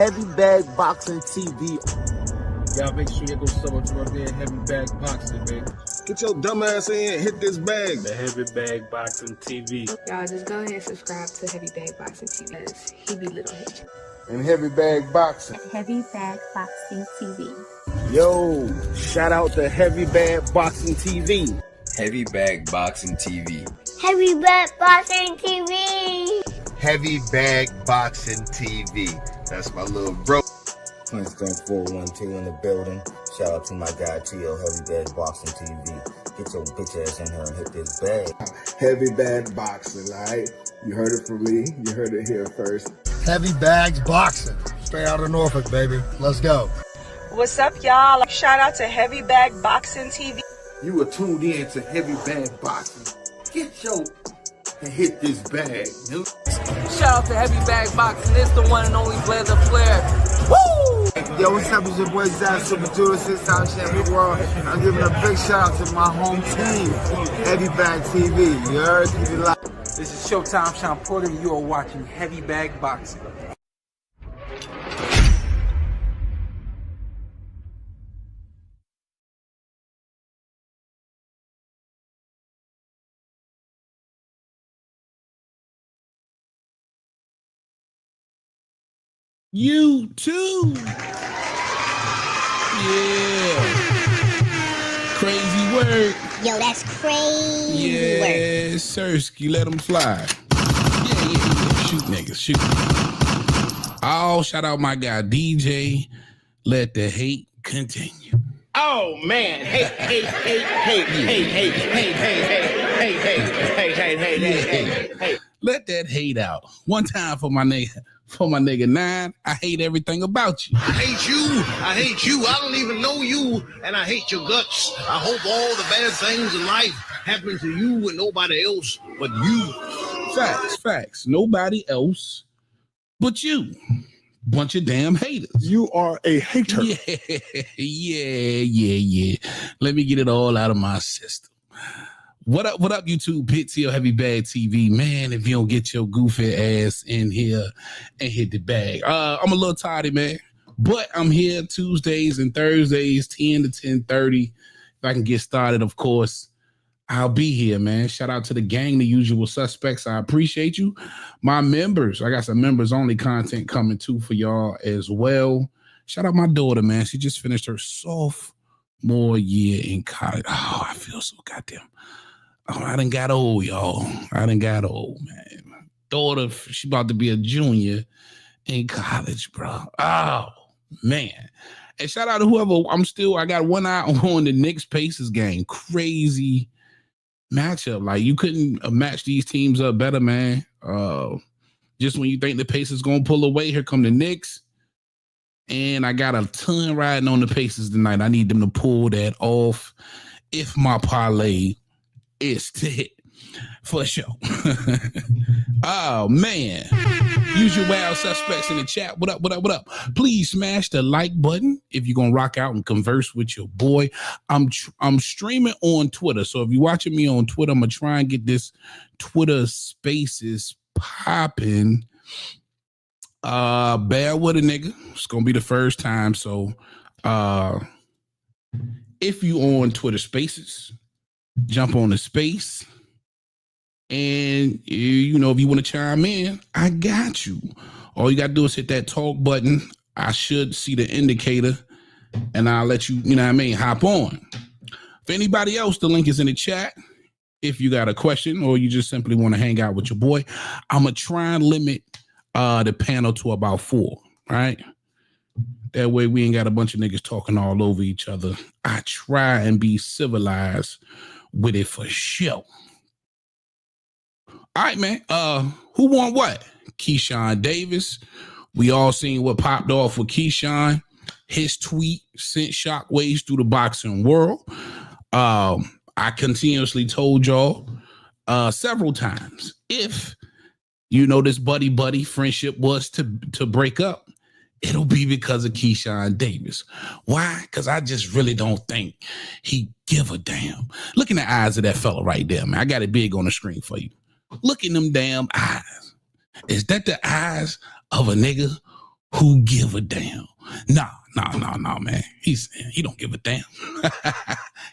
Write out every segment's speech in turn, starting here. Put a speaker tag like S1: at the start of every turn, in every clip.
S1: Heavy Bag Boxing TV.
S2: Y'all make sure you go sub to my man Heavy Bag Boxing, man.
S3: Get your dumb ass in and hit this bag.
S4: The Heavy Bag Boxing TV.
S5: Y'all just go ahead and subscribe to Heavy Bag Boxing TV. Cause he be little hit.
S3: And Heavy Bag Boxing.
S6: Heavy Bag Boxing TV.
S1: Yo, shout out to Heavy Bag Boxing TV.
S7: Heavy Bag Boxing TV.
S6: Heavy Bag Boxing TV.
S8: Heavy Bag Boxing TV. That's my little bro.
S9: Princeton 412 in the building. Shout out to my guy T.O. Heavy Bag Boxing TV. Get your bitch ass in here and hit this bag.
S3: Heavy Bag Boxing, alright? You heard it from me. You heard it here first.
S10: Heavy Bags Boxing. Straight out of Norfolk, baby. Let's go.
S11: What's up, y'all? Shout out to Heavy Bag Boxing TV.
S8: You are tuned in to Heavy Bag Boxing. Get your and hit this bag, dude.
S12: Shout out to Heavy Bag Boxing. It's the one and only Blazer Flair. Woo!
S10: Yo, what's up? It's your boy Zach, Super Judah, 6-time champion world. I'm giving a big shout out to my home team, Heavy Bag TV. You heard? Keep it live.
S12: This is Showtime Sean Porter, and you are watching Heavy Bag Boxing.
S2: You too. Yeah. Crazy word.
S6: Yo, that's crazy.
S2: Yeah, Sirski, let them fly. Yeah. Shoot niggas, shoot. Oh, shout out my guy DJ. Let the hate continue.
S1: Oh man, hey.
S2: Let that hate out. One time for my nigga 9. I hate everything about you.
S8: I hate you. I hate you. I don't even know you. And I hate your guts. I hope all the bad things in life happen to you and nobody else but you.
S2: Facts. Nobody else but you. Bunch of damn haters.
S3: You are a hater.
S2: Yeah. Let me get it all out of my system. What up, YouTube? Pitsy Heavy Bag TV. Man, if you don't get your goofy ass in here and hit the bag. I'm a little tired, man. But I'm here Tuesdays and Thursdays, 10 to 10:30. If I can get started, of course, I'll be here, man. Shout out to the gang, the usual suspects. I appreciate you. My members, I got some members-only content coming too for y'all as well. Shout out my daughter, man. She just finished her sophomore year in college. Oh, I feel so goddamn. Oh, I done got old, y'all. man. Daughter, she about to be a junior in college, bro. Oh, man. And shout out to whoever. I got one eye on the Knicks Pacers game. Crazy matchup. Like, you couldn't match these teams up better, man. Just when you think the Pacers gonna pull away, here come the Knicks. And I got a ton riding on the Pacers tonight. I need them to pull that off if my parlay is to hit for sure. Oh, man. Usual wild suspects in the chat. What up? Please smash the like button if you're going to rock out and converse with your boy. I'm streaming on Twitter. So if you're watching me on Twitter, I'm going to try and get this Twitter Spaces popping. Bear with a nigga. It's going to be the first time. So if you on Twitter Spaces, jump on the space. And, you know, if you want to chime in, I got you. All you got to do is hit that talk button. I should see the indicator, and I'll let you, you know what I mean, hop on. For anybody else, the link is in the chat. If you got a question or you just simply want to hang out with your boy, I'm going to try and limit the panel to about 4, right? That way we ain't got a bunch of niggas talking all over each other. I try and be civilized with it for sure. All right, man. Who won what? Keyshawn Davis. We all seen what popped off with Keyshawn. His tweet sent shockwaves through the boxing world. I continuously told y'all several times, if you know this buddy friendship was to break up, it'll be because of Keyshawn Davis. Why? Because I just really don't think he give a damn. Look in the eyes of that fella right there, man. I got it big on the screen for you. Look in them damn eyes. Is that the eyes of a nigga who give a damn. Nah, man. He don't give a damn.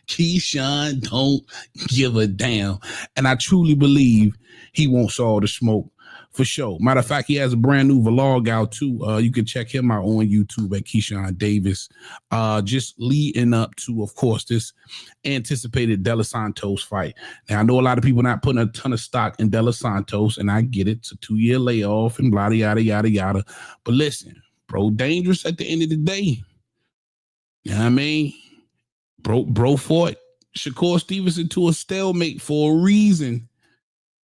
S2: Keyshawn don't give a damn. And I truly believe he wants all the smoke for sure. Matter of fact, he has a brand new vlog out too. You can check him out on YouTube at Keyshawn Davis. Just leading up to, of course, this anticipated De Los Santos fight. Now, I know a lot of people not putting a ton of stock in De Los Santos, and I get it. It's a 2-year layoff and blah, yada, yada, yada. But listen, bro, dangerous at the end of the day. You know what I mean? Bro fought Shakur Stevenson to a stalemate for a reason.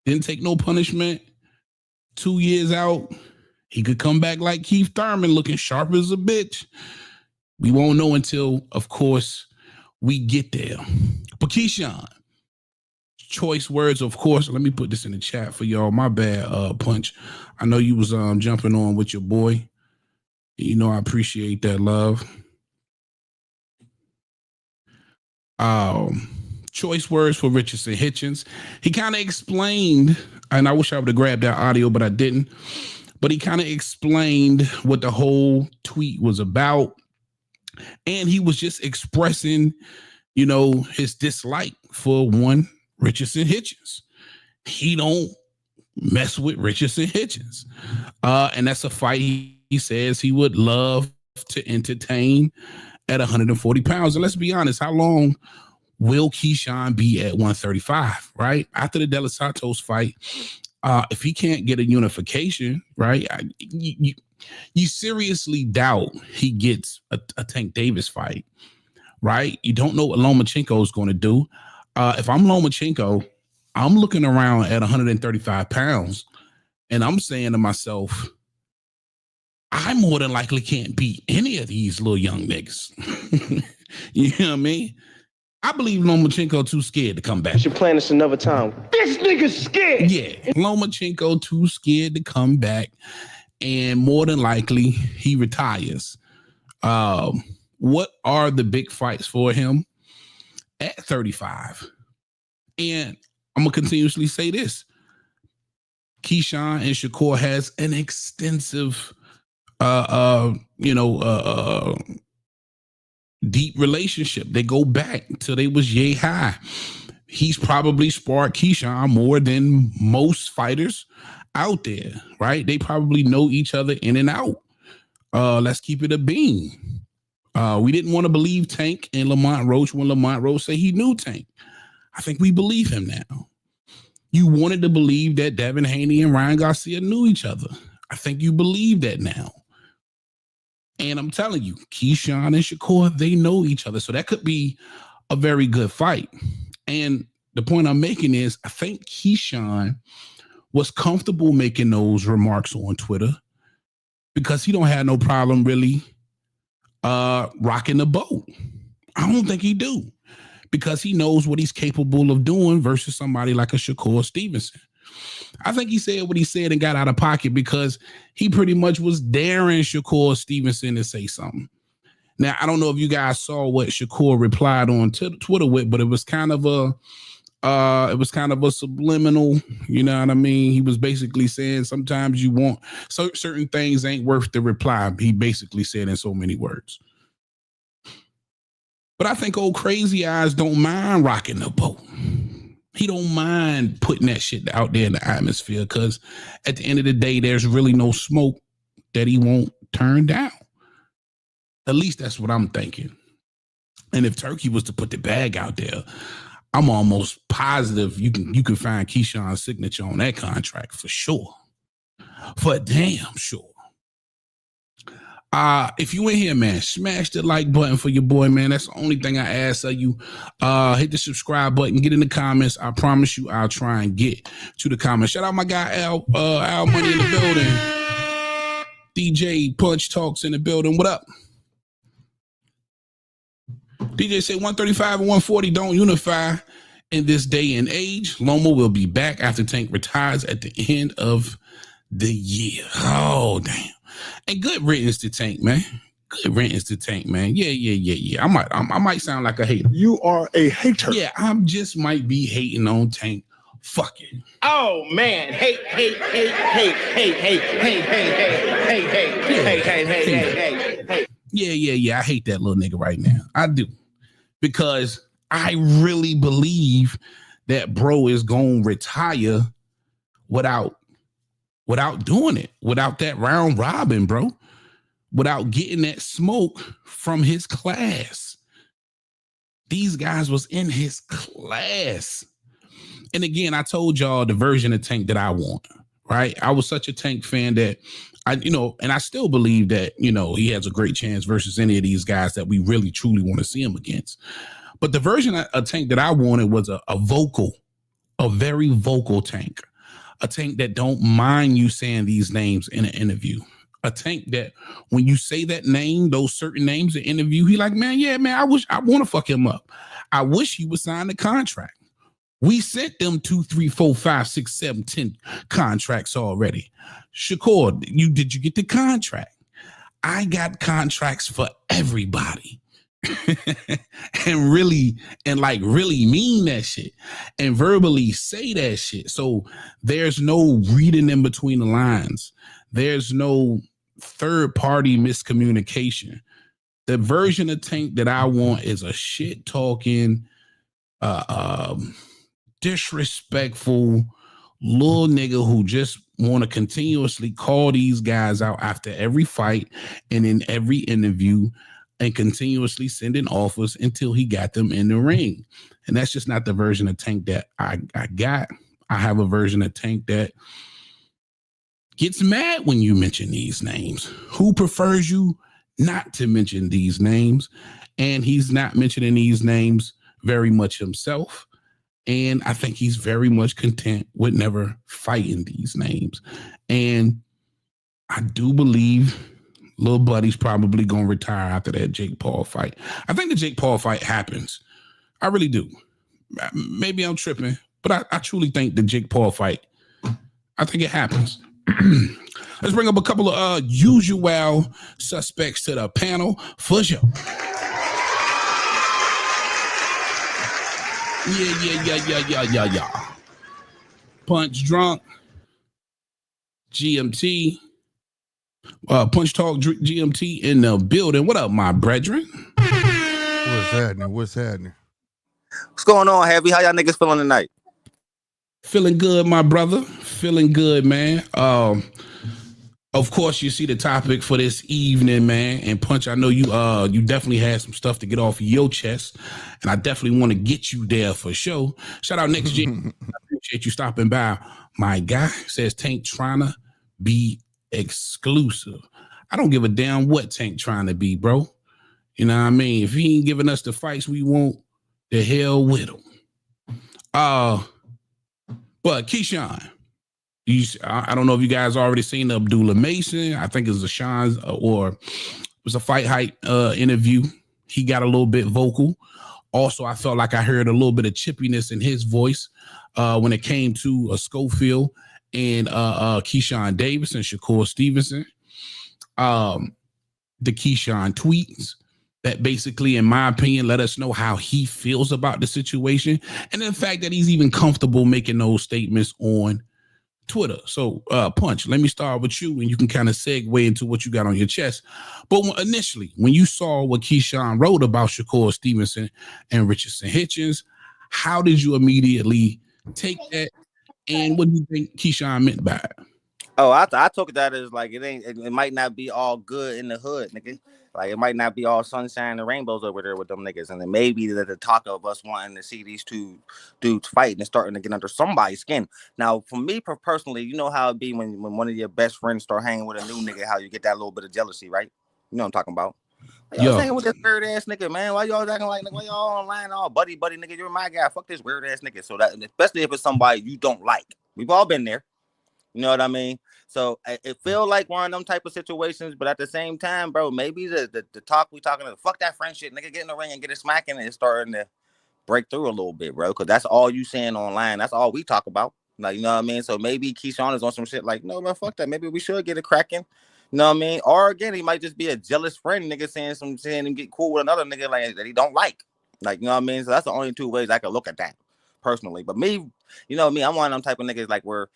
S2: Didn't take no punishment. 2 years out, he could come back like Keith Thurman, looking sharp as a bitch. We won't know until, of course, we get there. But Keyshawn, choice words, of course. Let me put this in the chat for y'all. My bad, Punch. I know you was jumping on with your boy. You know I appreciate that love. Choice words for Richardson Hitchens. He kind of explained, and I wish I would have grabbed that audio, but I didn't. But he kind of explained what the whole tweet was about. And he was just expressing, you know, his dislike for one Richardson Hitchens. He don't mess with Richardson Hitchens. And that's a fight he says he would love to entertain at 140 pounds. And let's be honest, how long will Keyshawn be at 135, right? After the De Los Santos fight, if he can't get a unification, right, you seriously doubt he gets a Tank Davis fight, right? You don't know what Lomachenko is going to do. If I'm Lomachenko, I'm looking around at 135 pounds, and I'm saying to myself, I more than likely can't beat any of these little young niggas. You know what I mean? I believe Lomachenko too scared to come back.
S13: You should plan this another time. This nigga's scared.
S2: Yeah, Lomachenko too scared to come back, and more than likely he retires. What are the big fights for him at 35? And I'm gonna continuously say this: Keyshawn and Shakur has an extensive, deep relationship. They go back till they was yay high. He's probably sparred Keyshawn more than most fighters out there, right? They probably know each other in and out. Let's keep it a bean. We didn't want to believe Tank and Lamont Roach when Lamont Roach said he knew Tank. I think we believe him now. You wanted to believe that Devin Haney and Ryan Garcia knew each other. I think you believe that now. And I'm telling you, Keyshawn and Shakur, they know each other. So that could be a very good fight. And the point I'm making is, I think Keyshawn was comfortable making those remarks on Twitter because he don't have no problem really rocking the boat. I don't think he do, because he knows what he's capable of doing versus somebody like a Shakur Stevenson. I think he said what he said and got out of pocket because he pretty much was daring Shakur Stevenson to say something. Now, I don't know if you guys saw what Shakur replied on Twitter with, but it was kind of a subliminal, you know what I mean? He was basically saying sometimes you want certain things ain't worth the reply. He basically said in so many words. But I think old Crazy Eyes don't mind rocking the boat. He don't mind putting that shit out there in the atmosphere, because at the end of the day, there's really no smoke that he won't turn down. At least that's what I'm thinking. And if Turkey was to put the bag out there, I'm almost positive you can find Keyshawn's signature on that contract for sure. For damn sure. If you in here, man, smash the like button for your boy, man. That's the only thing I ask of you. Hit the subscribe button, get in the comments. I promise you I'll try and get to the comments. Shout out my guy Al Money in the building. DJ Punch Talks in the building. What up? DJ said 135 and 140 don't unify in this day and age. Loma will be back after Tank retires at the end of the year. Oh, damn. And good riddance to Tank, man. Good riddance to Tank, man. Yeah. I might sound like a hater.
S1: You are a hater.
S2: Yeah, I just might be hating on Tank Fuck it.
S1: Oh man, hey.
S2: Yeah. I hate that little nigga right now. I do. Because I really believe that bro is gonna retire without doing it, without that round robin, bro, without getting that smoke from his class. These guys was in his class. And again, I told y'all the version of Tank that I want, right? I was such a Tank fan that and I still believe that, he has a great chance versus any of these guys that we really truly want to see him against. But the version of Tank that I wanted was a very vocal Tank, a Tank that don't mind you saying these names in an interview, a Tank that when you say that name, those certain names in an interview, he like, man, I want to fuck him up. I wish he would sign the contract. We sent them 2, 3, 4, 5, 6, 7, 10 contracts already. Shakur, did you get the contract? I got contracts for everybody. and really mean that shit and verbally say that shit. So there's no reading in between the lines. There's no third party miscommunication. The version of Tank that I want is a shit talking, disrespectful little nigga who just want to continuously call these guys out after every fight and in every interview and continuously sending offers until he got them in the ring. And that's just not the version of Tank that I got. I have a version of Tank that gets mad when you mention these names, who prefers you not to mention these names. And he's not mentioning these names very much himself. And I think he's very much content with never fighting these names. And I do believe Lil Buddy's probably going to retire after that Jake Paul fight. I think the Jake Paul fight happens. I really do. Maybe I'm tripping, but I truly think the Jake Paul fight, I think it happens. Let's bring up a couple of usual suspects to the panel for sure. Yeah. Punch Drunk, GMT, Punch Talk GMT in the building. What up, my brethren?
S14: What's happening? What's
S15: going on, Heavy? How y'all niggas feeling tonight?
S2: Feeling good, my brother. Feeling good, man. Of course, you see the topic for this evening, man. And Punch, I know you definitely had some stuff to get off your chest, and I definitely want to get you there for sure. Shout out Next G. I appreciate you stopping by. My guy says Tank trying to be exclusive. I don't give a damn what Tank trying to be, bro. You know what I mean? If he ain't giving us the fights we want, the hell with him. But Keyshawn, I don't know if you guys already seen the Abdullah Mason. I think it was a Sean's or it was a Fight Hype interview. He got a little bit vocal. Also, I felt like I heard a little bit of chippiness in his voice when it came to Schofield and Keyshawn Davis and Shakur Stevenson. The Keyshawn tweets that basically, in my opinion, let us know how he feels about the situation and the fact that he's even comfortable making those statements on Twitter. So, Punch, let me start with you, and you can kind of segue into what you got on your chest. But initially, when you saw what Keyshawn wrote about Shakur Stevenson and Richardson Hitchens, how did you immediately take that, and what do you think Keyshawn meant by it?
S15: Oh, I took that as like it might not be all good in the hood, nigga. Like it might not be all sunshine and rainbows over there with them niggas, and then maybe the talk of us wanting to see these two dudes fighting and starting to get under somebody's skin. Now, for me personally, you know how it be when one of your best friends start hanging with a new nigga, how you get that little bit of jealousy, right? You know what I'm talking about? Like, y'all hanging with this weird ass nigga, man. Why y'all acting like why y'all online all buddy, nigga? You're my guy. Fuck this weird ass nigga. So that, especially if it's somebody you don't like, we've all been there. You know what I mean? So it feel like one of them type of situations, but at the same time, bro, maybe the talk we talking about, fuck that friend shit, nigga, get in the ring and get it smacking, and it's starting to break through a little bit, bro, because that's all you saying online. That's all we talk about. Like, you know what I mean? So maybe Keyshawn is on some shit like, no, man, fuck that. Maybe we should get it cracking. You know what I mean? Or again, he might just be a jealous friend, nigga, saying him get cool with another nigga like that he don't like. Like, you know what I mean? So that's the only two ways I could look at that. personally. But me, you know me, I'm one of them type of niggas like where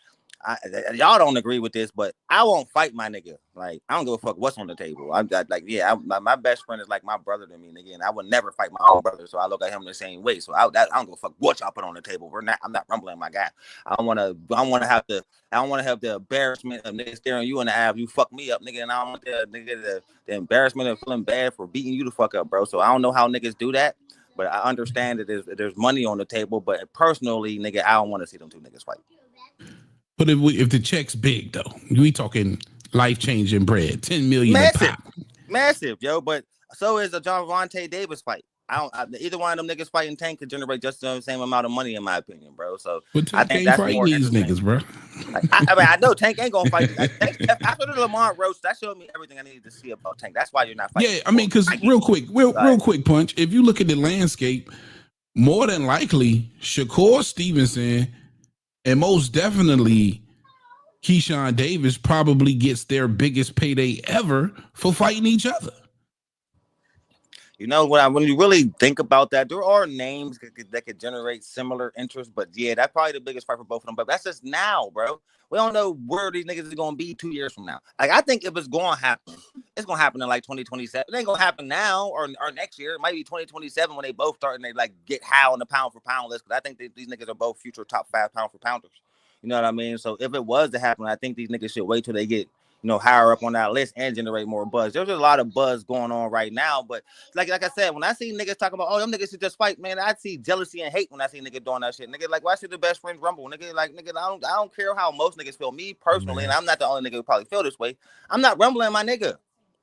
S15: y'all don't agree with this, but I won't fight my nigga. Like I don't give a fuck what's on the table. My best friend is like my brother to me, nigga, and I would never fight my own brother. So I look at him the same way. So I don't give a fuck what y'all put on the table. I'm not rumbling my guy. I don't want to have the embarrassment of niggas staring you in the eye if you fuck me up, nigga, and I don't want the embarrassment of feeling bad for beating you the fuck up, bro. So I don't know how niggas do that, but I understand that there's money on the table. But personally, nigga, I don't want to see them two niggas fight.
S2: But if the check's big though, we talking life-changing bread, 10 million
S15: massive, yo. But so is the Javante Davis fight. Either one of them niggas fighting Tank could generate just the same amount of money, in my opinion, bro. So I think that's more
S2: these niggas, bro.
S15: I know Tank ain't gonna fight. After the Lamar roast, that showed me everything I needed to see about Tank. That's why you're not fighting.
S2: Yeah, I mean, because real quick, Punch. If you look at the landscape, more than likely, Shakur Stevenson and most definitely Keyshawn Davis probably gets their biggest payday ever for fighting each other.
S15: You know what? When you really think about that, there are names that could generate similar interest, but yeah, that's probably the biggest fight for both of them. But that's just now, bro. We don't know where these niggas are going to be 2 years from now. Like, I think if it's going to happen, it's going to happen in like 2027. It ain't going to happen now or next year. It might be 2027 when they both start and they like get high on the pound for pound list. Because I think these niggas are both future top 5 pound for pounders. You know what I mean? So if it was to happen, I think these niggas should wait till they get, higher up on that list and generate more buzz. There's a lot of buzz going on right now, but like I said, when I see niggas talking about, oh, them niggas should just fight, man, I see jealousy and hate when I see niggas doing that shit. Nigga, like, why should the best friends rumble? Nigga, I don't care how most niggas feel. Me personally, and I'm not the only nigga who probably feel this way. I'm not rumbling my nigga.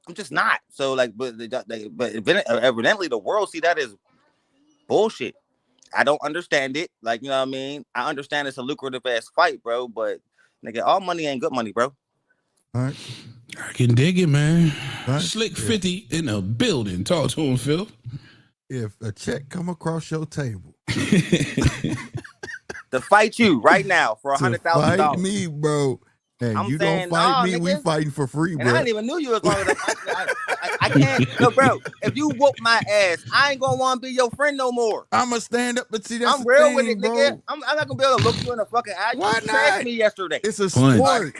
S15: I'm just not. So like, but evidently the world see that as bullshit. I don't understand it. Like, you know what I mean? I understand it's a lucrative ass fight, bro, but nigga, all money ain't good money, bro.
S14: All right.
S2: I can dig it, man.
S14: Right.
S2: Slick 50 in a building. Talk to him, Phil.
S14: If a check come across your table
S15: to fight you right now for $100,000.
S14: Fight me, bro. And you don't fight me, nigga, we fighting for free, bro.
S15: And I didn't even knew you as long as I can't. No, bro, if you whoop my ass, I ain't gonna want to be your friend no more.
S14: I'm gonna stand up and see that.
S15: I'm real with it, nigga. I'm not gonna be able to look you in the fucking eye.
S14: Why
S15: you
S14: not?
S15: trashed me yesterday.
S14: It's a sport.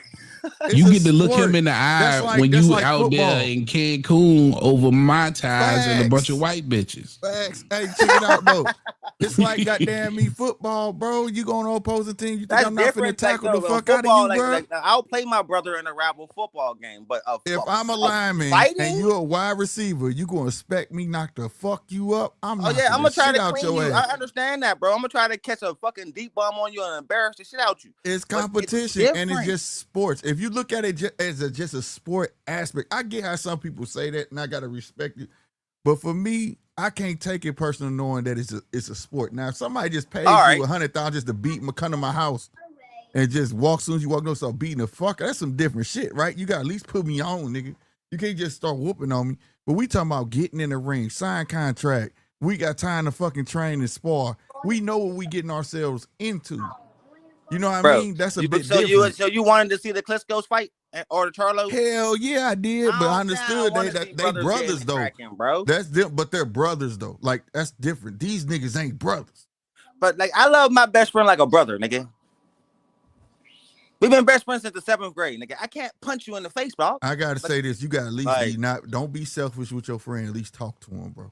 S2: You get to look him in the eye when you out there in Cancun over Mai Tais and a bunch of white bitches.
S14: Facts. Hey, check it out, though. It's like goddamn me football, bro. You going on opposing team? You think I'm not finna tackle the fuck out of you, bro?
S15: I'll play my brother in a rival football game, but
S14: if I'm a lineman and you're a wide receiver, you gonna expect me not to fuck you up? I'm
S15: gonna try to clean you. I understand that, bro. I'm gonna try to catch a fucking deep bomb on you and embarrass the shit out you.
S14: It's competition and it's just sports. If you look at it as just a sport aspect, I get how some people say that, and I gotta respect it. But for me, I can't take it personal knowing that it's a sport. Now, if somebody just pays you $100,000 just to beat me, come to my house and just walk, soon as you walk, start beating the fuck, that's some different shit, right? You got to at least put me on, nigga. You can't just start whooping on me. But we talking about getting in the ring, sign contract. We got time to fucking train and spar. We know what we getting ourselves into. You know what I mean? That's a bit different.
S15: So you wanted to see the Klitschko's fight or the Charlo?
S14: Hell yeah, I did. But I understood they brothers though.
S15: Bro.
S14: That's them, but they're brothers though. Like that's different. These niggas ain't brothers.
S15: But like I love my best friend like a brother, nigga. We've been best friends since the 7th grade, nigga. I can't punch you in the face, dog.
S14: I gotta say this. You gotta at least don't be selfish with your friend. At least talk to him, bro.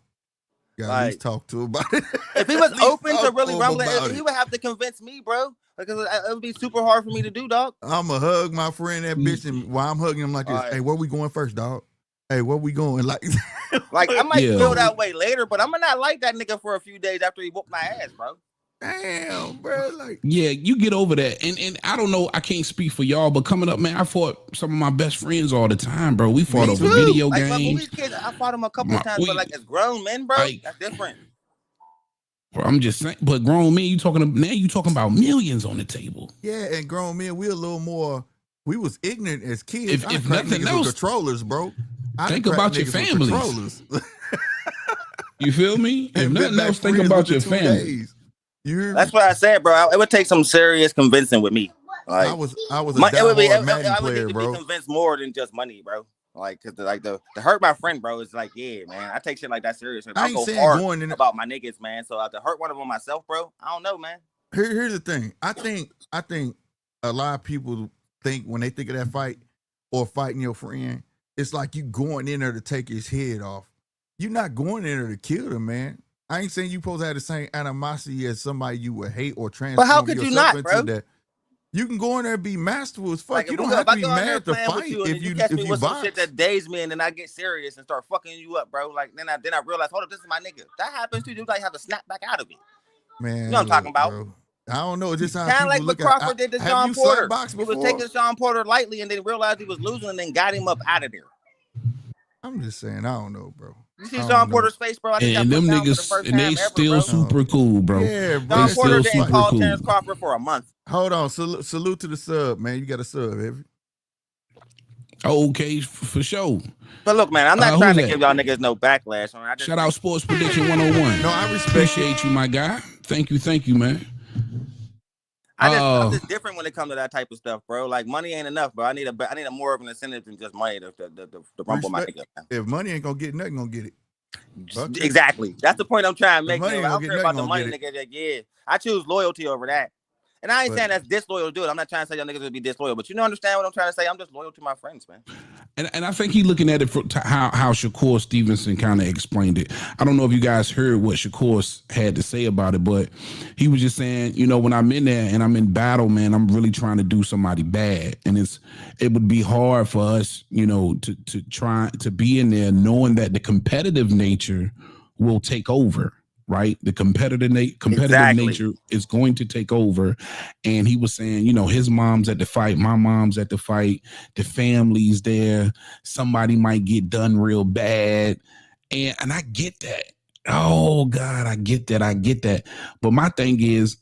S14: You gotta at least talk to him about it.
S15: If he was open to really rumbling, he would have to convince me, bro. Because it would be super hard for me to do, dog.
S14: I'ma hug my friend, that bitch, and while I'm hugging him like this, hey, where we going first, dog? Hey, where we going? Like
S15: I might feel that way later, but I'm not like that nigga for a few days after he whooped my ass, bro.
S14: Damn, bro. Like,
S2: yeah, you get over that. And I don't know, I can't speak for y'all, but coming up, man, I fought some of my best friends all the time, bro. We fought over video games.
S15: When we kids, I fought him a couple of times, but like as grown men, bro, that's different.
S2: Bro, I'm just saying, but grown men, you talking about millions on the table.
S14: Yeah, and grown men, we a little more. We was ignorant as kids.
S2: If nothing else,
S14: controllers, bro.
S2: Think about your families. You feel me? If nothing else, think about your family.
S15: That's what I said, bro. It would take some serious convincing with me. Like,
S14: I was a diehard Madden player, bro.
S15: I would be convinced more than just money, bro. Like, cause to hurt my friend, bro, is like, yeah, man. I take shit like that serious. I go hard about my niggas, man. So to hurt one of them myself, bro, I don't know, man.
S14: Here's the thing. I think a lot of people think when they think of that fight or fighting your friend, it's like you going in there to take his head off. You're not going in there to kill them, man. I ain't saying you supposed to have the same animosity as somebody you would hate or transform
S15: But how could you not,
S14: into
S15: bro?
S14: that. You can go in there and be masterful as fuck.
S15: Like,
S14: you don't have to be mad to fight
S15: if you catch me with some shit that daze me and then I get serious and start fucking you up, bro. Like then I realize, hold up, this is my nigga. That happens too. You like have to snap back out of it.
S14: Man,
S15: you know what I'm talking about?
S14: Bro. I don't know. It's just how
S15: kind of like
S14: people
S15: what
S14: look at
S15: Crawford did to
S14: have
S15: Sean
S14: you
S15: Porter.
S14: boxed
S15: He
S14: before?
S15: was taking Sean Porter lightly and then realized he was losing and then got him up out of there.
S14: I'm just saying, I don't know, bro.
S15: You see Sean Porter's face, bro? I think
S2: and them niggas, and they still super cool, bro.
S14: Yeah, bro.
S15: Sean
S2: They
S15: Porter
S2: still
S15: didn't
S2: super
S15: call
S2: cool.
S15: Terrence Crawford for a month.
S14: Hold on. Salute to the sub, man. You got a sub, Heavy.
S2: Okay, for sure.
S15: But look, man, I'm not trying to
S2: who's
S15: give y'all niggas no backlash. I just
S2: Shout out Sports Prediction 101.
S14: No, I
S2: appreciate you, my guy. Thank you, man.
S15: I'm just different when it comes to that type of stuff, bro. Like money ain't enough, bro. I need a more of an incentive than just money to rumble my nigga.
S14: If money ain't gonna get nothing, gonna get it.
S15: Exactly. That's the point I'm trying to make.
S14: Money
S15: I don't
S14: ain't
S15: care
S14: gonna
S15: about the money,
S14: get
S15: nigga. Like, yeah, I choose loyalty over that. And I ain't saying that's disloyal to do it. I'm not trying to say y'all niggas would be disloyal, but you don't understand what I'm trying to say. I'm just loyal to my friends, man.
S2: And I think he looking at it from how Shakur Stevenson kind of explained it. I don't know if you guys heard what Shakur had to say about it, but he was just saying, you know, when I'm in there and I'm in battle, man, I'm really trying to do somebody bad, and it would be hard for us, you know, to try to be in there knowing that the competitive nature will take over. Right, the competitive nature is going to take over, and he was saying, you know, his mom's at the fight, my mom's at the fight, the family's there. Somebody might get done real bad, and I get that. Oh God, I get that. But my thing is,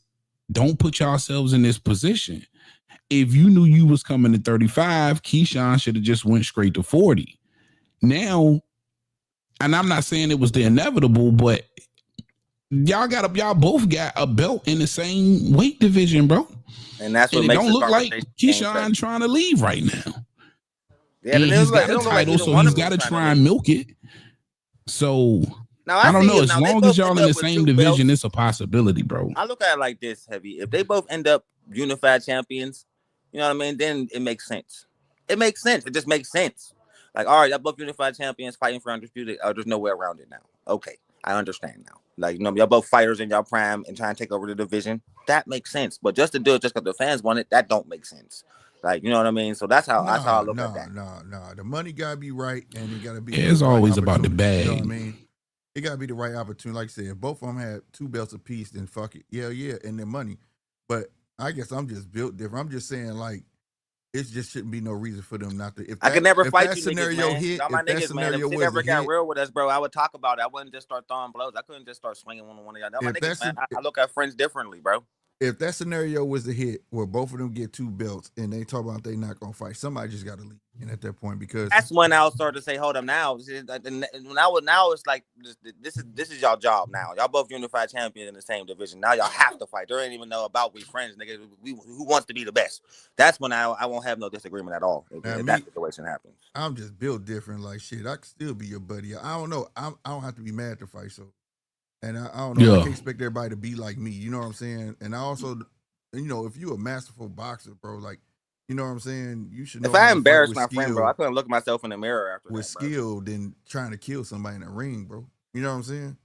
S2: don't put yourselves in this position. If you knew you was coming to 35, Keyshawn should have just went straight to 40. Now, and I'm not saying it was the inevitable, but y'all both got a belt in the same weight division, bro.
S15: And that's what
S2: it
S15: makes
S2: don't look like Keyshawn trying to leave right now.
S15: Yeah,
S2: and he's got a title, so he's got to try and milk it. So I don't know. As long as y'all in the same division, it's a possibility, bro.
S15: I look at it like this, Heavy. If they both end up unified champions, you know what I mean? Then it makes sense. It makes sense. It just makes sense. Like, all right, y'all both unified champions fighting for undisputed. There's no way around it now. Okay, I understand now. Like, you know, y'all both fighters in y'all prime and trying to take over the division. That makes sense. But just to do it just because the fans want it, that don't make sense. Like, you know what I mean? So that's how I look at that.
S14: No. The money gotta be right, and it gotta be.
S2: Yeah, it's always about the bag.
S14: You know what I mean? It gotta be the right opportunity. Like I said, if both of them had 2 belts apiece, then fuck it. Yeah, and their money. But I guess I'm just built different. I'm just saying, like, it just shouldn't be no reason for them not to. If that,
S15: I could never fight
S14: that
S15: you
S14: scenario
S15: niggas, man.
S14: hit,
S15: All my
S14: if that
S15: niggas, man.
S14: scenario
S15: If it
S14: was
S15: ever
S14: a
S15: got
S14: hit,
S15: real with us, bro, I would talk about it. I wouldn't just start throwing blows. I couldn't just start swinging one of y'all. My niggas, man. I look at friends differently, bro.
S14: If that scenario was a hit where both of them get 2 belts and they talk about they not gonna fight, somebody just got to leave. And at that point, because
S15: that's when I'll start to say, hold up now. Now it's like this is y'all job now. Y'all both unified champions in the same division. Now y'all have to fight. There ain't even know about we friends, nigga. Who wants to be the best? That's when I won't have no disagreement at all if that situation happens.
S14: I'm just built different. Like shit, I can still be your buddy. I don't know. I don't have to be mad to fight. So, and I don't know. I can't expect everybody to be like me. You know what I'm saying? And I also, you know, if you a masterful boxer, bro, like. You know what I'm saying? You should know.
S15: If I embarrass my friend, bro, I couldn't look at myself in the mirror after
S14: with skill than trying to kill somebody in the ring, bro. You know what I'm saying?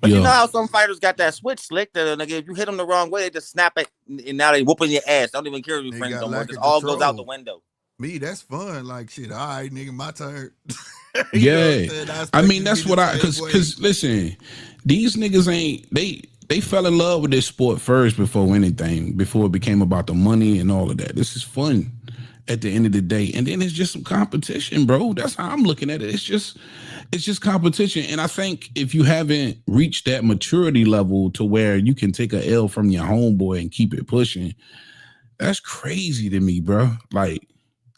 S15: But you know how some fighters got that switch slick that nigga, if you hit them the wrong way, they just snap it and now they whooping your ass. Don't even care if your friends no more. It all goes out the window.
S14: Me, that's fun. Like shit. All right, nigga, my turn.
S2: Yeah, I mean that's what because listen, these niggas ain't they fell in love with this sport first before anything, before it became about the money and all of that. This is fun at the end of the day. And then it's just some competition, bro. That's how I'm looking at it. It's just competition. And I think if you haven't reached that maturity level to where you can take a L from your homeboy and keep it pushing, that's crazy to me, bro. Like,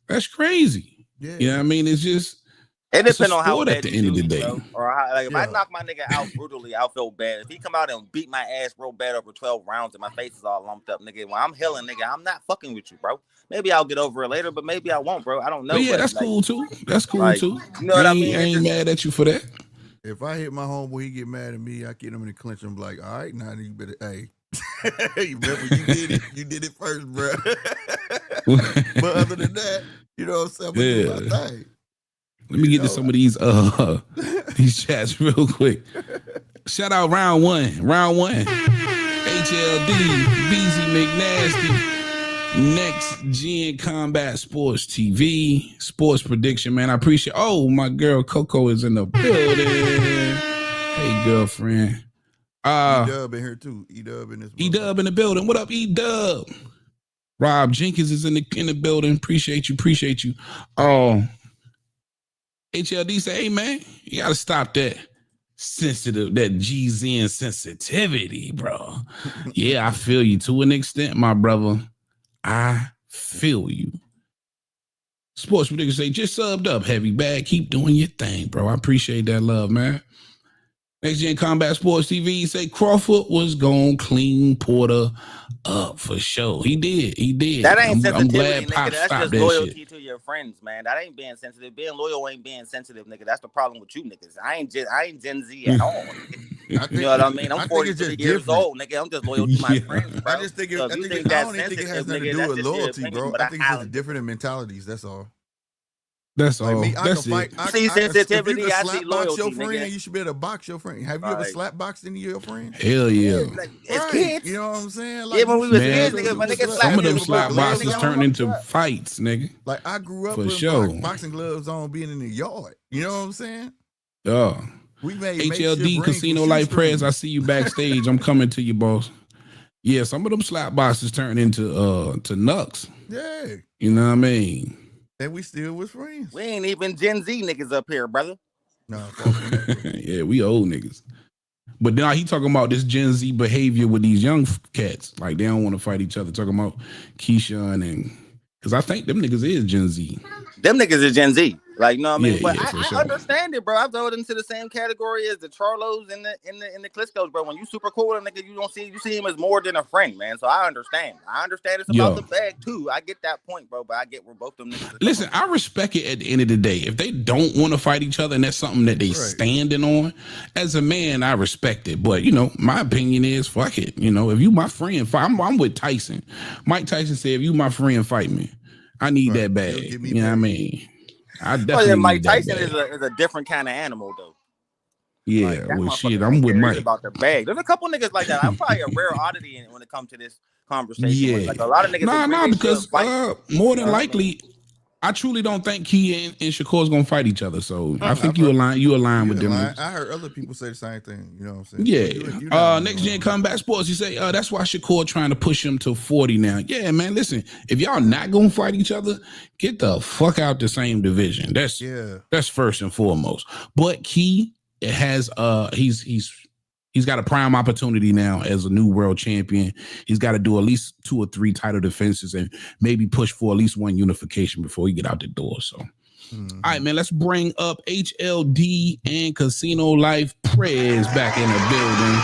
S2: that's crazy. Yeah. You know what I mean? It's just
S15: it depends on how
S2: at the end of the day.
S15: Or how, like if I knock my nigga out brutally, I'll feel bad. If he come out and beat my ass real bad over 12 rounds and my face is all lumped up, nigga, when I'm healing, nigga, I'm not fucking with you, bro. Maybe I'll get over it later, but maybe I won't, bro. I don't know.
S2: But yeah, that's like, cool too. That's cool
S15: like,
S2: too.
S15: You know what I mean?
S2: I ain't mad at you for that.
S14: If I hit my homeboy, he get mad at me. I get him in the clinch. I'm like, all right, now you better, hey, You remember you did it first, bro. But other than that, you know what I'm saying? I'm gonna do my thing.
S2: Let me get to some of these chats real quick. Shout out round one. HLD, BZ McNasty. Next Gen Combat Sports TV. Sports prediction, man. I appreciate. Oh, my girl Coco is in the building. Hey, girlfriend.
S14: E-Dub in here too. E-Dub in this.
S2: E-Dub in the building. What up, E-Dub? Rob Jenkins is in the building. Appreciate you. HLD say, hey man, you gotta stop that GZN sensitivity, bro. Yeah, I feel you to an extent, my brother. I feel you. Sports prediction say, just subbed up, heavy bag. Keep doing your thing, bro. I appreciate that love, man. Next Gen Combat Sports TV say Crawford was gonna clean Porter up for sure. He did.
S15: That ain't sensitivity,
S2: I'm glad
S15: nigga.
S2: Pop
S15: That's
S2: stopped
S15: just
S2: that
S15: loyalty
S2: shit.
S15: to your friends, man. That ain't being sensitive. Being loyal ain't being sensitive, nigga. That's the problem with you niggas. I ain't Gen Z at all. You know what I mean? I'm 43 years old, nigga. I'm just loyal to my friends, bro.
S14: I just think I don't even think it has nothing to do with loyalty, bro. I think it's just different in mentalities. That's all.
S2: That's all.
S14: Me,
S2: That's it.
S15: See sensitivity, I see loyalty,
S14: your friend,
S15: nigga.
S14: you should be able to box your friend. Have you ever slap boxed any of your friends?
S2: Hell yeah.
S15: Like, it's kids.
S14: You know what I'm saying?
S15: Like, when we was kids, nigga, my nigga slapped
S2: some of them
S15: me,
S2: slap
S15: bro.
S2: boxes turned into fights, nigga.
S14: Like I grew up
S2: for
S14: with
S2: sure.
S14: boxing gloves on, being in the yard. You know what I'm saying?
S2: Yeah.
S14: We made
S2: HLD Casino Life Prayers. I see you backstage. I'm coming to you, boss. Yeah, some of them slap boxes turned into nucks.
S14: Yeah.
S2: You know what I mean?
S14: And we still was friends.
S15: We ain't even Gen Z niggas up here, brother.
S14: No.
S2: Yeah, we old niggas. But now he talking about this Gen Z behavior with these young cats. Like they don't want to fight each other. Talking about Keyshawn and because I think them niggas is Gen Z.
S15: Them niggas is Gen Z. Like, you know what I mean?
S2: Yeah,
S15: but
S2: yeah,
S15: I understand it, bro. I throw it into the same category as the Charlos and the Klitschko's, bro. When you super cool with a nigga, you see him as more than a friend, man. So I understand. It's about the bag too. I get that point, bro. But I get where both them niggas.
S2: Listen, I respect it at the end of the day. If they don't want to fight each other and that's something that they standing on, as a man, I respect it. But you know, my opinion is fuck it. You know, if you my friend, I'm with Tyson. Mike Tyson said, if you my friend, fight me. I need that bag. You know what I mean? I definitely
S15: Mike Tyson is a different kind of animal, though.
S2: Yeah,
S15: like,
S2: well, shit, I'm with Mike.
S15: About the bag. There's a couple niggas like that. I'm probably a rare oddity when it comes to this conversation.
S2: Yeah,
S15: like a lot of niggas.
S2: Because more than likely, I truly don't think Key and Shakur's gonna fight each other. So I think you align with them.
S14: I heard other people say the same thing. You know what I'm saying?
S2: Yeah. Next Gen Combat Sports, you say that's why Shakur trying to push him to 40 now. Yeah, man. Listen, if y'all not gonna fight each other, get the fuck out the same division. That's first and foremost. But Key has he's got a prime opportunity now as a new world champion. He's got to do at least 2 or 3 title defenses and maybe push for at least 1 unification before he get out the door. So, all right, man, let's bring up HLD and Casino Life Prez back in the building.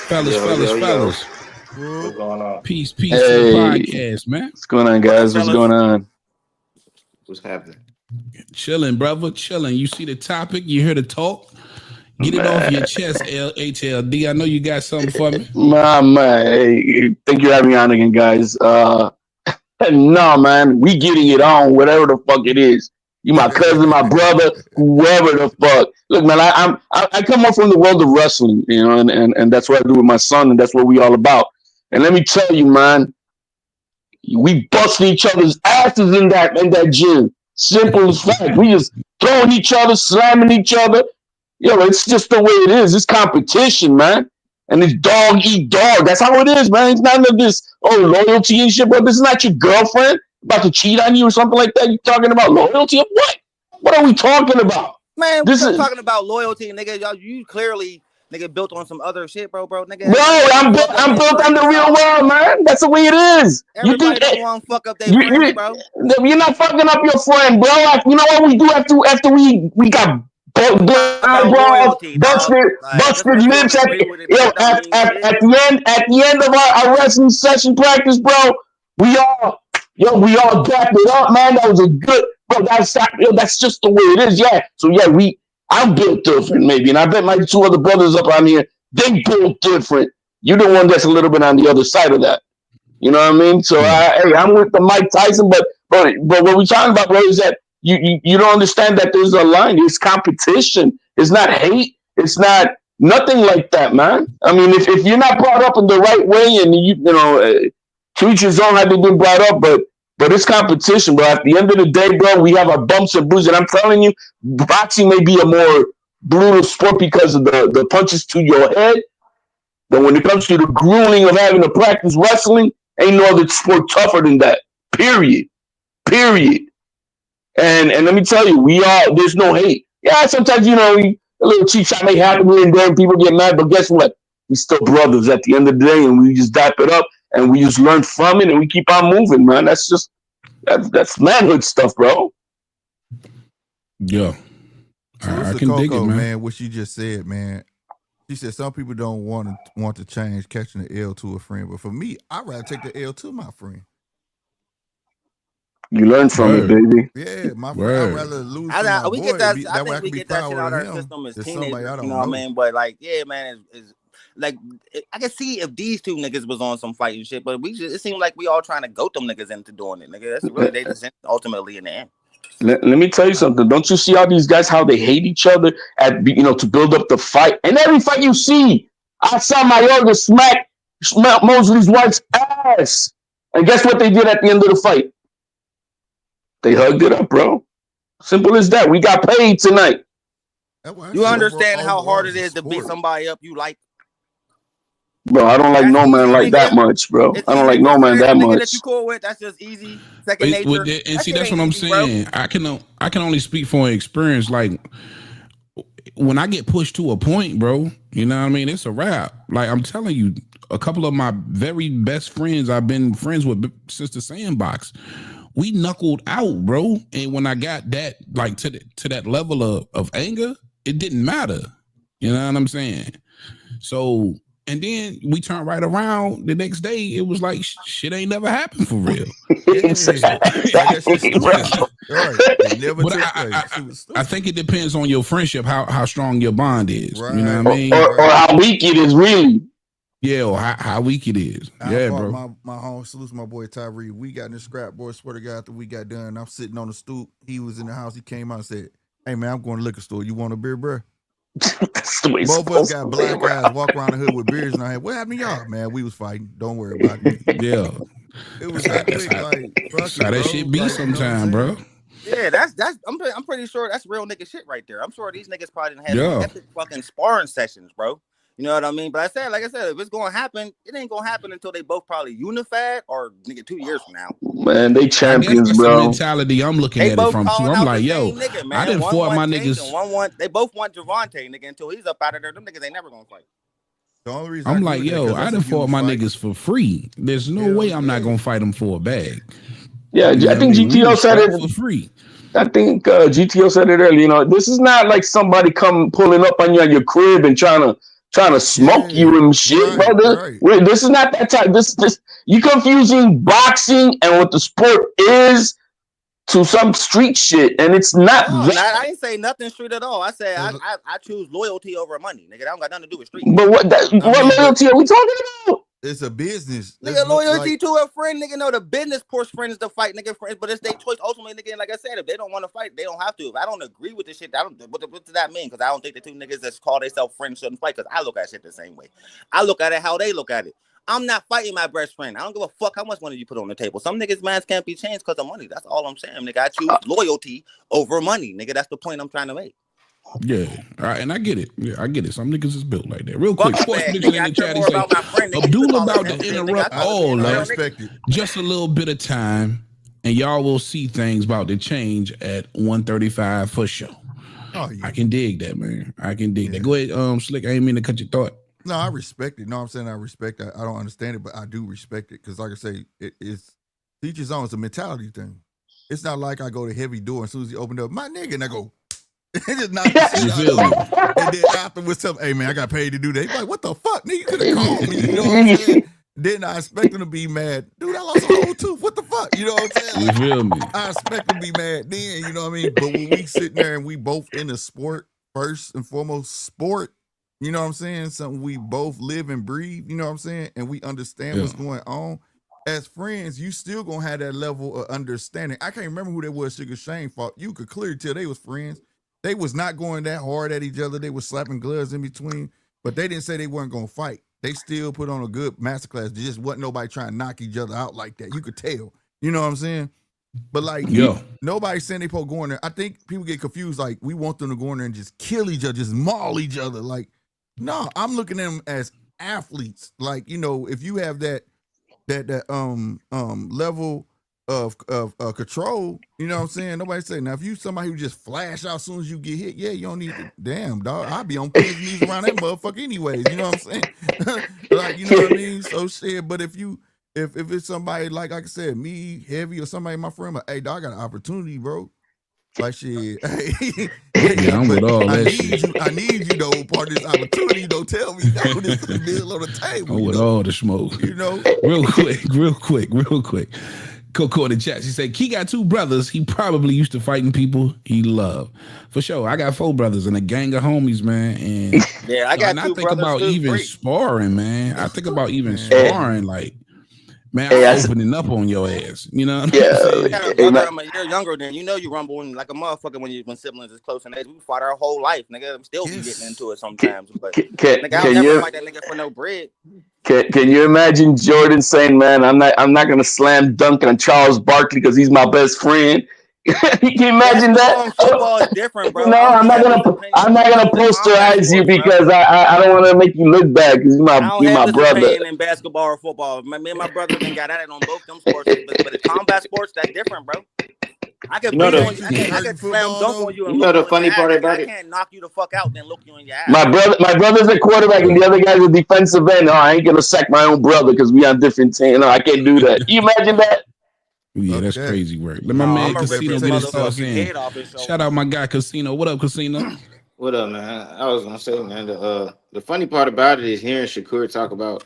S2: Fellas.
S16: What's going on?
S2: Peace to the podcast, man.
S16: What's going on, guys? What's going on?
S17: What's happening?
S2: Chilling, brother. Chilling. You see the topic. You hear the talk. Get it off your chest, HLD. I know you got something for me.
S16: Hey, thank you for having me on again, guys. No, man, we getting it on, whatever the fuck it is. You my cousin, my brother, whoever the fuck. Look, man, I come up from the world of wrestling, you know, and that's what I do with my son, and that's what we all about. And let me tell you, man, we busting each other's asses in that gym. Simple as fact. We just throwing each other, slamming each other. Yo, it's just the way it is. It's competition, man. And it's dog eat dog. That's how it is, man. It's none of this, loyalty and shit, bro. This is not your girlfriend about to cheat on you or something like that. You talking about loyalty of what? What are we talking about?
S15: Man, we're talking about loyalty, nigga. Y'all, you clearly, nigga, built on some other shit, bro, nigga.
S16: Bro, I'm built on the real world, man. That's the way it is.
S15: Everybody don't want to fuck up their friends, bro.
S16: You're not fucking up your friend, bro. You know what we do after we got busted lips at the end of our wrestling session practice, bro. We all dapped it up, man. That was a good, bro. That's just the way it is, yeah. So yeah, I'm built different, maybe, and I bet my 2 other brothers up on here They built different. You're the one that's a little bit on the other side of that. You know what I mean? So hey, I'm with the Mike Tyson, but what we're talking about, bro, is that you don't understand that there's a line. It's competition. It's not hate. It's not nothing like that, man. I mean, if you're not brought up in the right way, and to each his own, how they've been brought up, but it's competition, bro. At the end of the day, bro, we have our bumps and bruises. And I'm telling you, boxing may be a more brutal sport because of the punches to your head. But when it comes to the grueling of having to practice wrestling, ain't no other sport tougher than that. Period. And let me tell you, there's no hate. Yeah, sometimes, a little cheat shot may happen here and there and people get mad, but guess what? We still brothers at the end of the day, and we just dap it up and we just learn from it and we keep on moving, man. That's manhood stuff, bro.
S2: Yeah.
S14: I can dig it, man. What she just said, man. She said some people don't want to change catching the L to a friend, but for me, I'd rather take the L to my friend.
S16: You learn from it, baby.
S14: Yeah, my friend. I'd rather lose. I think we get that shit out
S15: of our system as teenagers. You know what I mean? But like, yeah, man, is like I can see if these two niggas was on some fighting shit, but it seemed like we all trying to goat them niggas into doing it, nigga. That's really they just ultimately in the end.
S16: Let me tell you something. Don't you see all these guys, how they hate each other to build up the fight? And every fight you see, I saw Mayorga smack Mosley's wife's ass. And guess what they did at the end of the fight? They hugged it up, bro. Simple as that. We got paid tonight.
S15: You understand how hard it is to beat somebody up you like?
S16: Bro, I don't like no man like that much, bro. I don't like no man that much.
S15: That you cool with, that's just easy. Second nature.
S2: And see, that's what I'm saying. I can only speak for experience. Like when I get pushed to a point, bro, you know what I mean? It's a wrap. Like I'm telling you, a couple of my very best friends I've been friends with since the sandbox, we knuckled out, bro. And when I got that, like to that level of anger, it didn't matter. You know what I'm saying? So. And then we turned right around the next day. It was like shit ain't never happened for real. I think it depends on your friendship, how strong your bond is. Right. You know what I mean?
S16: Or how weak it is, really.
S2: Yeah, or how weak it is. Bro.
S14: My home salutes my boy Tyree. We got in the scrap, boy. Swear to God, after we got done, I'm sitting on the stoop. He was in the house. He came out and said, "Hey man, I'm going to the liquor store. You want a beer, bro?" Both of us got black eyes, walk around the hood with beers in our head. What happened to y'all? Man, we was fighting. Don't worry about it.
S2: Yeah.
S14: It was that quick, like,
S2: how that shit be sometime, bro.
S15: Yeah, that's I'm pretty sure that's real nigga shit right there. I'm sure these niggas probably didn't have epic fucking sparring sessions, bro. You know what I mean? But like I said, if it's gonna happen, it ain't gonna happen until they both probably unified or nigga 2 years from now.
S16: Man, they champions, bro.
S2: The mentality I'm looking at it from too. I'm like, yo,
S15: nigga,
S2: I didn't fought my niggas.
S15: They both want Javante, nigga, until he's up out of there. Them niggas ain't never gonna fight.
S14: The only reason
S2: I'm like, yo, I done fought my niggas for free. There's no way I'm not gonna fight them for a bag.
S16: Yeah, I think GTO said it
S2: for free.
S16: I think GTO said it earlier. This is not like somebody pulling up on you at your crib and trying to smoke you and shit, brother. Right. This is not that type. This you confusing boxing and what the sport is to some street shit, and it's not.
S15: No, I ain't say nothing street at all. I said I choose loyalty over money, nigga. That don't got nothing to do with street.
S16: But what loyalty are we talking about?
S14: It's a business.
S15: Nigga, loyalty to a friend, nigga. No, the business push friends to fight, nigga. Friends, but it's their choice ultimately, nigga. And like I said, if they don't want to fight, they don't have to. If I don't agree with this shit, what does that mean? Because I don't think the two niggas that call themselves friends shouldn't fight. Because I look at shit the same way. I look at it how they look at it. I'm not fighting my best friend. I don't give a fuck how much money you put on the table. Some niggas' minds can't be changed because of money. That's all I'm saying, nigga. I choose loyalty over money, nigga. That's the point I'm trying to make.
S2: Yeah, all right, and I get it. Yeah, I get it. Some niggas is built like that. Real quick, sports prediction in the chat. He said, Abdullah about to interrupt all that. Just a little bit of time, and y'all will see things about to change at 1:35 for sure. Oh, yeah. I can dig that, man. I can dig that. Go ahead, Slick. I ain't mean to cut your thought.
S14: No, I respect it. No, I'm saying I respect it. I don't understand it, but I do respect it because, like I say, it's each his own. It's a mentality thing. It's not like I go to heavy door and as soon as he opened up, my nigga, and I go. Just knock the shit out. And then afterwards, tell him, hey man, I got paid to do that. He's like, what the fuck, nigga? You could have called me. You know what I'm saying? Then I expect him to be mad. Dude, I lost a whole tooth. What the fuck? You know what I'm saying?
S2: You feel me?
S14: I expect him to be mad then, you know what I mean? But when we sitting there and we both in the sport, first and foremost, sport, You know what I'm saying? Something we both live and breathe, you know what I'm saying? And we understand what's going on. As friends, you still gonna have that level of understanding. I can't remember who that was Sugar Shane fought. You could clearly tell they was friends. They was not going that hard at each other. They was slapping gloves in between, but they didn't say they weren't gonna fight. They still put on a good masterclass. There just wasn't nobody trying to knock each other out like that. You could tell. You know what I'm saying? But like, nobody's saying they supposed to go in there. I think people get confused. Like, we want them to go in there and just kill each other, just maul each other. Like, no, I'm looking at them as athletes. Like, you know, if you have that level of control, you know what I'm saying? Nobody say now if you somebody who just flash out as soon as you get hit, yeah, you don't need to damn dog. I'll be on pins knees around that motherfucker anyways, you know what I'm saying? Like, you know what I mean? So shit, but if it's somebody like I said, me, Heavy, or somebody my friend, like, hey dog, I got an opportunity, bro. Like shit, hey,
S2: I'm with all that shit.
S14: I need you though, part of this opportunity. Don't tell me no, this is the deal on the table.
S2: I'm with all the smoke.
S14: You know,
S2: real quick. Coco in the chat, she said, Key got 2 brothers. He probably used to fighting people he loved. For sure. I got 4 brothers and a gang of homies, man. And
S15: yeah, I got 2
S2: I think
S15: brothers
S2: about
S15: too,
S2: even
S15: great.
S2: sparring, man. I think about even sparring, like, man, I'm opening up on your ass. You know what I'm saying?
S15: I got a brother I'm a year younger than you. Know you rumbling like a motherfucker when siblings is close in age. We fought our whole life, nigga. I'm still be getting into it sometimes. But nigga, I'll never fight that nigga for no bread.
S16: Can you imagine Jordan saying, "Man, I'm not gonna slam dunk on Charles Barkley because he's my best friend"? Can you imagine that?
S15: Football is different, bro.
S16: No, I'm not gonna posterize you because I don't want to make you look bad because you're my brother.
S15: Opinion in basketball or football. Me and my brother then got at it on both them sports, but in combat sports, that's different, bro. I could slam dunk on you.
S17: You know the funny part about it?
S15: I can't knock you the fuck out, then look you in your ass.
S16: My brother's a quarterback and the other guy's a defensive end. No, I ain't gonna sack my own brother because we on different teams. No, I can't do that. You imagine that?
S2: Yeah, that's crazy work. Let my man Casino get his thoughts in. Shout out my guy Casino. What up, Casino?
S17: What up, man? I was gonna say, man, the funny part about it is hearing Shakur talk about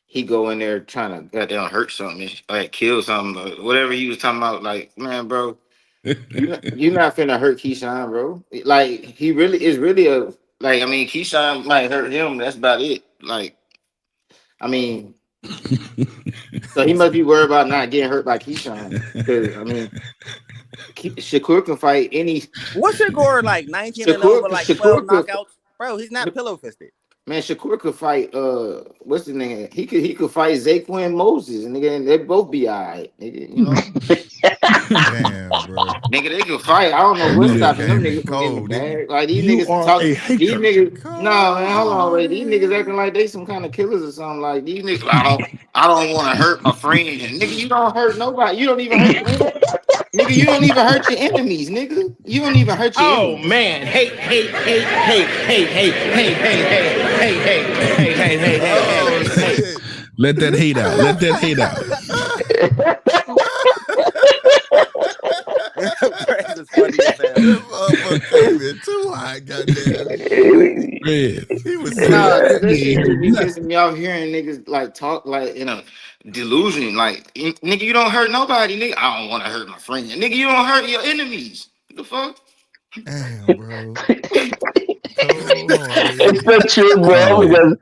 S17: he go in there trying to goddamn hurt something, like kill something, whatever he was talking about. Like, man, bro, you're not finna hurt Keyshawn, bro. Like, he really is really a like. I mean, Keyshawn might hurt him. That's about it. Like, I mean. So he must be worried about not getting hurt by Keyshawn. Because I mean, Shakur can fight any.
S15: What's Shakur like? 19 and over, like 12 knockouts, bro. He's not pillow fisted.
S17: Man, Shakur could fight. What's his name? He could fight Zaquan Moses, and they both be alright. You know.
S14: Damn, bro.
S17: Nigga, they can fight. I don't know what's stopping them niggas from getting bad. Like these niggas talk. These niggas. No, man, hold on, wait. These niggas acting like they some kind of killers or something. Like these niggas. I don't want to hurt my friend. Nigga, you don't hurt nobody. You don't even hurt your enemies. Nigga, you don't even hurt your enemies, nigga. You don't even hurt your enemies.
S1: Oh man, hey.
S2: Let that hate out. Let that hate out.
S14: Too high, goddamn.
S17: He was pissing me off hearing niggas like talk like in a delusion. Like, nigga, you don't hurt nobody, nigga. I don't want to hurt my friend. Nigga, you don't hurt your enemies. What the fuck?
S14: Damn, bro.
S16: It's not true, bro, because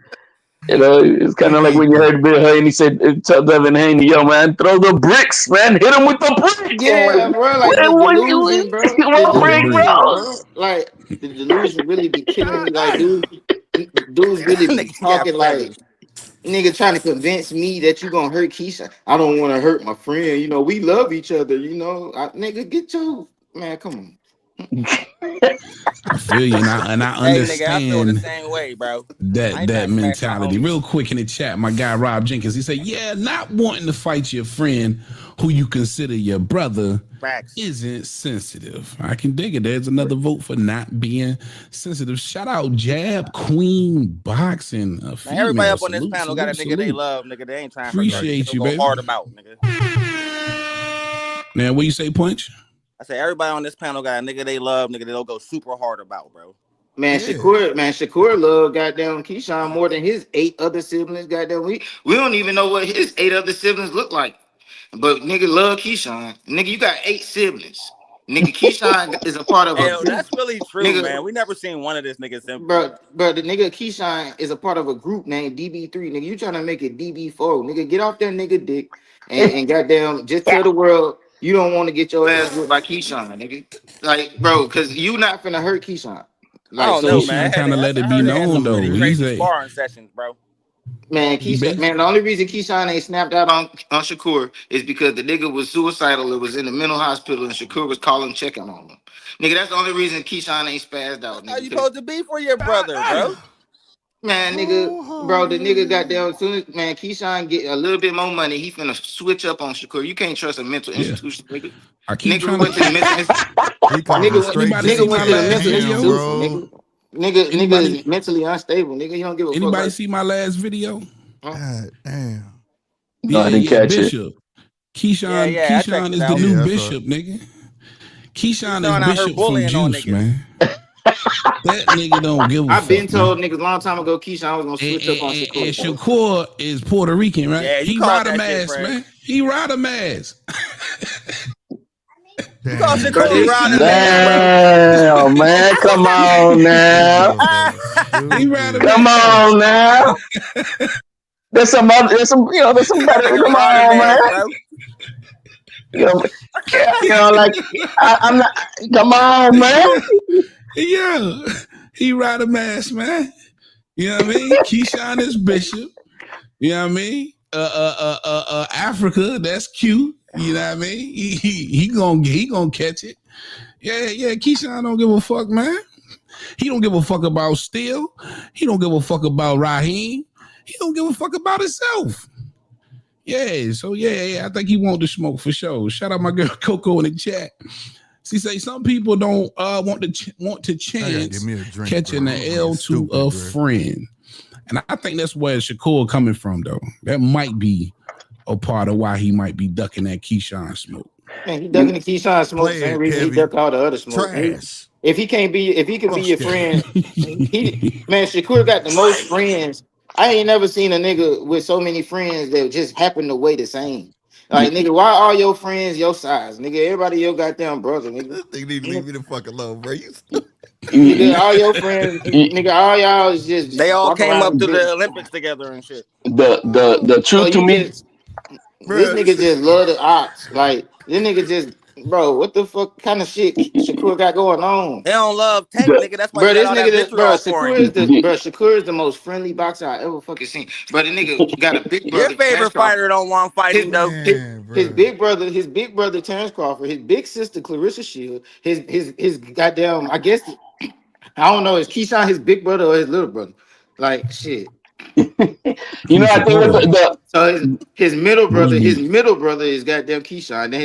S16: you know, it's kind of like when you heard Bill Haney said, tell Devin Haney, yo, man, throw the bricks, man. Hit him with the bricks.
S17: Yeah, bro. Like, the delusion, bro. Like, the delusion really be killing me. Like, dudes really be talking like, nigga trying to convince me that you gonna hurt Keisha. I don't want to hurt my friend. You know, we love each other, you know. Nigga, get your, man, come on.
S2: I feel you, and I understand
S15: nigga, I feel the same way, bro.
S2: that mentality. Real quick in the chat, my guy Rob Jenkins, he said, yeah, not wanting to fight your friend who you consider your brother isn't sensitive. I can dig it. There's another vote for not being sensitive. Shout out Jab Queen Boxing.
S15: Now, everybody up on this panel got a nigga they love, nigga. They ain't trying to
S2: appreciate you, baby.
S15: Hard about, nigga.
S2: Now, what you say, Punch?
S15: I said everybody on this panel got a nigga they love, nigga they'll go super hard about, bro.
S17: Man, yeah. Shakur love goddamn Keyshawn more than his 8 other siblings. Goddamn, we don't even know what his 8 other siblings look like. But nigga love Keyshawn. Nigga, you got 8 siblings. Nigga, Keyshawn is a part of a
S15: Hell,
S17: group.
S15: that's really true,
S17: Nigga,
S15: man. We never seen one of this nigga simple.
S17: Bro, the nigga Keyshawn is a part of a group named DB3. Nigga, you trying to make it DB4. Nigga, get off that nigga dick and goddamn just tell the world you don't want to get your ass whipped by Keyshawn, nigga. Like, bro, because you not finna hurt Keyshawn.
S15: I don't know, man.
S2: Kind of let it be known though. He's a
S15: sparring sessions, bro.
S17: Man, Keyshawn, man, the only reason Keyshawn ain't snapped out on Shakur is because the nigga was suicidal and was in the mental hospital and Shakur was calling checking on him. Nigga, that's the only reason Keyshawn ain't spazzed out.
S15: How you supposed to be for your brother, bro?
S17: Man, nigga, bro, the nigga got down as soon as man Keyshawn get a little bit more money, he finna switch up on Shakur. You can't trust a mental institution, nigga.
S2: I keep
S17: Nigga went to the mental institution. Nigga went to the mental institution, nigga. Nigga is mentally unstable, nigga. You don't give a fuck.
S2: Anybody see my last video?
S14: God damn.
S16: No, I didn't catch
S2: Bishop. Keyshawn,
S15: Yeah,
S2: Keyshawn is the new bishop, nigga. Keyshawn is Bishop from Juice, man. That nigga don't give a fuck.
S17: I've been told niggas a long time ago Keyshawn was gonna switch up on Shakur.
S2: And Shakur is Puerto Rican, right?
S15: Yeah,
S2: he ride a mask, man. He ride a mask.
S15: You call Shakur ride a
S16: Damn, man. Come on now. Come on now. There's some better. Come on, man. Like I'm not. Come on, man.
S2: Yeah, he ride a mask, man. You know what I mean? Keyshawn is Bishop. You know what I mean? Africa, that's cute. You know what I mean? He gonna catch it. Yeah. Keyshawn don't give a fuck, man. He don't give a fuck about Steele. He don't give a fuck about Raheem. He don't give a fuck about himself. Yeah, so I think he want to smoke for sure. Shout out my girl Coco in the chat. She say some people don't want to chance catching an L to a friend, and I think that's where Shakur coming from though. That might be a part of why he might be ducking that Keyshawn smoke.
S17: Man, he ducking the Keyshawn smoke. Same reason he duck all the other smoke. If he can be your friend, man, Shakur got the most friends. I ain't never seen a nigga with so many friends that just happen to weigh the same. Like, nigga, why all your friends your size? Nigga, everybody your goddamn brother, nigga.
S14: They need to leave me the fuck alone, bro. You
S17: nigga, all your friends, nigga, all y'all is just
S15: they all came up to the Olympics together and shit.
S16: The truth to me,
S17: this nigga just love the ops. Like, this nigga just, bro, what the fuck kind of shit Shakur got going on?
S15: They don't love Tank, nigga. That's why
S17: bro, this nigga,
S15: Shakur
S17: is the most friendly boxer I ever fucking seen. But the nigga got a big brother.
S15: Your favorite fighter don't want fighting though.
S17: His big brother Terrence Crawford, his big sister Clarissa Shield, his goddamn, I guess, I don't know, is Keyshawn his big brother or his little brother? Like, shit.
S16: I think
S17: so his middle brother is goddamn Keyshawn. Then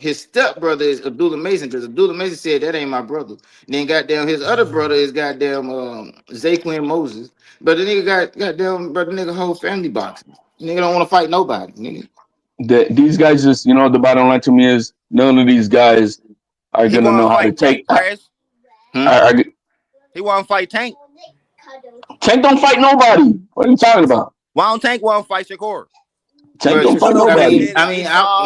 S17: his step brother is Abdullah Mason, because Abdullah Mason said that ain't my brother. And then goddamn his other brother is goddamn Zaquin Moses. But the nigga got goddamn brother nigga whole family boxing. Nigga don't want to fight nobody, nigga.
S16: These guys just, the bottom line to me is none of these guys are gonna know how to take.
S15: He want to fight Tank.
S16: Tank don't fight nobody. What are you talking about?
S15: Why don't Tank want to fight Shakur?
S16: Tank don't fight nobody.
S17: I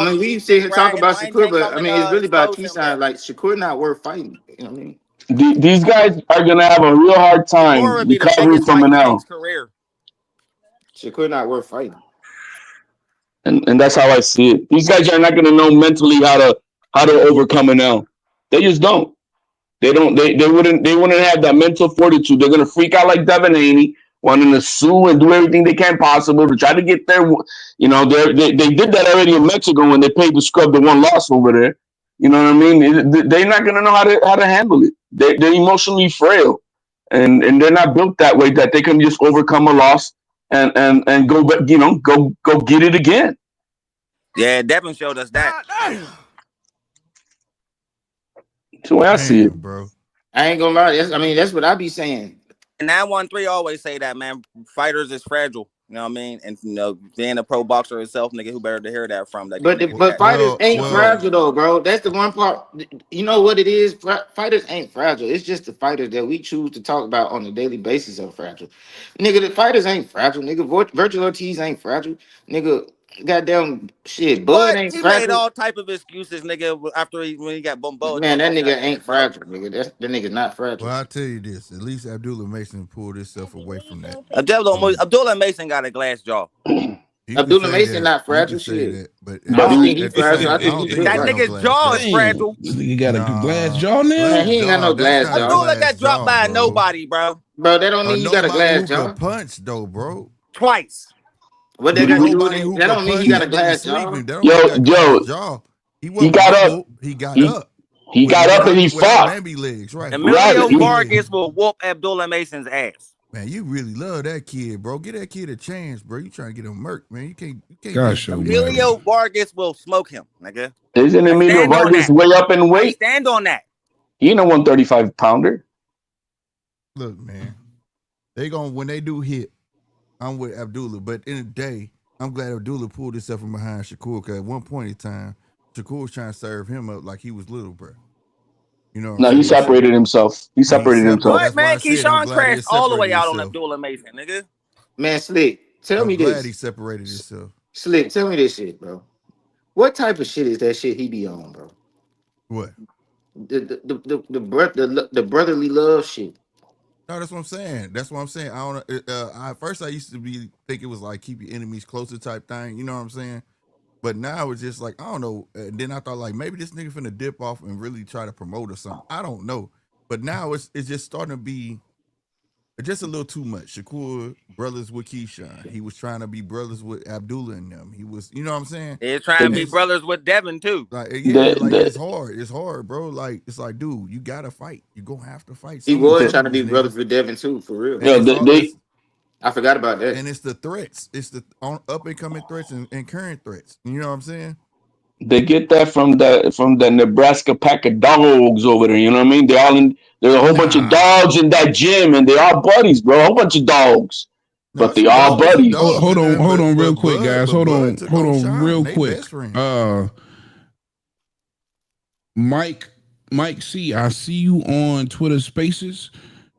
S17: mean, we sit here talking about Shakur, but I mean, it's really about Keyshawn. Like, Shakur not worth fighting. You know what I mean?
S16: These guys are gonna have a real hard time recovering from an L.
S17: Shakur not worth fighting.
S16: And that's how I see it. These guys are not gonna know mentally how to overcome an L. They just don't. They wouldn't have that mental fortitude. They're gonna freak out like Devin Haney, wanting to sue and do everything they can possible to try to get their. They did that already in Mexico when they paid to scrub the one loss over there. You know what I mean? They're not gonna know how to handle it. They're emotionally frail, and they're not built that way that they can just overcome a loss and go get it again.
S15: Yeah, Devin showed us that.
S16: That's the way I see it,
S14: bro.
S17: I ain't gonna lie. That's what I be saying.
S15: And 913 always say that, man. Fighters is fragile. You know what I mean? And being a pro boxer himself, nigga, who better to hear that from?
S17: But fighters ain't fragile though, bro. That's the one part. You know what it is? Fighters ain't fragile. It's just the fighters that we choose to talk about on a daily basis are fragile. Nigga, the fighters ain't fragile. Nigga, Virtual Ortiz ain't fragile. Nigga, Goddamn shit. Bud
S15: What?
S17: ain't
S15: He made
S17: fragile.
S15: all type of excuses, nigga, after when he got bombarded.
S17: Man, that nigga ain't fragile, nigga. That nigga's not fragile.
S14: Well, I'll tell you this. At least Abdullah Mason pulled himself away from that.
S15: Abdullah Mason got a glass jaw.
S17: Abdullah Mason not fragile shit.
S14: But
S17: I don't think he's fragile. I think he's
S15: that nigga's jaw is fragile.
S2: This nigga got a glass jaw now?
S17: Man, he ain't got no glass jaw.
S15: Abdullah got dropped by nobody, bro.
S17: Bro, that don't mean you got a glass jaw.
S14: Punch though, bro.
S15: Twice.
S17: What they got to do with it? That don't mean he got a glass jaw.
S16: Yo, he got up.
S14: He got up.
S16: He got up and he fought.
S14: Legs, right.
S15: Emilio Vargas will whoop Abdullah Mason's ass.
S14: Man, you really love that kid, bro. Get that kid a chance, bro. You trying to get him murked, man. You can't.
S2: Gosh,
S15: Emilio Vargas will smoke him, nigga.
S16: Isn't Emilio Vargas way up in weight?
S15: Stand on that.
S16: He ain't a 135 pounder.
S14: Look, man. When they do hit, I'm with Abdullah. But in the day, I'm glad Abdullah pulled himself from behind Shakur, because at one point in time, Shakur was trying to serve him up like he was little, bro. You know?
S16: No, he separated himself. He separated himself.
S15: What, man? Keyshawn crashed all the way out on Abdullah Mason, nigga.
S17: Man, Slick, tell me this.
S14: I'm glad he separated himself.
S17: Slick, tell me this shit, bro. What type of shit is that shit he be on, bro?
S14: What?
S17: The brotherly love shit.
S14: No, that's what I'm saying. I don't. At first, I used to think it was like keep your enemies closer type thing. You know what I'm saying? But now it's just like, I don't know. And then I thought like maybe this nigga finna dip off and really try to promote or something. I don't know. But now it's just starting to be just a little too much. Shakur brothers with Keyshawn. He was trying to be brothers with Abdullah and them. He was, you know what I'm saying?
S15: He's trying to be brothers with Devin too.
S14: Like, it's hard. It's hard, bro. Like, it's like, dude, you gotta fight. You gonna have to fight.
S17: He was trying to be brothers with Devin too, for real. I forgot about that.
S14: And it's the threats. It's the up and coming threats and current threats. You know what I'm saying?
S16: They get that from the Nebraska pack of dogs over there. You know what I mean? There's a whole bunch of dogs in that gym, and they all buddies, bro. A whole bunch of dogs, but they all buddies.
S2: Hold on, real quick, guys. Hold on, real quick. Mike C, I see you on Twitter Spaces.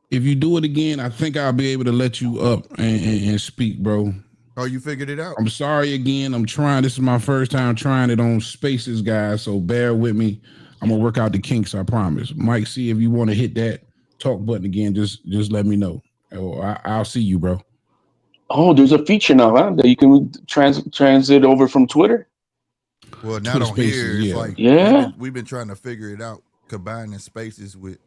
S2: If you do it again, I think I'll be able to let you up and speak, bro.
S14: Oh, you figured it out?
S2: I'm sorry again. I'm trying. This is my first time trying it on Spaces, guys. So bear with me. I'm gonna work out the kinks. I promise. Mike, see if you want to hit that talk button again. Just let me know. I'll see you, bro.
S16: Oh, there's a feature now, huh? That you can transit over from Twitter.
S14: Well, not on here. It's like we've been trying to figure it out, combining Spaces with,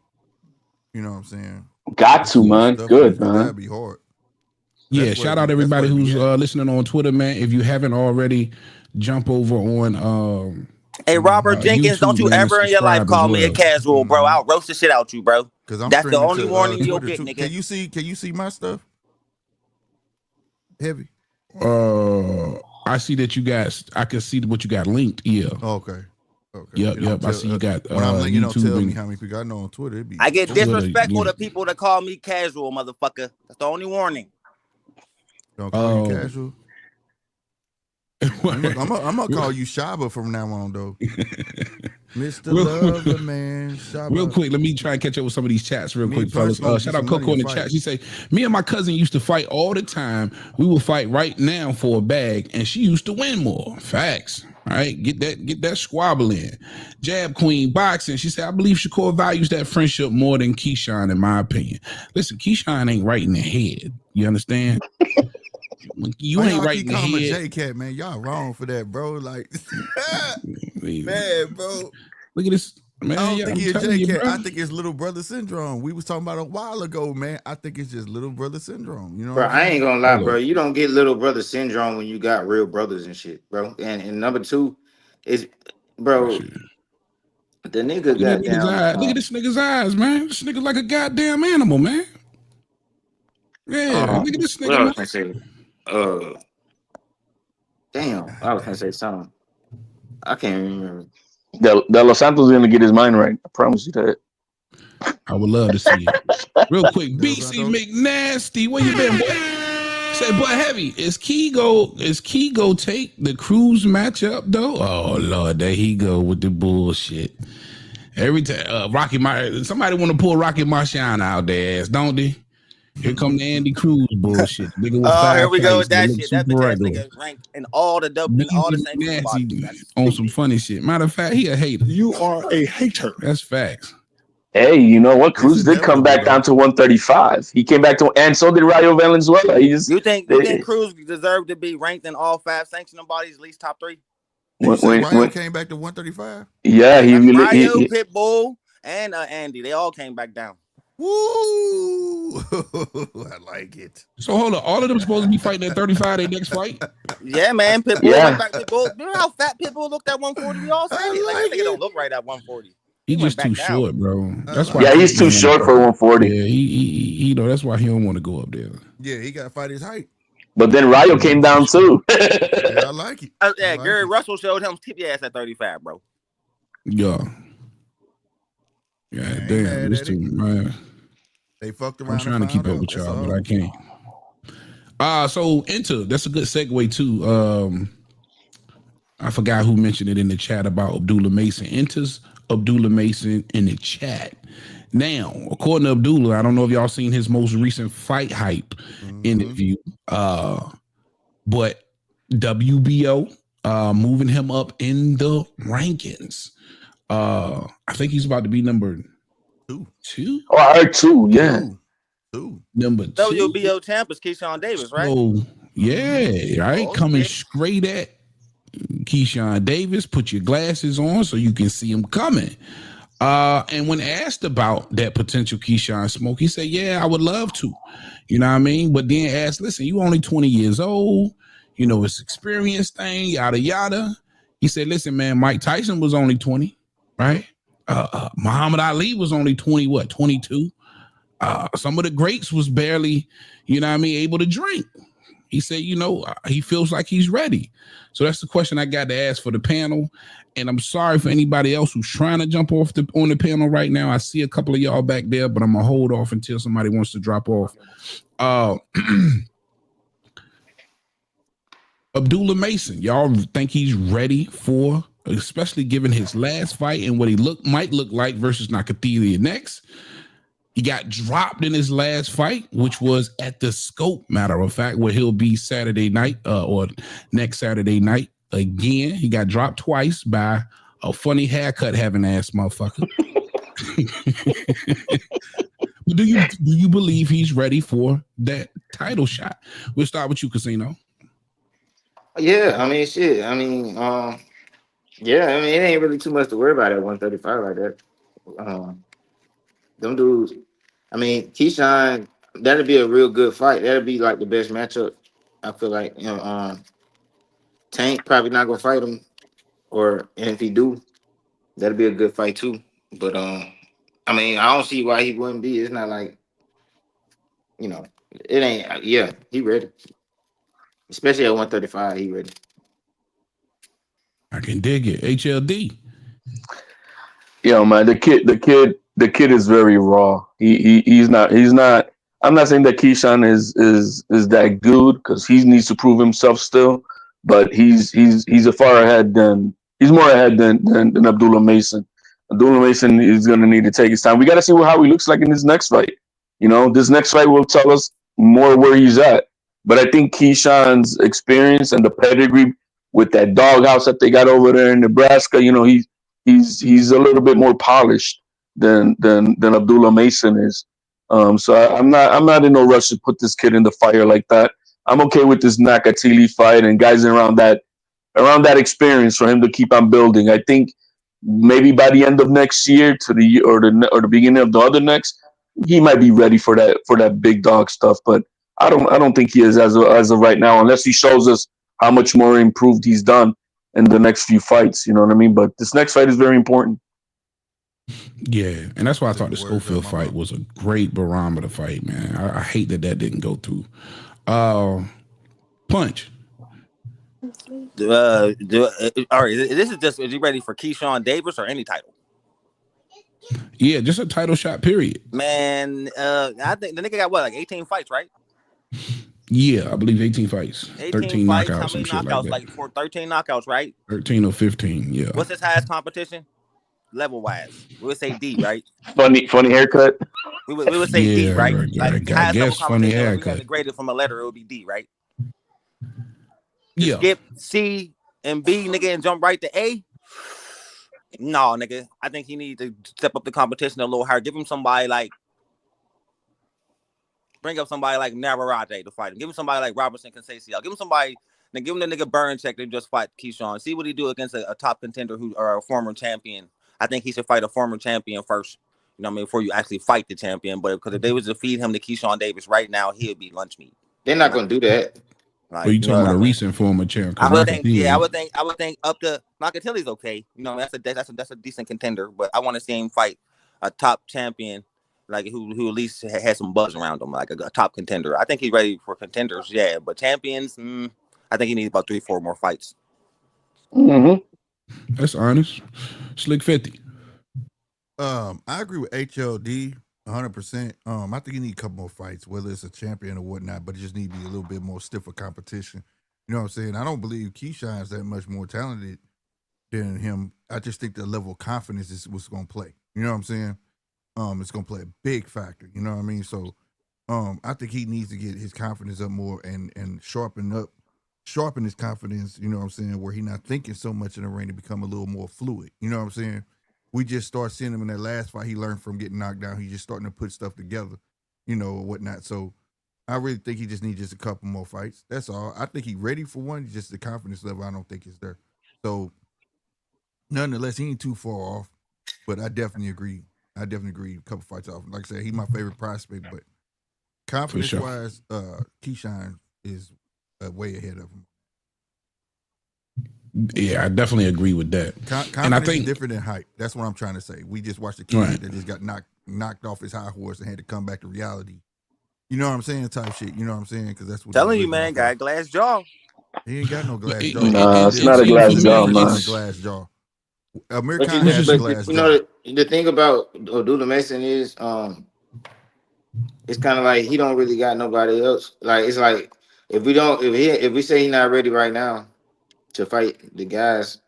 S14: you know what I'm saying.
S16: Got to, man. Good, man.
S14: That'd be hard.
S2: Yeah, shout out everybody who's listening on Twitter, man. If you haven't already, jump over on
S15: hey, Robert Jenkins, don't you ever in your life call me a casual, bro. I'll roast the shit out you, bro. That's the only warning you'll get, nigga.
S14: Can you see my stuff? Heavy.
S2: I see that you guys. I can see what you got linked. Yeah.
S14: Okay.
S2: Yep. I see you got.
S14: When I'm linking,
S2: YouTube
S14: don't tell me how many people I know on Twitter.
S15: I get disrespectful to people that call me casual, motherfucker. That's the only warning.
S14: Don't call you casual. I'm gonna call you Shaba from now on, though. Mr. Lover, man. Shaba.
S2: Real quick, let me try and catch up with some of these chats real quick, fellas. Shout out Coco in the chat. She say, me and my cousin used to fight all the time. We will fight right now for a bag, and she used to win more. Facts. All right, get that squabble in. Jab Queen Boxing. She said, I believe Shakur values that friendship more than Keyshawn, in my opinion. Listen, Keyshawn ain't right in the head. You understand? You ain't right in the head.
S14: J-Cat, man. Y'all wrong for that, bro. Like, man, bro.
S2: Look at this. Man,
S14: I don't think he's J-Cat. I think it's little brother syndrome. We was talking about a while ago, man. I think it's just little brother syndrome. You know,
S17: bro. I ain't gonna lie, bro. You don't get little brother syndrome when you got real brothers and shit, bro. And number two is, bro, the nigga got down.
S2: Look at this nigga's eyes, man. This nigga like a goddamn animal, man. Yeah, look at this nigga.
S17: What I was gonna say? Damn, I was gonna say something. I can't remember.
S16: De Los Santos is gonna get his mind right. I promise you that.
S2: I would love to see it. Real quick, BC McNasty, where you been, boy? Say, boy, Heavy, is Kego take the Cruz matchup though? Oh Lord, there he go with the bullshit. Every time somebody want to pull Rocky Marciano out their ass, don't they? Here come the Andy Cruz bullshit. Nigga with
S15: Oh,
S2: 5
S15: here we go with
S2: fights,
S15: that
S2: look
S15: shit. That
S2: super
S15: bitch ass
S2: regular.
S15: nigga ranked in all the sanctions
S2: Nasty
S15: bodies. That's
S2: on some funny shit. Matter of fact, he a hater.
S1: You are a hater.
S2: That's facts.
S16: Hey, you know what? Cruz did come back down to 135. He came back to, and so did Rayo Valenzuela.
S15: You think Cruz deserved to be ranked in all 5 sanctioning bodies, at least top 3?
S14: You say Rayo came back to 135?
S16: Yeah,
S15: Rayo, Pitbull, and Andy, they all came back down.
S14: Woo! I like it.
S2: So hold on, all of them supposed to be fighting at 35 their next fight?
S15: Yeah, man. Pitbull went back. Pitbull. Remember how fat Pitbull looked at 140? We all said it. Like, that nigga don't look right at 140.
S2: He just too short, bro. That's why.
S16: Yeah, he's too short for 140.
S2: Yeah, he you know that's why he don't want to go up there.
S14: Yeah, he got to fight his height.
S16: But then Rayo came down too.
S14: Yeah, I like it.
S15: Yeah, Gary Russell showed him tip your ass at 35, bro.
S2: Yeah. Yeah, damn. This too, man.
S14: They fucked around.
S2: I'm trying to keep up with y'all, but I can't. So that's a good segue too. I forgot who mentioned it in the chat about Abdullah Mason. Enters Abdullah Mason in the chat. Now, according to Abdullah, I don't know if y'all seen his most recent Fight Hype interview, but WBO moving him up in the rankings. I think he's about to be number two.
S16: Oh, I heard 2, yeah.
S14: 2.
S2: Number 2.
S15: WBO champ is Keyshawn Davis, right?
S2: Oh, yeah, right. Coming straight at Keyshawn Davis. Put your glasses on so you can see him coming. And when asked about that potential Keyshawn smoke, he said, yeah, I would love to. You know what I mean? But then asked, listen, you only 20 years old. You know, it's experience thing, yada, yada. He said, listen, man, Mike Tyson was only 20, right? Muhammad Ali was only 22. Some of the greats was barely, you know what I mean, able to drink. He said, you know, he feels like he's ready. So that's the question I got to ask for the panel. And I'm sorry for anybody else who's trying to jump off on the panel right now. I see a couple of y'all back there, but I'm going to hold off until somebody wants to drop off. Abdullah Mason, y'all think he's ready for, especially given his last fight and what he might look like versus Nakathila next? He got dropped in his last fight, which was at the Scope, matter of fact, where he'll be Saturday night or next Saturday night. Again, he got dropped twice by a funny haircut having ass motherfucker. Do you believe he's ready for that title shot? We'll start with you, Casino.
S17: Yeah, I mean, shit. I mean, yeah, I mean, it ain't really too much to worry about at 135 like that. Them dudes, I mean, Keyshawn, that'd be a real good fight. That'd be like the best matchup. I feel like, you know, Tank probably not gonna fight him, and if he do, that'd be a good fight too. But I mean, I don't see why he wouldn't be. It's not like, you know, it ain't. Yeah, he ready, especially at 135. He ready.
S2: I can dig it. HLD.
S16: Yo, man, the kid is very raw. He's not. I'm not saying that Keyshawn is that good because he needs to prove himself still. But he's more ahead than Abdullah Mason. Abdullah Mason is going to need to take his time. We got to see how he looks like in this next fight. You know, this next fight will tell us more where he's at. But I think Keyshawn's experience and the pedigree with that doghouse that they got over there in Nebraska, you know, he's a little bit more polished than Abdullah Mason is. So I'm not in no rush to put this kid in the fire like that. I'm okay with this Nakathila fight and guys around that experience for him to keep on building. I think maybe by the end of next year or the beginning of the other next, he might be ready for that big dog stuff. But I don't think he is as of right now, unless he shows us how much more improved he's done in the next few fights. You know what I mean? But this next fight is very important.
S2: Yeah, and that's why I thought the Schofield fight was a great barometer fight, man. I hate that didn't go through. Punch.
S15: All right, this is just, is he ready for Keyshawn Davis or any title?
S2: Yeah, just a title shot, period.
S15: Man, I think the nigga got what, like 18 fights, right?
S2: Yeah, I believe 18 fights. 13
S15: fights,
S2: knockouts.
S15: how many knockouts? Like 13 knockouts, right?
S2: 13 or 15, yeah.
S15: What's his highest competition? Level-wise. We'll say D, right?
S16: Funny haircut.
S15: We would say D, right? Like
S2: I
S15: highest level
S2: guess funny
S15: competition. If we had
S2: haircut.
S15: to grade it from a letter, it would be D, right?
S2: Yeah.
S15: Skip C and B, nigga, and jump right to A. No, nigga. I think he needs to step up the competition a little higher. Give him somebody like, bring up somebody like Navarrete to fight him. Give him somebody like Robertson Conceição. Give him somebody. Then give him the nigga burn check to just fight Keyshawn. See what he do against a top contender or a former champion. I think he should fight a former champion first. You know what I mean? Before you actually fight the champion. But because if they was to feed him to Keyshawn Davis right now, he'd be lunch meat.
S17: They're not gonna do that.
S2: Like, you talking about a recent former champ?
S15: I would think up to Locatelli's okay. You know, that's a decent contender. But I want to see him fight a top champion, like who at least has some buzz around him, like a top contender. I think he's ready for contenders, yeah. But champions, I think he needs about 3-4 more fights.
S2: That's honest. Slick 50.
S14: I agree with HLD 100%. I think you need a couple more fights, whether it's a champion or whatnot, but it just need to be a little bit more stiffer competition. You know what I'm saying? I don't believe Keyshawn is that much more talented than him. I just think the level of confidence is what's going to play. You know what I'm saying? It's going to play a big factor. You know what I mean? So I think he needs to get his confidence up more and sharpen his confidence, you know what I'm saying, where he's not thinking so much in the ring to become a little more fluid. You know what I'm saying? We just start seeing him in that last fight. He learned from getting knocked down. He's just starting to put stuff together, you know, or whatnot. So I really think he just needs just a couple more fights. That's all. I think he's ready for one. Just the confidence level I don't think is there. So nonetheless, he ain't too far off, but I definitely agree. A couple fights off. Like I said, he's my favorite prospect, but confidence-wise, Keyshawn is way ahead of him.
S2: Yeah, I definitely agree with that.
S14: And I think different than hype. That's what I'm trying to say. We just watched a kid that just got knocked off his high horse and had to come back to reality. You know what I'm saying? Type shit. You know what I'm saying? Because that's what
S15: telling you, man. Got a glass jaw.
S14: He ain't got no glass jaw.
S16: Nah, it's not a glass jaw, man.
S14: It's a glass jaw. American has a glass jaw.
S17: You know, the thing about Abdullah Mason is, it's kind of like he don't really got nobody else. Like it's like if we say he's not ready right now to fight the guys,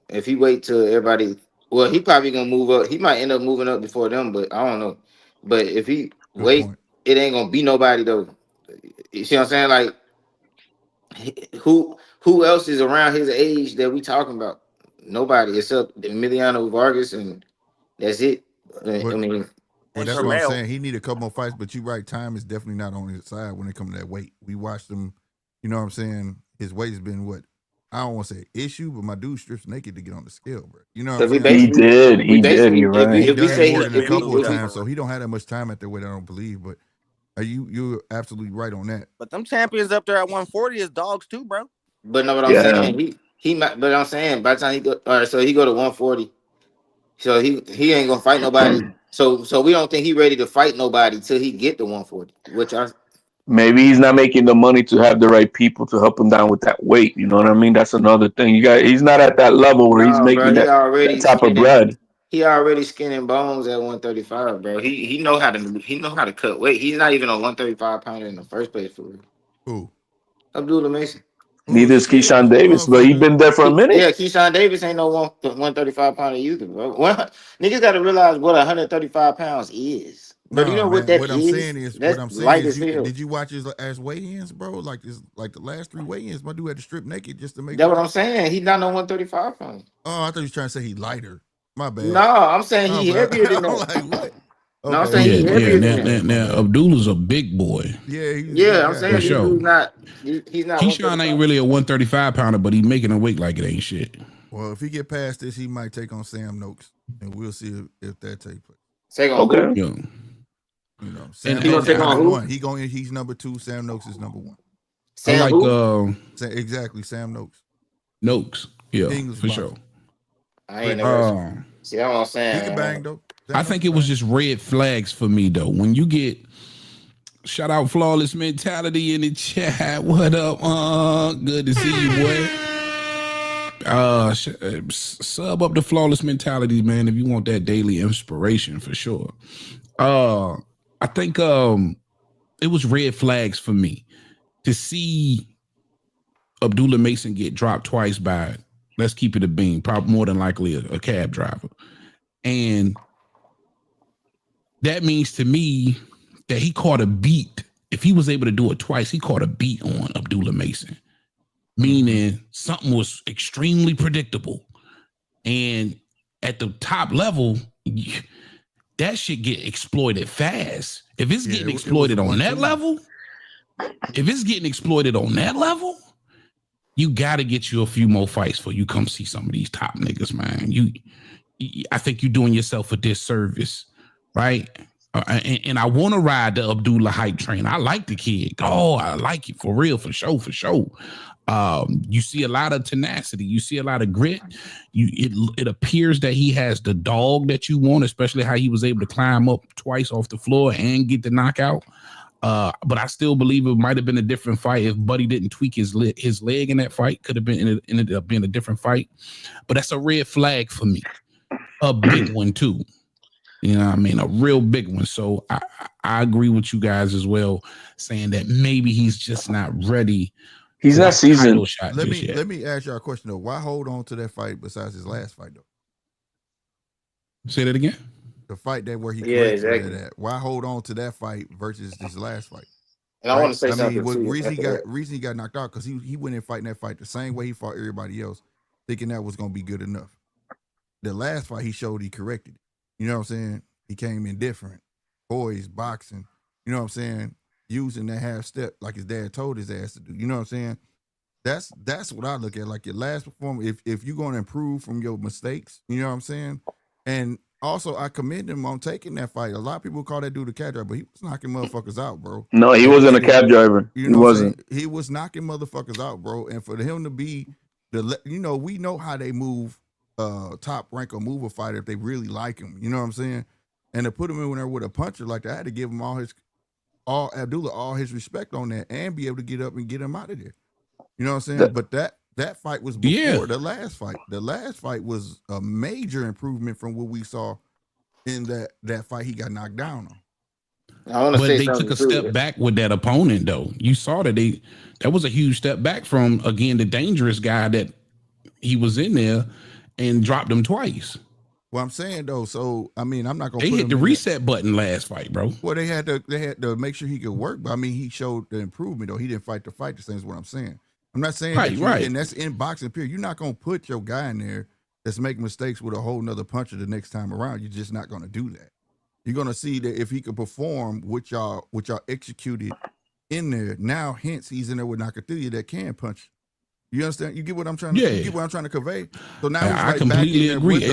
S17: if he wait till everybody, well, he probably gonna move up. He might end up moving up before them, but I don't know. But if he wait, it ain't gonna be nobody though. You see what I'm saying? Like who else is around his age that we talking about? Nobody except Emiliano Vargas, and that's it. I mean.
S14: Well, that's what I'm saying. He need a couple more fights, but you're right. Time is definitely not on his side when it comes to that weight. We watched him, you know what I'm saying? His weight's been what? I don't want to say issue, but my dude strips naked to get on the scale, bro. You know what I'm saying?
S16: He did. You're right.
S14: He done more than a couple of times, so he don't have that much time at the weight, I don't believe. But you're absolutely right on that.
S15: But them champions up there at 140 is dogs too, bro.
S17: But know what I'm saying? He might, but I'm saying by the time he go, all right, so he go to 140. So he ain't gonna fight nobody. So we don't think he ready to fight nobody till he get to 140.
S16: Maybe he's not making the money to have the right people to help him down with that weight. You know what I mean? That's another thing. He's not at that level where he's making that type of bread.
S17: He already skinning bones at 135, bro. He know how to cut weight. He's not even a 135 pounder in the first place for real.
S14: Who?
S17: Abdullah Mason.
S16: Neither is Keyshawn Davis, but he's been there for a minute.
S17: Yeah, Keyshawn Davis ain't no 135 pounder either, bro. Niggas got to realize what 135 pounds is. But you know what that is?
S14: What I'm saying is, did you watch his weigh-ins, bro? Like the last 3 weigh-ins, my dude had to strip naked just to make.
S17: That's what I'm saying. He's not no 135 pounds.
S14: Oh, I thought you was trying to say he lighter. My bad.
S17: No, I'm saying he heavier than that.
S14: I'm like, what?
S17: Okay. No, I'm saying he heavier than that.
S2: Now Abdullah's a big boy.
S14: Yeah,
S17: I'm saying he's not.
S2: Keyshawn ain't really a 135 pounder, but he's making a weight like it ain't shit.
S14: Well, if he get past this, he might take on Sam Noakes, and we'll see if that takes place.
S17: Take on
S2: okay.
S14: You know, Sam
S17: he gonna take on who?
S14: He's number 2. Sam Noakes is number 1.
S2: Sam I like
S14: exactly Sam Noakes.
S2: Noakes, yeah,
S14: English
S2: for
S14: boxer.
S2: sure.
S17: I ain't never see. That's what I'm saying.
S14: He can bang though.
S2: I think it was just red flags for me though. When you get shout out Flawless Mentality in the chat. What up? Good to see you, boy. Sub up the Flawless Mentality, man, if you want that daily inspiration for sure. I think it was red flags for me to see Abdullah Mason get dropped twice by, let's keep it a bean, probably more than likely a cab driver. And that means to me that he caught a beat. If he was able to do it twice, he caught a beat on Abdullah Mason, meaning something was extremely predictable. And at the top level, that shit get exploited fast. If it's getting exploited on that level, you got to get you a few more fights before you come see some of these top niggas, man. I think you're doing yourself a disservice, right? And I want to ride the Abdullah hype train. I like the kid. Oh, I like it for real, for sure. You see a lot of tenacity. You see a lot of grit. It appears that he has the dog that you want, especially how he was able to climb up twice off the floor and get the knockout. But I still believe it might have been a different fight if Buddy didn't tweak his leg in that fight. Could have been ended up being a different fight. But that's a red flag for me. A big one too. You know what I mean? A real big one. So I agree with you guys as well, saying that maybe he's just not ready.
S16: He's not seasoned.
S14: Let me ask y'all a question though. Why hold on to that fight besides his last fight though?
S2: Say that again.
S14: The fight where he exactly. At. Why hold on to that fight versus this last fight?
S17: And I want to say something.
S14: Reason he got knocked out because he went in fighting that fight the same way he fought everybody else, thinking that was gonna be good enough. The last fight he showed he corrected it. You know what I'm saying? He came in different, poised, boxing. You know what I'm saying? Using that half step like his dad told his ass to do. You know what I'm saying? That's what I look at. Like your last performance, if you're gonna improve from your mistakes, you know what I'm saying? And also, I commend him on taking that fight. A lot of people call that dude a cab driver, but he was knocking motherfuckers out, bro.
S16: No, he wasn't a cab driver.
S14: You know
S16: he wasn't.
S14: He was knocking motherfuckers out, bro. And for him to be we know how they move top rank or mover fighter if they really like him. You know what I'm saying? And to put him in there with a puncher like that, I had to give him Abdullah all his respect on that and be able to get up and get him out of there. You know what I'm saying? But that fight was before the last fight. The last fight was a major improvement from what we saw in that fight he got knocked down on.
S2: But they took a step back with that opponent, though. You saw that that was a huge step back from, again, the dangerous guy that he was in there and dropped him twice.
S14: Well, I'm saying though, so I mean, I'm not gonna.
S2: They hit the reset button last fight, bro.
S14: Well, they had to make sure he could work, but I mean, he showed the improvement though. He didn't fight the fight. The same as what I'm saying. I'm not saying right. And that's in boxing period. You're not gonna put your guy in there that's making mistakes with a whole nother puncher the next time around. You're just not gonna do that. You're gonna see that if he can perform what y'all executed in there. Now, hence he's in there with Nakathuya that can punch. You understand? You get what I'm trying to you get what I'm trying to convey? So now
S2: I completely agree.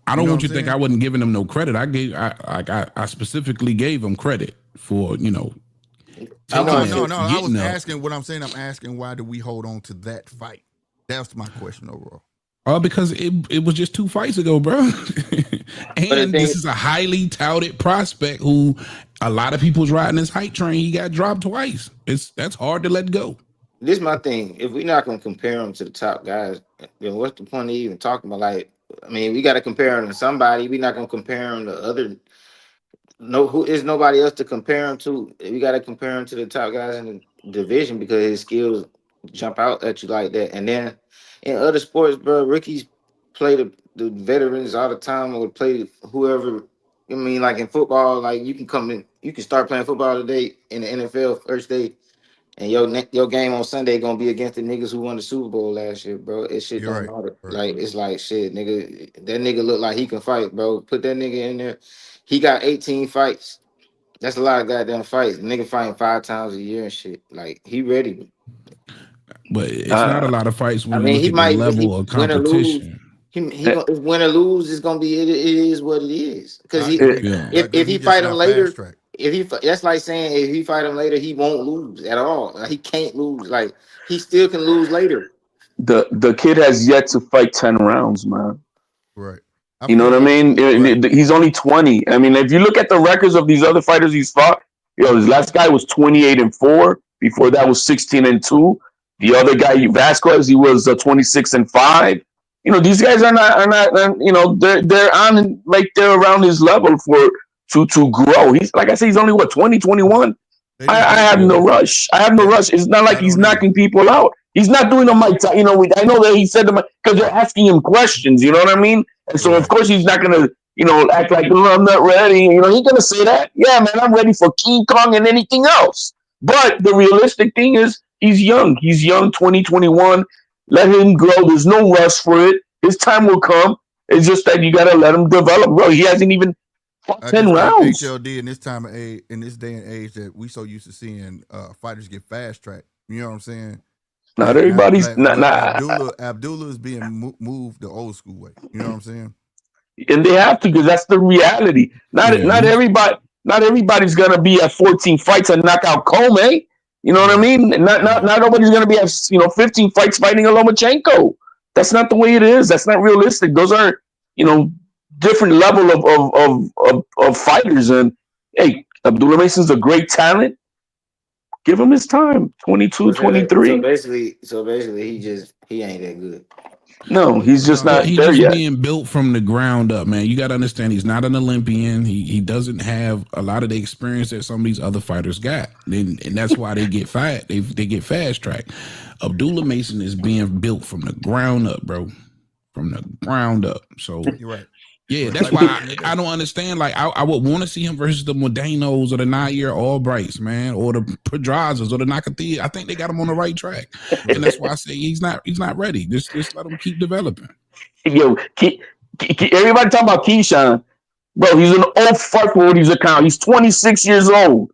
S2: I don't want you to think I wasn't giving him no credit. I specifically gave him credit for, No,
S14: I was asking what I'm saying. I'm asking why do we hold on to that fight? That's my question overall.
S2: Because it was just 2 fights ago, bro. And this is a highly touted prospect who a lot of people's riding this hype train. He got dropped twice. That's hard to let go.
S17: This is my thing. If we're not going to compare him to the top guys, then what's the point of even talking about? Like, I mean, we got to compare him to somebody. We're not going to compare him to other. Who is nobody else to compare him to? We got to compare him to the top guys in the division because his skills jump out at you like that. And then in other sports, bro, rookies play the veterans all the time or play whoever. I mean, like in football, like you can start playing football today in the NFL first day. And your game on Sunday gonna be against the niggas who won the Super Bowl last year, bro. It shit don't matter. Right. Like it's like shit, nigga. That nigga look like he can fight, bro. Put that nigga in there. He got 18 fights. That's a lot of goddamn fights. The nigga fighting 5 times a year and shit. Like he ready.
S2: But it's not a lot of fights when he might the level of competition.
S17: He win or lose. It's gonna be. It is what it is. Because if he fight him later. That's like saying if he fight him later, he won't lose at all. Like, he can't lose. Like he still can lose later.
S16: The kid has yet to fight 10 rounds, man.
S14: Right.
S16: You know what I mean? He's only 20. I mean, if you look at the records of these other fighters he's fought, his last guy was 28-4. Before that was 16-2. The other guy, Vasquez, he was 26-5. These guys are not. They're on like they're around his level to grow. He's like I said, he's only 20, 21. I have no rush. It's not like he's knocking people out. He's not doing the mic. I know that he said the mic because they're asking him questions. You know what I mean? And so of course he's not gonna act like, I'm not ready. He's gonna say that. Yeah, man, I'm ready for King Kong and anything else. But the realistic thing is, he's young. He's young, 2021. Let him grow. There's no rush for it. His time will come. It's just that you gotta let him develop, bro. He hasn't even fought 10 rounds.
S14: HLD in this time of age, in this day and age that we so used to seeing fighters get fast tracked. You know what I'm saying?
S16: Not everybody's not.
S14: Abdullah is being moved the old school way. You know what I'm saying?
S16: And they have to, because that's the reality. Not everybody's gonna be at 14 fights and knock out Comey. You know what I mean? Not everybody's gonna be at 15 fights fighting a Lomachenko. That's not the way it is. That's not realistic. Those are different level of fighters. And hey, Abdullah Mason's a great talent. Give him his time. 22, 23.
S17: So basically, he ain't that good.
S16: No, he's just not
S2: he's
S16: there
S2: just
S16: yet.
S2: being built from the ground up, man. You got to understand, he's not an Olympian. He doesn't have a lot of the experience that some of these other fighters got, and that's why they get fired. They get fast tracked. Abdullah Mason is being built from the ground up, bro. From the ground up. So
S14: you're right.
S2: Yeah, that's why I don't understand. Like, I would want to see him versus the Modanos or the 9-year Albrights, man, or the Pedrazas or the Nakathia. I think they got him on the right track, and that's why I say he's not ready. Just let him keep developing.
S16: Yo, everybody talking about Keyshawn, bro. He's an old fuck for what he's account. He's 26 years old,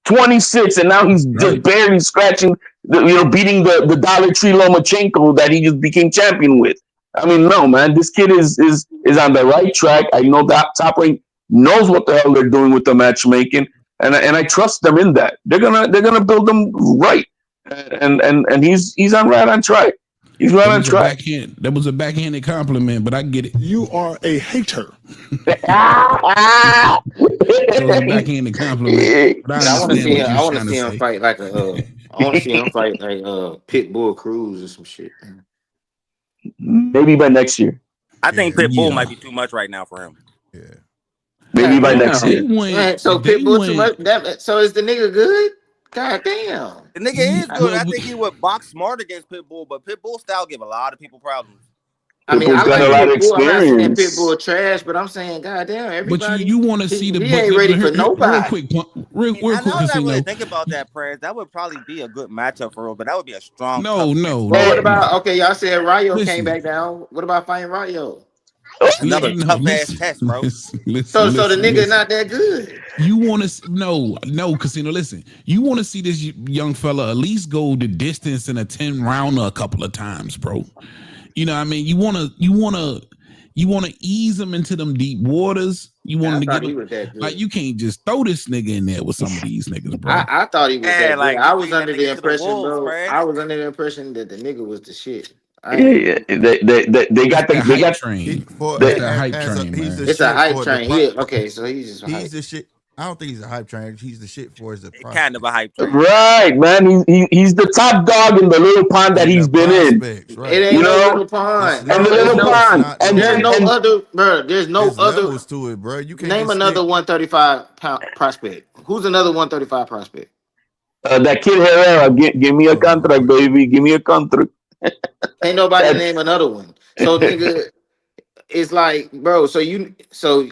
S16: 26, and now he's just barely scratching, beating the Dollar Tree Lomachenko that he just became champion with. I mean, no, man, this kid is on the right track. I know that Top Rank knows what the hell they're doing with the matchmaking, and I trust them in that. They're gonna build them right, and he's right on track. He's right on track.
S2: That was a backhanded compliment, but I get it.
S1: You are a hater.
S2: That was a backhanded compliment. But
S17: I want to see him fight like Pitbull Cruz or some shit.
S16: Maybe by next year.
S15: I think Pitbull might be too much right now for him.
S14: Yeah.
S16: Maybe by next year.
S17: So Pitbull too much. So is the nigga good? God damn.
S15: The nigga is good. I think he would box smart against Pitbull, but Pitbull style give a lot of people problems.
S17: I mean, I like Pitbull. I'm not saying Pitbull trash, but I'm saying, goddamn, everybody.
S2: But you want to see
S17: he ain't ready for nobody.
S2: Real quick,
S15: I know that really think about that, Prez. That would probably be a good matchup for real, but that would be a strong.
S2: No.
S17: Well, what about y'all said Rayo came back down. What about fighting Rayo?
S15: Another tough ass test, bro.
S17: So the nigga not that good.
S2: You want to no, Casino. Listen, you want to see this young fella at least go the distance in a 10 rounder a couple of times, bro. You know what I mean? You want to ease him into them deep waters. You want to get him, like, you can't just throw this nigga in there with some of these niggas, bro.
S17: I thought he was that like good. I was under the impression, bro. I was under the impression that the nigga was the shit.
S16: Yeah. They got
S2: hype train.
S17: It's a hype train. Okay, so he's
S14: the shit. I don't think he's a hype train. He's the shit for his
S15: kind of a hype train.
S16: Right, man. He's the top dog in the little pond that he's been in.
S14: Right.
S17: It ain't no little pond.
S16: And the little pond.
S17: And there's no other, bro. There's no other
S14: levels to it, bro. You can't
S17: name another 135-pound prospect. Who's another 135 prospect?
S16: That kid Herrera. Give me a contract, baby. Give me a contract.
S17: Ain't nobody name another one. So nigga, it's like, bro. So you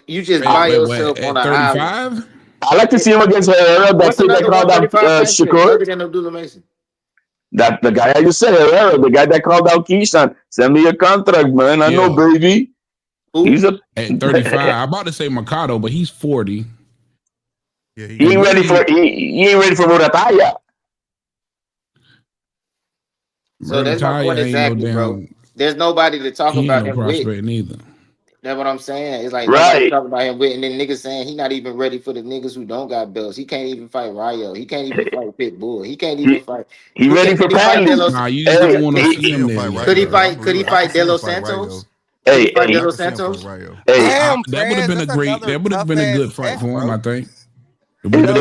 S17: just by yourself on an
S2: 35.
S16: I like to see him against Herrera. That kid that called out Shakur. That the guy I just said, Herrera, the guy that called out Keyshawn. Send me a contract, man. I know, baby. He's
S2: at 35. I'm about to say Mercado, but he's 40.
S16: Yeah, he ain't ready for Murataya.
S17: So that's my point exactly, bro. There's nobody to talk about him with.
S2: Neither.
S17: That's what I'm saying. It's like nobody talking about him with, and then niggas saying he not even ready for the niggas who don't got belts. He can't even fight Rayo. He can't even fight Pitbull. He can't even fight.
S16: He ready for Padley?
S2: Nah, you just don't want to see him there.
S17: Could he fight De Los Santos?
S16: Hey,
S17: De Los Santos.
S2: That would have been a great. That would have been a good fight for him, I think.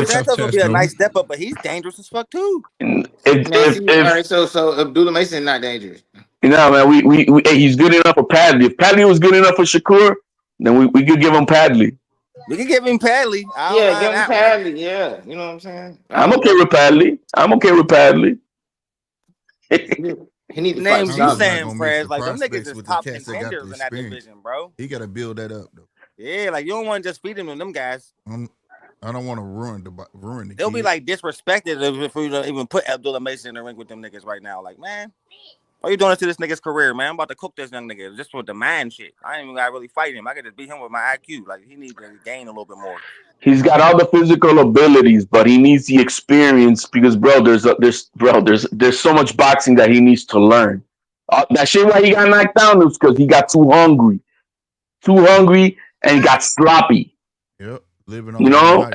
S15: Santos would be a nice step up, but he's dangerous as fuck too.
S17: All right, so Abdullah Mason not dangerous.
S16: You know, man, we he's good enough for Padley. If Padley was good enough for Shakur, then we could give him Padley.
S15: We could give him Padley.
S17: Yeah, give him Padley. Yeah, you know what I'm saying.
S16: I'm okay with Padley.
S17: He needs to
S15: names you saying, Fred. Like them niggas is top contenders in that division, bro.
S14: He got to build that up though.
S15: Yeah, like you don't want to just feed him to them guys.
S14: I don't want to ruin the.
S15: They'll be like disrespected if we don't even put Abdullah Mason in the ring with them niggas right now. Like, man, why you doing it to this nigga's career, man? I'm about to cook this young nigga just for the mind shit. I ain't even gotta really fight him. I could just beat him with my IQ. Like, he needs to gain a little bit more.
S16: He's got all the physical abilities, but he needs the experience because, bro, there's so much boxing that he needs to learn. That shit why he got knocked down is because he got too hungry and got sloppy.
S14: Yep, living on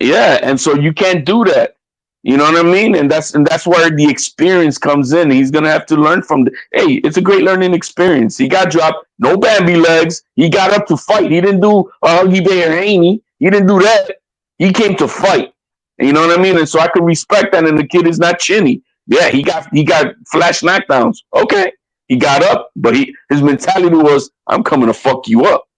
S16: yeah, and so you can't do that. You know what I mean? And that's where the experience comes in. He's gonna have to learn from hey, it's a great learning experience. He got dropped, no Bambi legs. He got up to fight. He didn't do Huggy Bear Haney. He didn't do that. He came to fight. You know what I mean? And so I can respect that. And the kid is not chinny. Yeah, he got flash knockdowns. Okay, he got up, but his mentality was, I'm coming to fuck you up.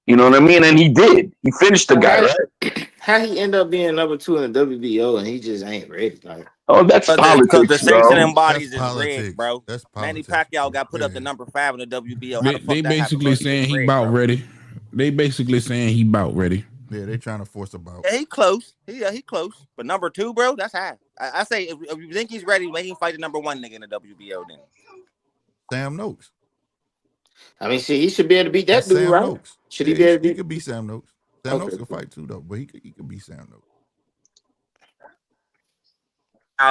S16: You know what I mean? And he did. He finished the guy, right?
S17: How he end up being number 2 in the WBO and he just ain't ready? Like,
S16: that's politics,
S15: because the sanctioning
S16: bro.
S15: bodies is rigged, bro.
S14: That's
S15: Manny Pacquiao got put up to number 5 in the WBO.
S2: They basically saying he about ready. They basically saying he about ready.
S14: Yeah, they trying to force a bout.
S15: Yeah, he close. He close. But number 2, bro, that's high. I say if you think he's ready, make him fight the number 1 nigga in the WBO then.
S14: Sam Noakes.
S17: I mean, see, he should be able to beat that dude,
S14: Sam
S17: right?
S14: Noakes.
S17: Should he be able to beat?
S14: He could beat Sam Noakes. Sam Noakes can fight too, though, but he could beat Sam Noakes.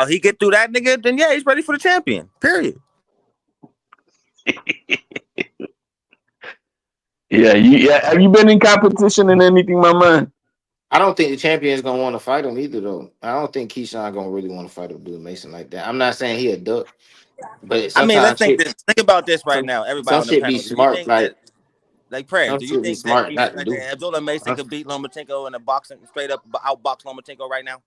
S15: He get through that nigga, then yeah, he's ready for the champion. Period.
S16: Yeah. Have you been in competition in anything, my man?
S17: I don't think the champion is gonna want to fight him either, though. I don't think Keyshawn gonna really want to fight Abdullah Mason like that. I'm not saying he a duck, but
S15: I mean, let's think about this right now. Everybody on the panel.
S17: Be smart,
S15: like Prayer. Do you think that Abdullah Mason could beat Lomachenko in a boxing, straight up outbox Lomachenko right now?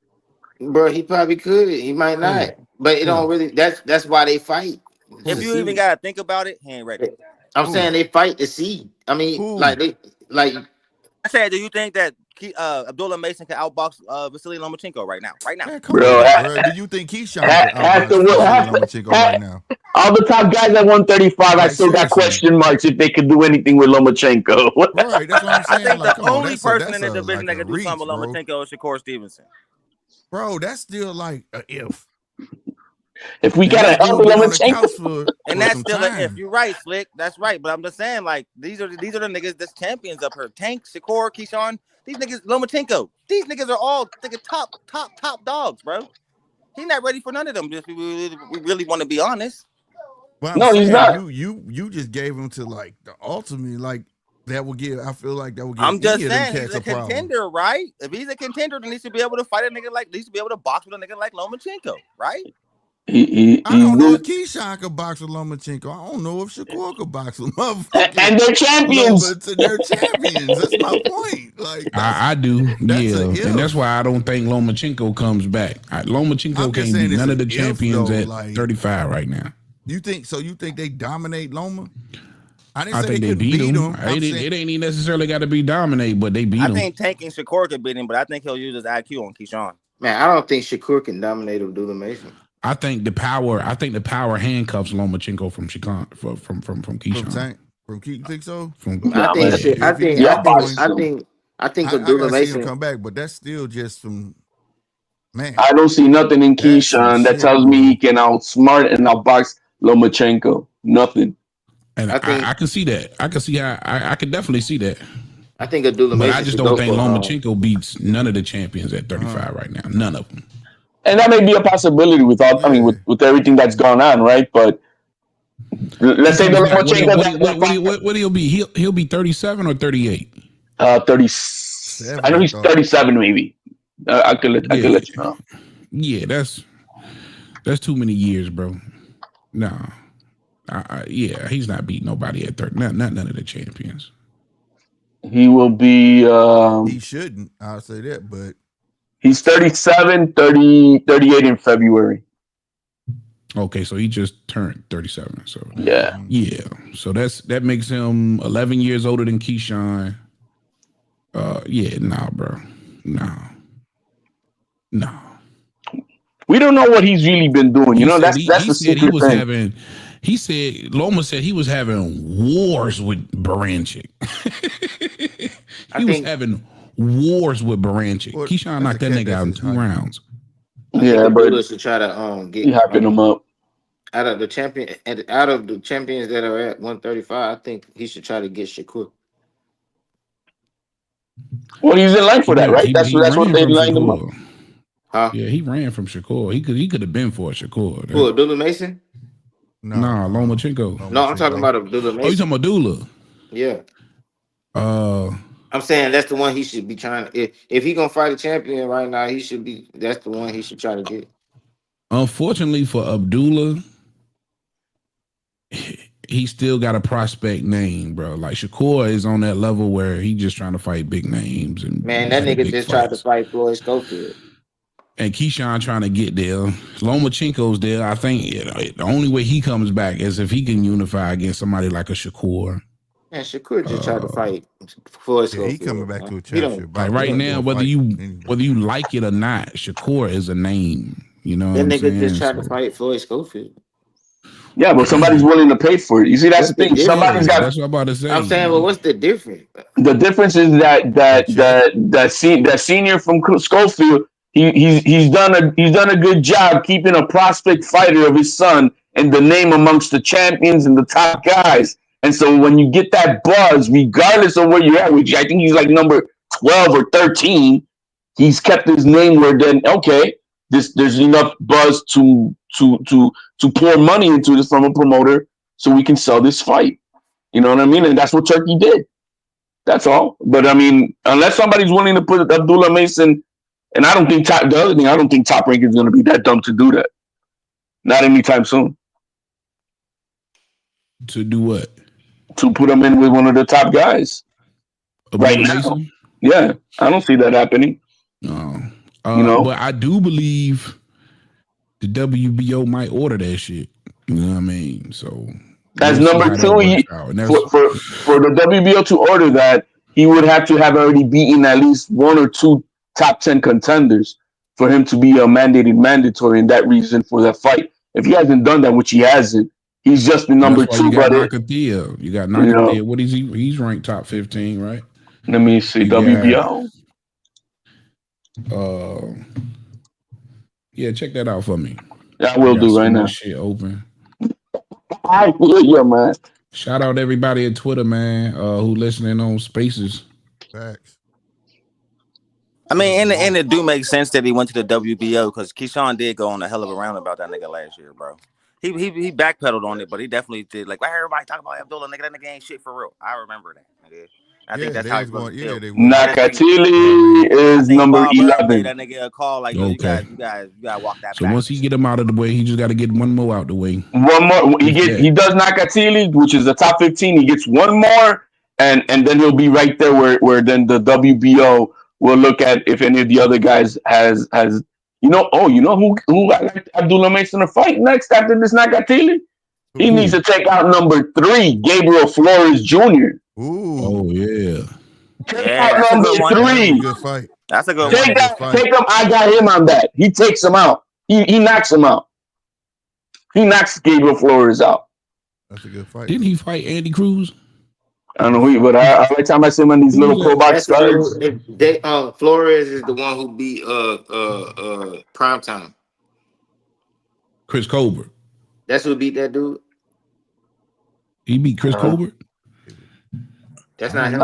S17: Bro, he probably could. He might not, but it don't really. That's why they fight.
S15: If you even gotta think about it, he ain't ready.
S17: I'm saying they fight to see. I mean,
S15: I said, do you think that Abdullah Mason can outbox Vasily Lomachenko right now? Right now,
S14: man, bro. Do you think Keyshawn can outbox Lomachenko right now?
S16: All the top guys at 135, I still got question marks if they could do anything with Lomachenko.
S14: Right, that's what I'm saying.
S15: I think the only person in the division that can do something with Lomachenko is Shakur Stevenson.
S14: Bro, that's still like a if.
S16: If we got a help Lomachenko,
S15: and that's still an if. You're right, Slick. That's right. But I'm just saying, like, these are the niggas that's champions up here. Tank, Shakur, Keyshawn. These niggas, Lomachenko. These niggas are all top dogs, bro. He's not ready for none of them. If we really want to be honest.
S14: Well, no, he's not. You just gave him to like the ultimate, like that would give. I feel like that would give.
S15: I'm just saying he's a contender, right? If he's a contender, then he should be able to fight a nigga like. He should be able to box with a nigga like Lomachenko, right?
S14: I don't know if Keyshawn could box with Lomachenko. I don't know if Shakur could box with motherfuckers.
S16: And they're champions.
S14: They're champions. That's my point. Like
S2: I do, yeah, and that's why I don't think Lomachenko comes back. Lomachenko can't beat none of the champions at 35 right now.
S14: You think so? You think they dominate Loma? I didn't
S2: I
S14: say
S2: think they beat him. It ain't even necessarily got to be dominate, but they beat him.
S15: I think Tank and Shakur could beat him, but I think he'll use his IQ on Keyshawn.
S17: Man, I don't think Shakur can dominate Abdullah Mason.
S2: I think the power handcuffs Lomachenko from Keyshawn.
S14: From Keith, think so?
S17: I think Abdullah Mason
S14: come back, but that's still just some man.
S16: I don't see nothing in Keyshawn that tells me he can outsmart and outbox Lomachenko. Nothing.
S2: And I can see that. I can see how I can definitely see that.
S17: I think Abdullah Mason.
S2: But I just don't think Lomachenko beats none of the champions at 35 right now. None of them.
S16: And that may be a possibility with everything that's gone on, right? But let's say the Lomachenko.
S2: What he'll be? He'll be 37 or 38.
S16: 37. I know he's 37, maybe. I could let you know.
S2: Yeah, that's too many years, bro. No, yeah, he's not beating nobody at 30. Not none of the champions.
S16: He will be.
S14: He shouldn't. I'll say that, but.
S16: He's 37, 38 in February.
S2: Okay, so he just turned 37. So
S16: yeah.
S2: So that makes him 11 years older than Keyshawn. Bro. No.
S16: We don't know what he's really been doing. That's the secret thing.
S2: He said Loma said he was having wars with Baranchik. He was having wars with Baranchik. Keyshawn knocked that nigga out in 2 rounds.
S17: Yeah, but Abdullah should try to get
S16: he hyping him up.
S17: Out of the champions that are at 135. I think he should try to get Shakur.
S16: Well, he's in line for that, right? That's what they lined him up.
S17: Huh?
S2: Yeah, he ran from Shakur. He could have been for Shakur.
S17: Who, Abdullah Mason?
S2: Nah, Lomachenko.
S17: No, I'm talking about Abdullah Mason.
S2: Oh, you talking about Abdullah?
S17: Yeah. I'm saying that's the one he should be trying to. If he gonna fight a champion right now, that's the one he should try to get.
S2: Unfortunately for Abdullah, he still got a prospect name, bro. Like Shakur is on that level where he just trying to fight big names. And
S17: man, that nigga just tried to fight Floyd Schofield.
S2: And Keyshawn trying to get there. Lomachenko's there. I think the only way he comes back is if he can unify against somebody like a Shakur.
S17: Man, Shakur just tried to fight Floyd Schofield.
S14: He coming back to a championship.
S2: Like right now, whether you like it or not, Shakur is a name. You know,
S17: that nigga just tried to fight Floyd Schofield.
S16: Yeah, but somebody's willing to pay for it. You see, that's the thing. Somebody's got.
S2: That's what I'm about to say.
S17: I'm saying, well, what's the difference?
S16: The difference is that senior from Schofield, he's done a good job keeping a prospect fighter of his son and the name amongst the champions and the top guys. And so when you get that buzz, regardless of where you're at, which I think he's like number 12 or 13, he's kept his name where then there's enough buzz to pour money into this from a promoter so we can sell this fight. You know what I mean? And that's what Turkey did. That's all. But I mean, unless somebody's willing to put Abdullah Mason, and I don't think Top Rank is going to be that dumb to do that. Not anytime soon.
S2: To do what?
S16: To put him in with one of the top guys. Right now. Yeah, I don't see that happening.
S2: No. But I do believe the WBO might order that shit. You know what I mean? So
S16: as number 2, for the WBO to order that, he would have to have already beaten at least 1 or 2 top 10 contenders for him to be a mandatory in that reason for that fight. If he hasn't done that, which he hasn't, he's just the number 2.
S2: You got Nakathia. What is he? He's ranked top 15, right?
S16: Let me see. WBO.
S2: Yeah, check that out for me.
S16: Yeah, I will do right now.
S2: Shit open.
S16: Yeah, man.
S2: Shout out everybody at Twitter, man, who listening on Spaces.
S14: Facts.
S15: I mean, and it do make sense that he went to the WBO because Keyshawn did go on a hell of a round about that nigga last year, bro. He backpedaled on it, but he definitely did. Like, I heard everybody talking about Abdullah, nigga. That nigga ain't shit for real. I remember that, nigga. I think that's how he's going.
S16: Nakatili is number 11.
S15: That nigga a call like, you guys walk that.
S2: So once he get him out of the way, he just got to get one more out the way.
S16: One more. He does Nakatili, which is the top 15. He gets one more, and then he'll be right there where then the WBO will look at if any of the other guys has who I like Abdullah Mason to fight next after this Nakatili? He needs to take out number 3, Gabriel Flores Jr.
S14: Ooh.
S2: Oh yeah.
S16: Take out number 3.
S14: Good fight.
S15: That's a good
S16: one. Take him. I got him on that. He takes him out. He knocks him out. He knocks Gabriel Flores out.
S14: That's a good fight.
S2: Didn't he fight Andy Cruz?
S16: I don't know who, but every time I see him on these little pro box cards.
S17: Flores is the one who beat Primetime.
S2: Chris Colbert.
S17: That's who beat that dude.
S2: He beat Chris Colbert.
S17: That's not him.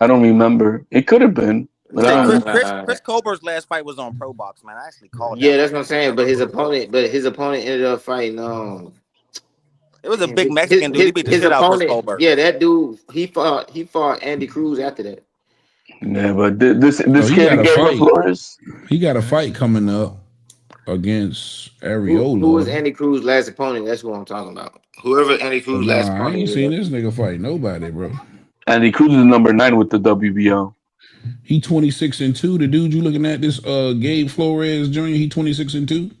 S16: I don't remember. It could have been.
S15: Chris Colbert's last fight was on Pro Box, man. I actually called.
S17: Yeah, that's what I'm saying. But his opponent ended up fighting.
S15: It was a big Mexican dude. He beat the shit out of Chris Colbert.
S17: Yeah, that dude. He fought Andy Cruz after that.
S16: Yeah, but this kid Gabriel Flores.
S2: He got a fight coming up against Areola.
S17: Who was Andy Cruz's last opponent? That's what I'm talking about. Whoever Andy Cruz's last opponent.
S2: I ain't seen this nigga fight nobody, bro.
S16: Andy Cruz is number 9 with the WBO.
S2: He 26-2. The dude you looking at, this Gabe Flores Jr. He 26-2.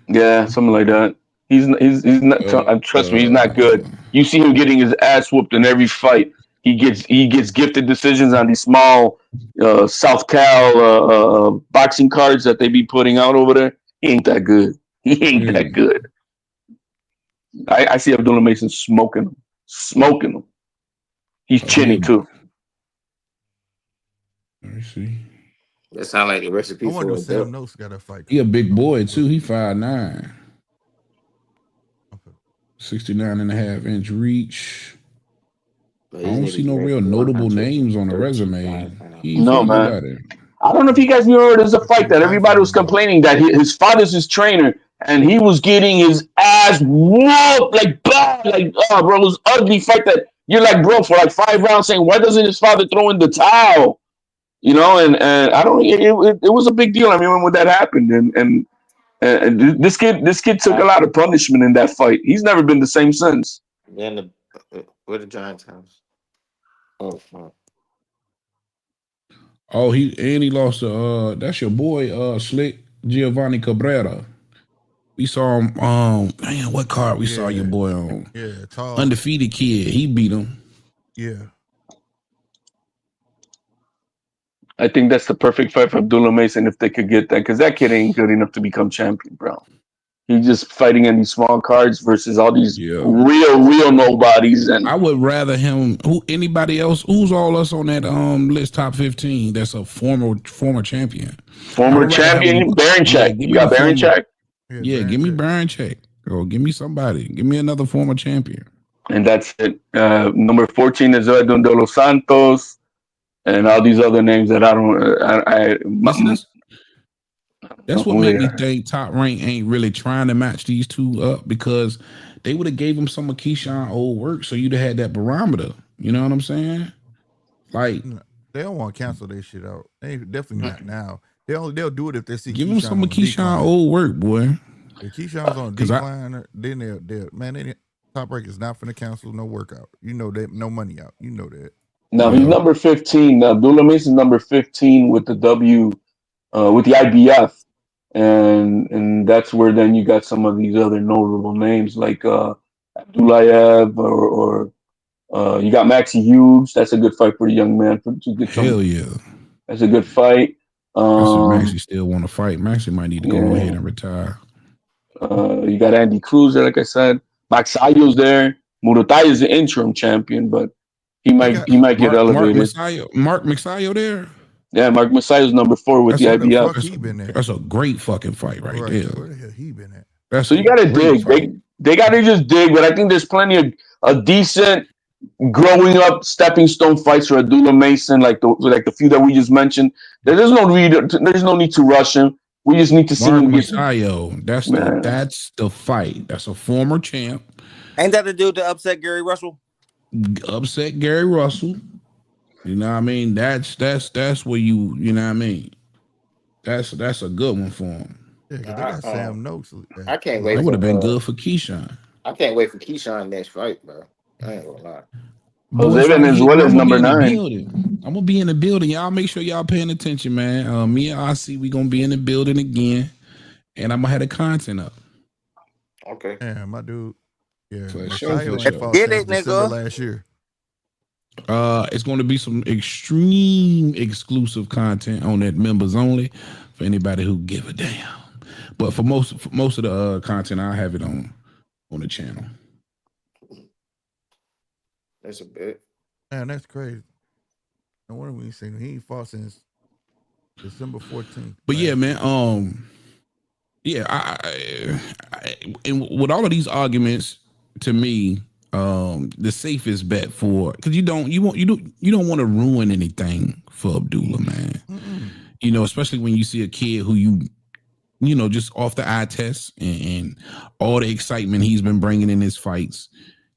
S16: Yeah, something like that. He's not. Trust me, he's not good. You see him getting his ass whooped in every fight. He gets gifted decisions on these small South Cal boxing cards that they be putting out over there. He ain't that good. He ain't that good. I see Abdullah Mason smoking him. He's chinny too.
S2: Let me see.
S17: That sound like the recipe
S14: I wonder
S17: for
S14: if Sam Noakes got a fight.
S2: He a big boy too. He 5'9". 69.5-inch reach. I don't see no real notable names on the resume. He ain't
S16: No,
S2: fought
S16: man.
S2: nobody.
S16: I don't know if you guys knew there's a fight that everybody was complaining that his father's his trainer and he was getting his ass whooped like bad, like bro, it was ugly fight that you're like, bro, for like 5 rounds saying why doesn't his father throw in the towel? You know, and I don't. It was a big deal. I mean, when that happened, and this kid took a lot of punishment in that fight. He's never been the same since.
S17: Then where the Giants house? Oh,
S2: Oh, he lost to that's your boy Slick Giovanni Cabrera. We saw him man, what card we saw your boy on?
S14: Yeah, tall.
S2: Undefeated kid. He beat him.
S14: Yeah.
S16: I think that's the perfect fight for Abdullah Mason if they could get that, because that kid ain't good enough to become champion, bro. He's just fighting in these small cards versus all these real nobodies. And
S2: I would rather him anybody else. Who's all us on that list top 15 that's a former champion.
S16: Former champion, Baranchek. You got Baranchek?
S2: Yeah, give me Baranchek. Or give me somebody. Give me another former champion.
S16: And that's it. Number 14 is Edwin de los Santos. And all these other names that I don't.
S2: That's what made me think Top Rank ain't really trying to match these two up, because they would have gave him some of Keyshawn old work, so you'd have had that barometer. You know what I'm saying? Like
S14: they don't want to cancel their shit out. They definitely not now. They'll do it if they see.
S2: Give him some of Keyshawn old work, boy.
S14: If Keyshawn's on decline, then they'll Top Rank is not finna cancel no workout. You know that, no money out. You know that.
S16: No, he's number 15. Abdullah Mason's number 15 with the with the IBF, and that's where then you got some of these other notable names like Abdullayev or you got Maxie Hughes. That's a good fight for the young man.
S2: Hell yeah,
S16: that's a good fight.
S2: Maxie still want to fight. Maxie might need to go ahead and retire.
S16: You got Andy Cruz there, like I said. Max Sayo's there. Murutai is the interim champion, but he might get elevated.
S2: Mark Messiah there.
S16: Yeah, Mark Messiah's number 4 with the IBF.
S2: That's a great fucking fight right there.
S14: Where the hell he been at?
S16: So you got to dig. They got to just dig, but I think there's plenty of decent growing up stepping stone fights for Abdullah Mason, like the few that we just mentioned. There's no need to rush him. We just need to see him.
S2: Messiah, that's the fight. That's a former champ.
S15: Ain't that the dude that upset Gary Russell?
S2: Upset Gary Russell. You know what I mean? That's where you know what I mean? That's a good one for him.
S14: Yeah, they got Sam Noakes.
S17: I can't wait.
S2: That would have been good for Keyshawn.
S17: I can't wait for Keyshawn next fight, bro. I ain't gonna lie.
S16: Jose Venezuela is number 9.
S2: I'm gonna be in the building. Y'all make sure y'all paying attention, man. Me and RC, we gonna be in the building again, and I'm gonna have the content up.
S17: Okay.
S14: Yeah, my dude. Yeah,
S15: Get it, nigga.
S14: Last year.
S2: It's going to be some extreme exclusive content on that members only for anybody who give a damn. But for most of the content, I'll have it on the channel.
S17: That's a bit.
S14: Man, that's crazy. No wonder we ain't seen him. He ain't fought since December 14th.
S2: But yeah, man. Yeah, I and with all of these arguments, to me, the safest bet because you don't want to ruin anything for Abdullah, man.
S14: Mm-mm.
S2: You know, especially when you see a kid who you know, just off the eye test and all the excitement he's been bringing in his fights.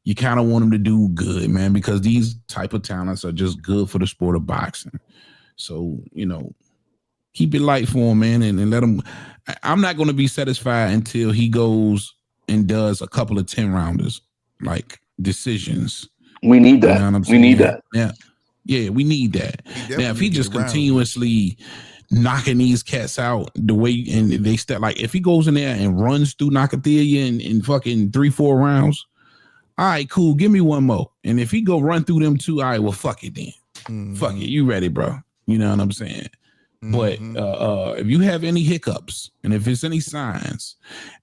S2: You kind of want him to do good, man, because these type of talents are just good for the sport of boxing. So, you know, keep it light for him, man, and let him. I'm not going to be satisfied until he goes and does a couple of 10-rounders, like decisions.
S16: We need that. You know we need that.
S2: Yeah. Yeah, we need that. Now, if he just continuously knocking these cats out the way, and they step, like if he goes in there and runs through Nakathila in fucking 3-4 rounds, all right, cool, give me one more. And if he go run through them 2, all right, well, fuck it then.
S14: Mm-hmm.
S2: Fuck it, you ready, bro? You know what I'm saying? Mm-hmm. But if you have any hiccups, and if it's any signs,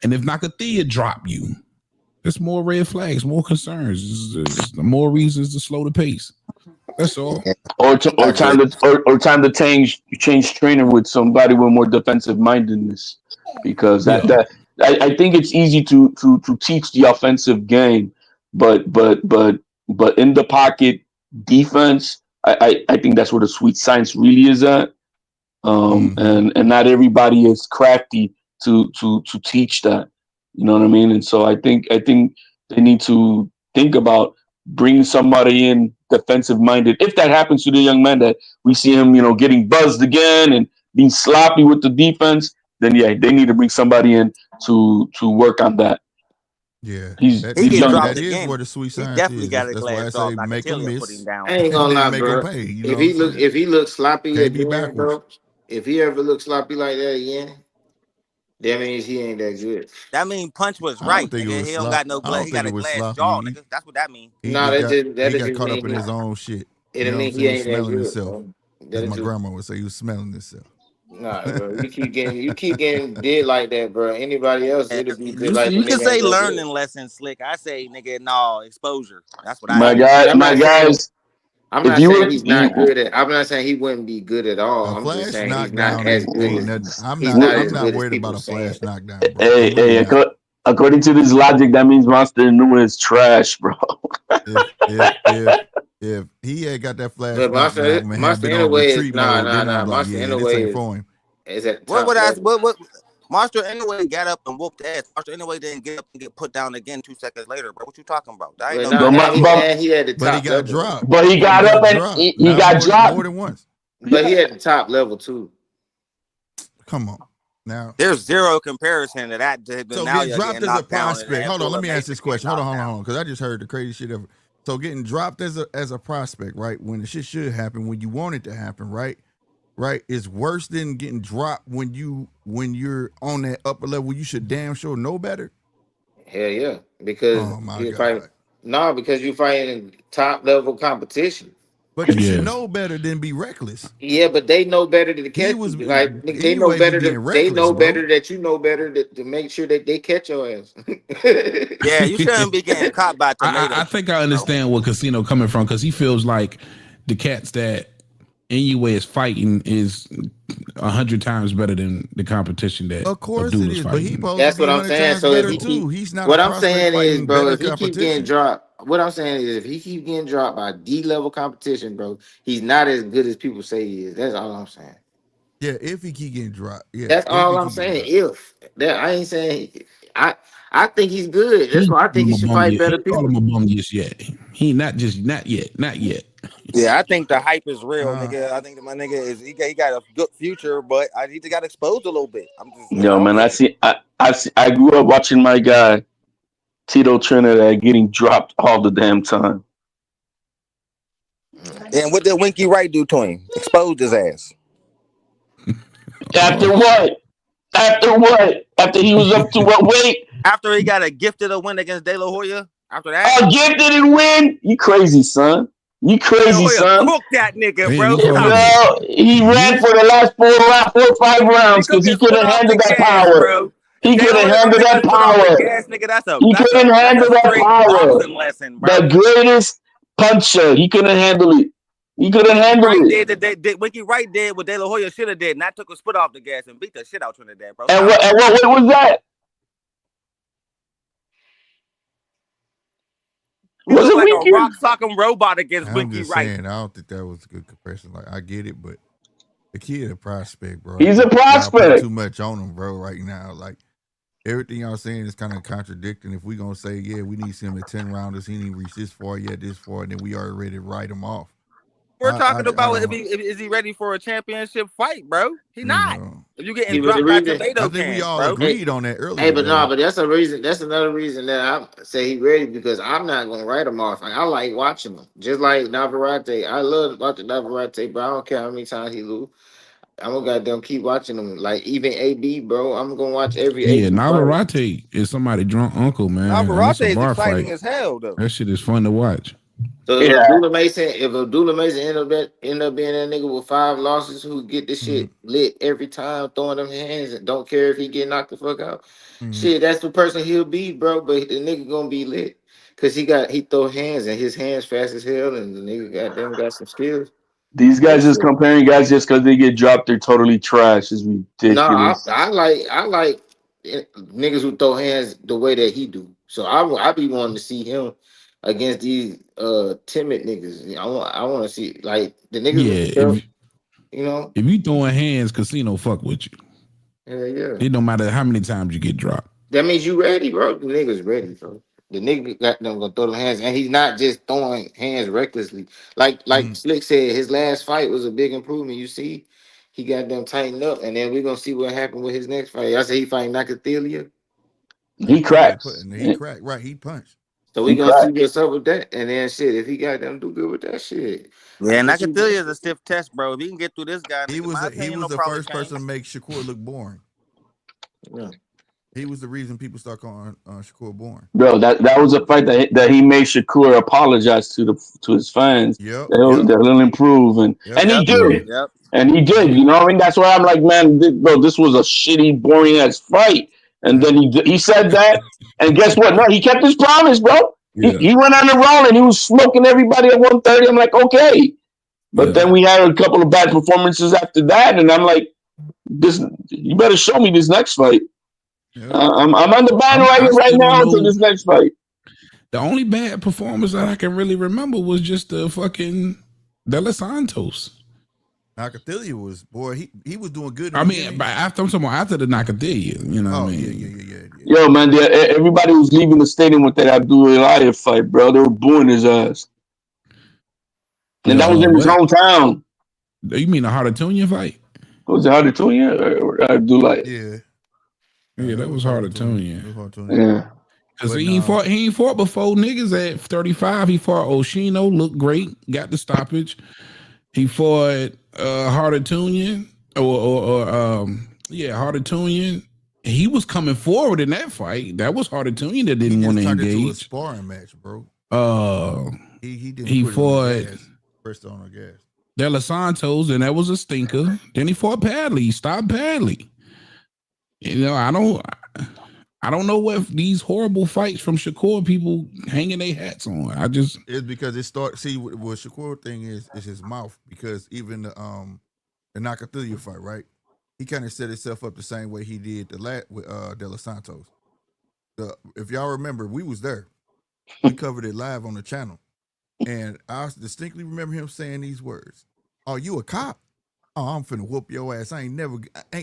S2: and if Nakathila drop you, there's more red flags, more concerns. There's more reasons to slow the pace. That's all.
S16: Or time to change trainer with somebody with more defensive mindedness, because I think it's easy to teach the offensive game, but in the pocket defense, I think that's where the sweet science really is at. And not everybody is crafty to teach that. You know what I mean? And so I think they need to think about bringing somebody in defensive minded. If that happens to the young man that we see him, getting buzzed again and being sloppy with the defense, then yeah, they need to bring somebody in to work on that.
S14: Yeah,
S16: he's young.
S14: That is where the sweet science is. That's why I say make him miss.
S17: I ain't gonna lie,
S14: make
S17: bro.
S14: him pay.
S17: If he looks sloppy
S14: Can't be
S17: again,
S14: backwards.
S17: bro. If he ever looks sloppy like that again, that means he ain't that good.
S15: That mean Punch was
S14: I
S15: right,
S14: don't think
S15: nigga.
S14: it was
S15: He don't got no glass. He got a glass jaw, nigga. That's what that means.
S14: He
S17: No,
S14: got
S17: just
S14: caught up
S17: mean
S14: in his own shit.
S17: It
S14: You know what I'm
S17: mean he
S14: saying?
S17: ain't that
S14: Smelling
S17: good,
S14: himself.
S17: bro.
S14: As my grandma would say, he was smelling himself.
S17: Nah, bro. You keep getting did like that, bro. Anybody else, it'll be good. Like
S15: You
S17: the
S15: can
S17: nigga
S15: say
S17: ain't that
S15: learning
S17: good.
S15: lessons, Slick. I say, nigga, no exposure. That's what
S16: My
S15: I.
S16: guys.
S17: I'm
S16: If
S17: not
S16: you
S17: saying
S16: were,
S17: he's not good at. I'm not saying he wouldn't be good at all.
S14: A
S17: I'm just
S14: flash
S17: saying he's not
S14: knockdown
S17: as good
S14: ain't
S17: as
S14: nothing. I'm
S17: he's
S14: not.
S17: not
S14: I'm
S17: as
S14: not
S17: good as
S14: worried
S17: people
S14: about a
S17: saying.
S14: flash knockdown, bro. I'm really
S16: hey,
S14: not.
S16: according to this logic, that means Monster New is trash, bro.
S14: If he had got that flash
S17: But
S14: knockdown and had
S17: Monster
S14: been on
S17: anyway is
S14: retreat mode, then I'm like,
S17: Monster
S14: yeah, this
S17: anyway
S14: ain't for him.
S17: is at the
S15: What
S17: top
S15: would I?
S17: level.
S15: What? Monster anyway got up and whooped ass. Monster anyway didn't get up and get put down again 2 seconds later, bro. What you talking about? That ain't
S17: But
S15: no.
S17: and he had the
S14: But he
S17: top
S14: got
S17: level.
S14: dropped.
S16: But he got up and he got dropped
S14: more than once.
S17: But he had the top level too.
S14: Come on. Now
S15: there's zero comparison to that.
S14: So
S15: now
S14: getting dropped as a prospect. Hold on, let me ask this question. Hold on, because I just heard the crazy shit ever. So getting dropped as a prospect, right? When the shit should happen, when you want it to happen, right? Right, is worse than getting dropped when you're on that upper level. You should damn sure know better.
S17: Hell yeah, because
S14: you're
S17: fighting. No, because you're fighting top level competition.
S14: But you should know better than be reckless.
S17: Yeah, but they know better to catch you. Like they know better. They know better that you know better to make sure that they catch your ass.
S15: Yeah, you shouldn't be getting caught by tomatoes.
S2: I think I understand where Casino coming from, because he feels like the cats that Inoue is fighting is 100 times better than the competition that
S14: of course
S2: Abdullah
S14: it is,
S2: fighting.
S14: but
S17: That's what I'm saying. So if
S14: he's not.
S17: What I'm saying is, bro, if he keep getting dropped, what I'm saying is, if he keep getting dropped by D level competition, bro, he's not as good as people say he is. That's all I'm saying.
S14: Yeah, if he keep getting dropped, yeah,
S17: that's all I'm saying. If that, I ain't saying I think he's good. That's why I think he should fight better people.
S2: Call him a bum just yet. He not yet.
S15: Yeah, I think the hype is real, nigga. I think that my nigga is he got a good future, but he just got exposed a little bit. I'm just
S16: Man, I grew up watching my guy Tito Trinidad getting dropped all the damn time.
S15: And what did Winky Wright do to him? Exposed his ass.
S16: After what? After he was up to what weight?
S15: After he got a gifted a win against De La Hoya. After that,
S16: a gifted and win. You crazy, son. You crazy, son.
S15: Cook that nigga, bro.
S16: No, he ran for the last 4 or 5 rounds because he couldn't handle that power.
S15: Bro.
S16: He couldn't handle that power. He couldn't handle that power. The greatest puncher. He couldn't handle it. He couldn't handle it.
S15: Winky Wright did what De La Hoya should have did, not took a spit off the gas and beat the shit out Trinidad, bro.
S16: And what was that?
S15: He was like a rock sock'em robot against Winky Wright.
S14: I don't think that was a good comparison. Like, I get it, but the kid a prospect, bro.
S16: He's a prospect.
S14: Y'all put too much on him, bro, right now. Like, everything y'all saying is kind of contradicting. If we gonna say, yeah, we need him at 10 rounders, he didn't reach this far yet, and then we already ready to write him off.
S15: We're talking about is he ready for a championship fight, bro? He not. If you getting dropped by tomato
S14: I think we all agreed on that earlier.
S17: Hey, but but that's a reason. That's another reason that I say he ready, because I'm not gonna write him off. Like, I like watching him, just like Navarrete. I love watching Navarrete, but I don't care how many times he lose. I'm gonna goddamn keep watching him. Like, even AB, bro. I'm gonna watch every.
S2: Yeah, Navarrete is somebody drunk uncle, man.
S15: Navarrete is exciting as hell, though.
S2: That shit is fun to watch.
S17: So if Abdullah Mason end up being that nigga with 5 losses who get this shit lit every time, throwing them hands and don't care if he get knocked the fuck out, shit, that's the person he'll be, bro. But the nigga gonna be lit. Cause he throw hands and his hands fast as hell, and the nigga got some skills.
S16: These guys just comparing guys just because they get dropped, they're totally trash. Is
S17: No,
S16: ridiculous.
S17: I like niggas who throw hands the way that he do. So I be wanting to see him against these timid niggas. I want to see like the niggas with the belt, you know.
S2: If you throwing hands, casino fuck with you.
S17: Yeah.
S2: It don't matter how many times you get dropped.
S17: That means you ready, bro. The nigga's ready, bro. The nigga got them gonna throw them hands, and he's not just throwing hands recklessly. Like Slick said, his last fight was a big improvement. You see, he got them tightened up, and then we're gonna see what happened with his next fight. I said he fighting Nakathila.
S16: He cracks.
S14: He cracked. Right, he punched.
S17: So we gonna see what's up with that, and then shit. If he got them do good with that shit,
S15: yeah, Nakathila is a stiff test, bro. If he can get through this guy,
S14: he was the first person to make Shakur look boring.
S17: Yeah.
S14: He was the reason people start calling Shakur boring.
S16: Bro, that was a fight that he made Shakur apologize to his fans.
S14: Yep.
S16: They'll improve, and he did.
S15: Yep.
S16: And he did. You know what I mean? That's why I'm like, man, bro, this was a shitty, boring ass fight. And then he said that, and guess what? No, he kept his promise, bro. Yeah. He went on the roll and he was smoking everybody at 130. I'm like, okay. But then we had a couple of bad performances after that, and I'm like, you better show me this next fight. Yeah. I'm on the bandwagon right now until this next fight.
S2: The only bad performance that I can really remember was just the fucking De Los Santos.
S14: Nakathila was he was doing good.
S2: I mean, after the Nakathila, you know what I mean?
S14: Yeah.
S16: Yo, man, everybody was leaving the stadium with that Abdullah fight, bro. They were booing his ass. And that was in his hometown.
S2: You mean the Hardatunian fight?
S16: Was it Hardatunian or Abdullah?
S14: Yeah.
S2: Yeah, that was Hardatunian.
S16: Yeah.
S2: Because he ain't fought before niggas at 35. He fought Oshino, looked great, got the stoppage. He fought Hardatunian Hardatunian. He was coming forward in that fight. That was Hardatunian that didn't want to engage.
S14: Into a sparring match, bro.
S2: He fought
S14: first on the gas.
S2: De Los Santos, and that was a stinker. Then he fought Padley. He stopped Padley. You know, I don't know what these horrible fights from Shakur people hanging their hats on.
S14: It's because it starts. See, what Shakur thing is his mouth. Because even the Nakathila fight, right? He kind of set himself up the same way he did with De Los Santos. If y'all remember, we was there. We covered it live on the channel, and I distinctly remember him saying these words: "Oh, you a cop? Oh, I'm finna whoop your ass. Ain't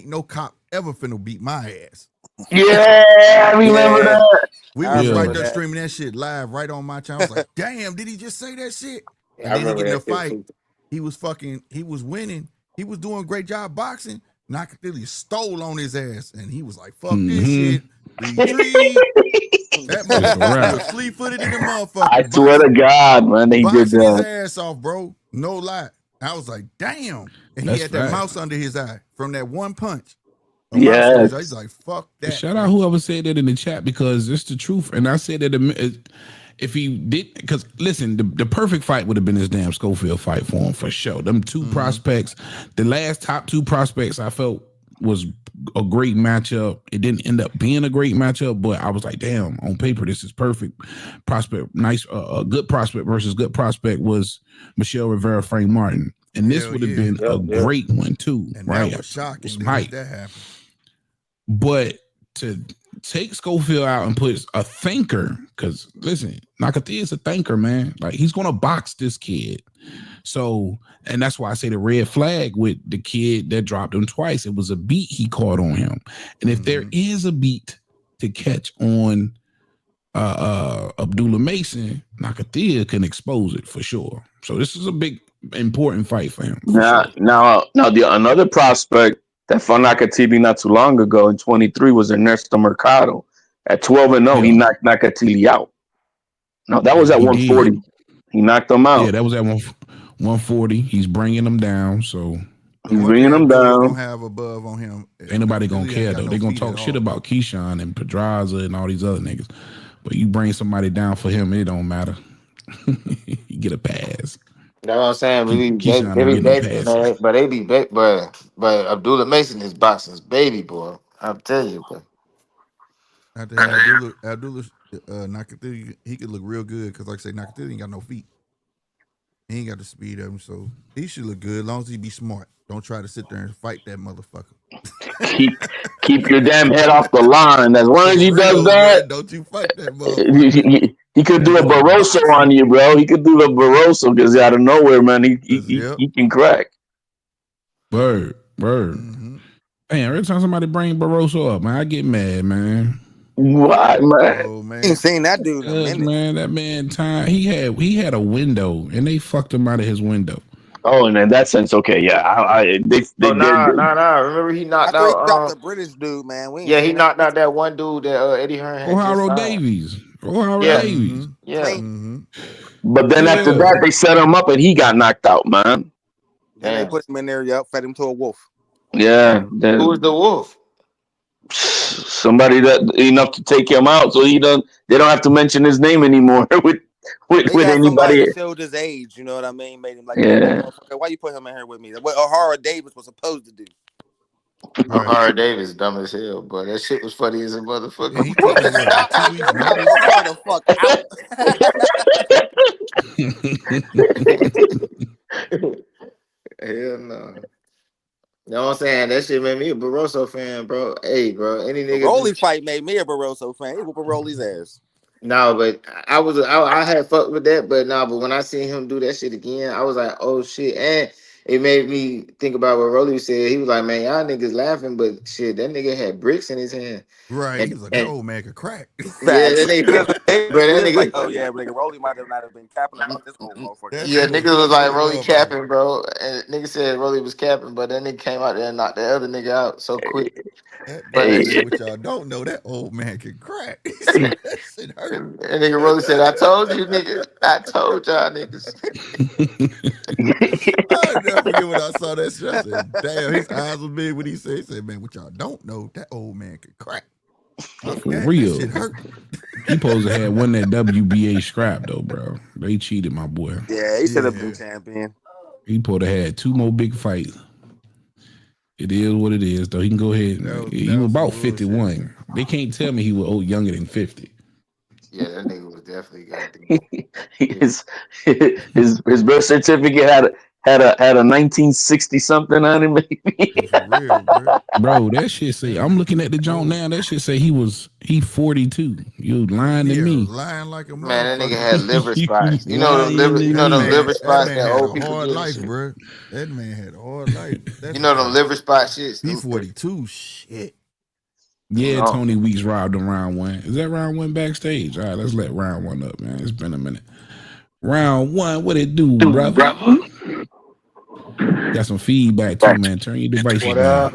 S14: no cop ever finna beat my ass."
S16: Yeah, I remember that.
S14: We was right there streaming that shit live right on my channel. I was like, damn, did he just say that shit? And then he get in a fight. He was winning. He was doing a great job boxing. Nakathila stole on his ass, and he was like, fuck this shit. Retreat. That motherfucker was fleet-footed in the motherfucker.
S16: I swear to God, man, they did
S14: boxing
S16: that.
S14: his ass off, bro. No lie. I was like, damn. And he had that mouse under his eye from that one punch.
S16: Yeah,
S14: he's like, fuck that.
S2: Shout out whoever said that in the chat, because it's the truth. And I said that if he did, because listen, the perfect fight would have been his damn Schofield fight for him for sure. Them two prospects, the last top two prospects, I felt was a great matchup. It didn't end up being a great matchup, but I was like, damn, on paper, this is perfect. Prospect, nice, a good prospect versus good prospect was Michelle Rivera, Frank Martin. And this would have been a great one too,
S14: and
S2: right?
S14: That was shocking. That happened.
S2: But to take Schofield out and put a thinker, because listen, Nakathila is a thinker, man. Like, he's gonna box this kid. So, and that's why I say the red flag with the kid that dropped him twice. It was a beat he caught on him. And if there is a beat to catch on Abdullah Mason, Nakathila can expose it for sure. So this is a big, important fight for him.
S16: Now, another prospect that fought Nakathila not too long ago in 23 was Ernesto Mercado. At 12-0, he knocked Nakathila out. No, that was at 140. He knocked him out.
S2: Yeah, that was at 140. He's bringing them down. So
S16: he's bringing them down.
S14: Don't have above on him.
S2: Ain't nobody gonna care though. They're gonna talk shit about Keyshawn and Pedraza and all these other niggas. But you bring somebody down for him, it don't matter. You get a pass.
S17: That's what I'm saying. But Abdullah Mason is boxing's baby boy. I'm telling you, bro.
S14: I think Abdullah Nakatili, he could look real good because, like I say, Nakatili ain't got no feet. He ain't got the speed of him, so he should look good as long as he be smart. Don't try to sit there and fight that motherfucker.
S16: keep your damn head off the line. As long as he does that,
S14: man, don't you fight that motherfucker.
S16: he could do a Barroso on you, bro. He could do the Barroso because out of nowhere, man, he can crack.
S2: Word. Man, every time somebody bring Barroso up, man, I get mad, man.
S16: Why, man?
S14: Oh, man.
S15: Ain't seen that dude in a minute.
S2: Man, that man time he had a window and they fucked him out of his window.
S16: Oh, and in that sense, okay, yeah.
S17: Nah. Remember he knocked out.
S15: He dropped the British dude, man.
S17: He knocked out that one dude that Eddie Hearn had.
S2: O'Hara Davies.
S17: Davies. Yeah.
S14: Mm-hmm.
S16: But then after that, they set him up and he got knocked out, man.
S15: Then they put him in there, fed him to a wolf.
S16: Yeah.
S17: Who was the wolf?
S16: Somebody that enough to take him out, so they don't have to mention his name anymore with anybody.
S15: That showed his age, you know what I mean? Made him like,
S16: yeah.
S15: Why you put him in here with me? What O'Hara Davis was supposed to do.
S17: Right. O'Hara Davis, dumb as hell, but that shit was funny as a motherfucker.
S14: Yeah, he took that 2 weeks notice.
S17: Hell no. You know what I'm saying? That shit made me a Barroso fan, bro. Hey, bro, any nigga.
S15: Baroli fight made me a Barroso fan. He whooped Baroli's ass.
S17: No, but I had fucked with that, but when I seen him do that shit again, I was like, oh shit. And it made me think about what Rolly said. He was like, man, y'all niggas laughing, but shit, that nigga had bricks in his hand.
S14: Right. He was like, that old man could crack.
S17: Yeah, that nigga,
S15: like, oh yeah, but nigga, Rolly might have not have been capping about this old motherfucker.
S17: Yeah, niggas was like Rolly capping, bro. And nigga said Rolly was capping, but then nigga came out there and knocked the other nigga out so quick.
S14: What y'all don't know, that old man can crack. That shit hurt.
S17: And nigga Rolly said, I told you, nigga. I told y'all niggas.
S14: I'll never forget when I saw that shit. I said, damn, his eyes was big when he said, man, what y'all don't know, that old man can crack.
S2: For real.
S14: That shit hurt.
S2: He supposed to have won that WBA scrap though, bro. They cheated my boy.
S15: Yeah, he should have been champion.
S2: He supposed to have 2 more big fights. It is what it is, though. He can go ahead. He was about 51. They can't tell me he was younger than 50.
S17: Yeah, that nigga was definitely
S16: his birth certificate had a 1960 something on it, maybe.
S14: Real,
S2: bro, that shit say, I'm looking at the joint now. That shit say he 42. You lying to me?
S14: Lying like a
S17: man. That nigga had liver spots. You know the liver spots that old people
S14: hard
S17: get.
S14: Life, bro. That man had a hard life.
S17: You know them liver spot shit.
S14: He 42. Shit.
S2: Yeah, Tony Weeks robbed him round 1. Is that round 1 backstage? All right, let's let round 1 up, man. It's been a minute. Round 1, what it do, brother? Got some feedback too, man. Turn your device on.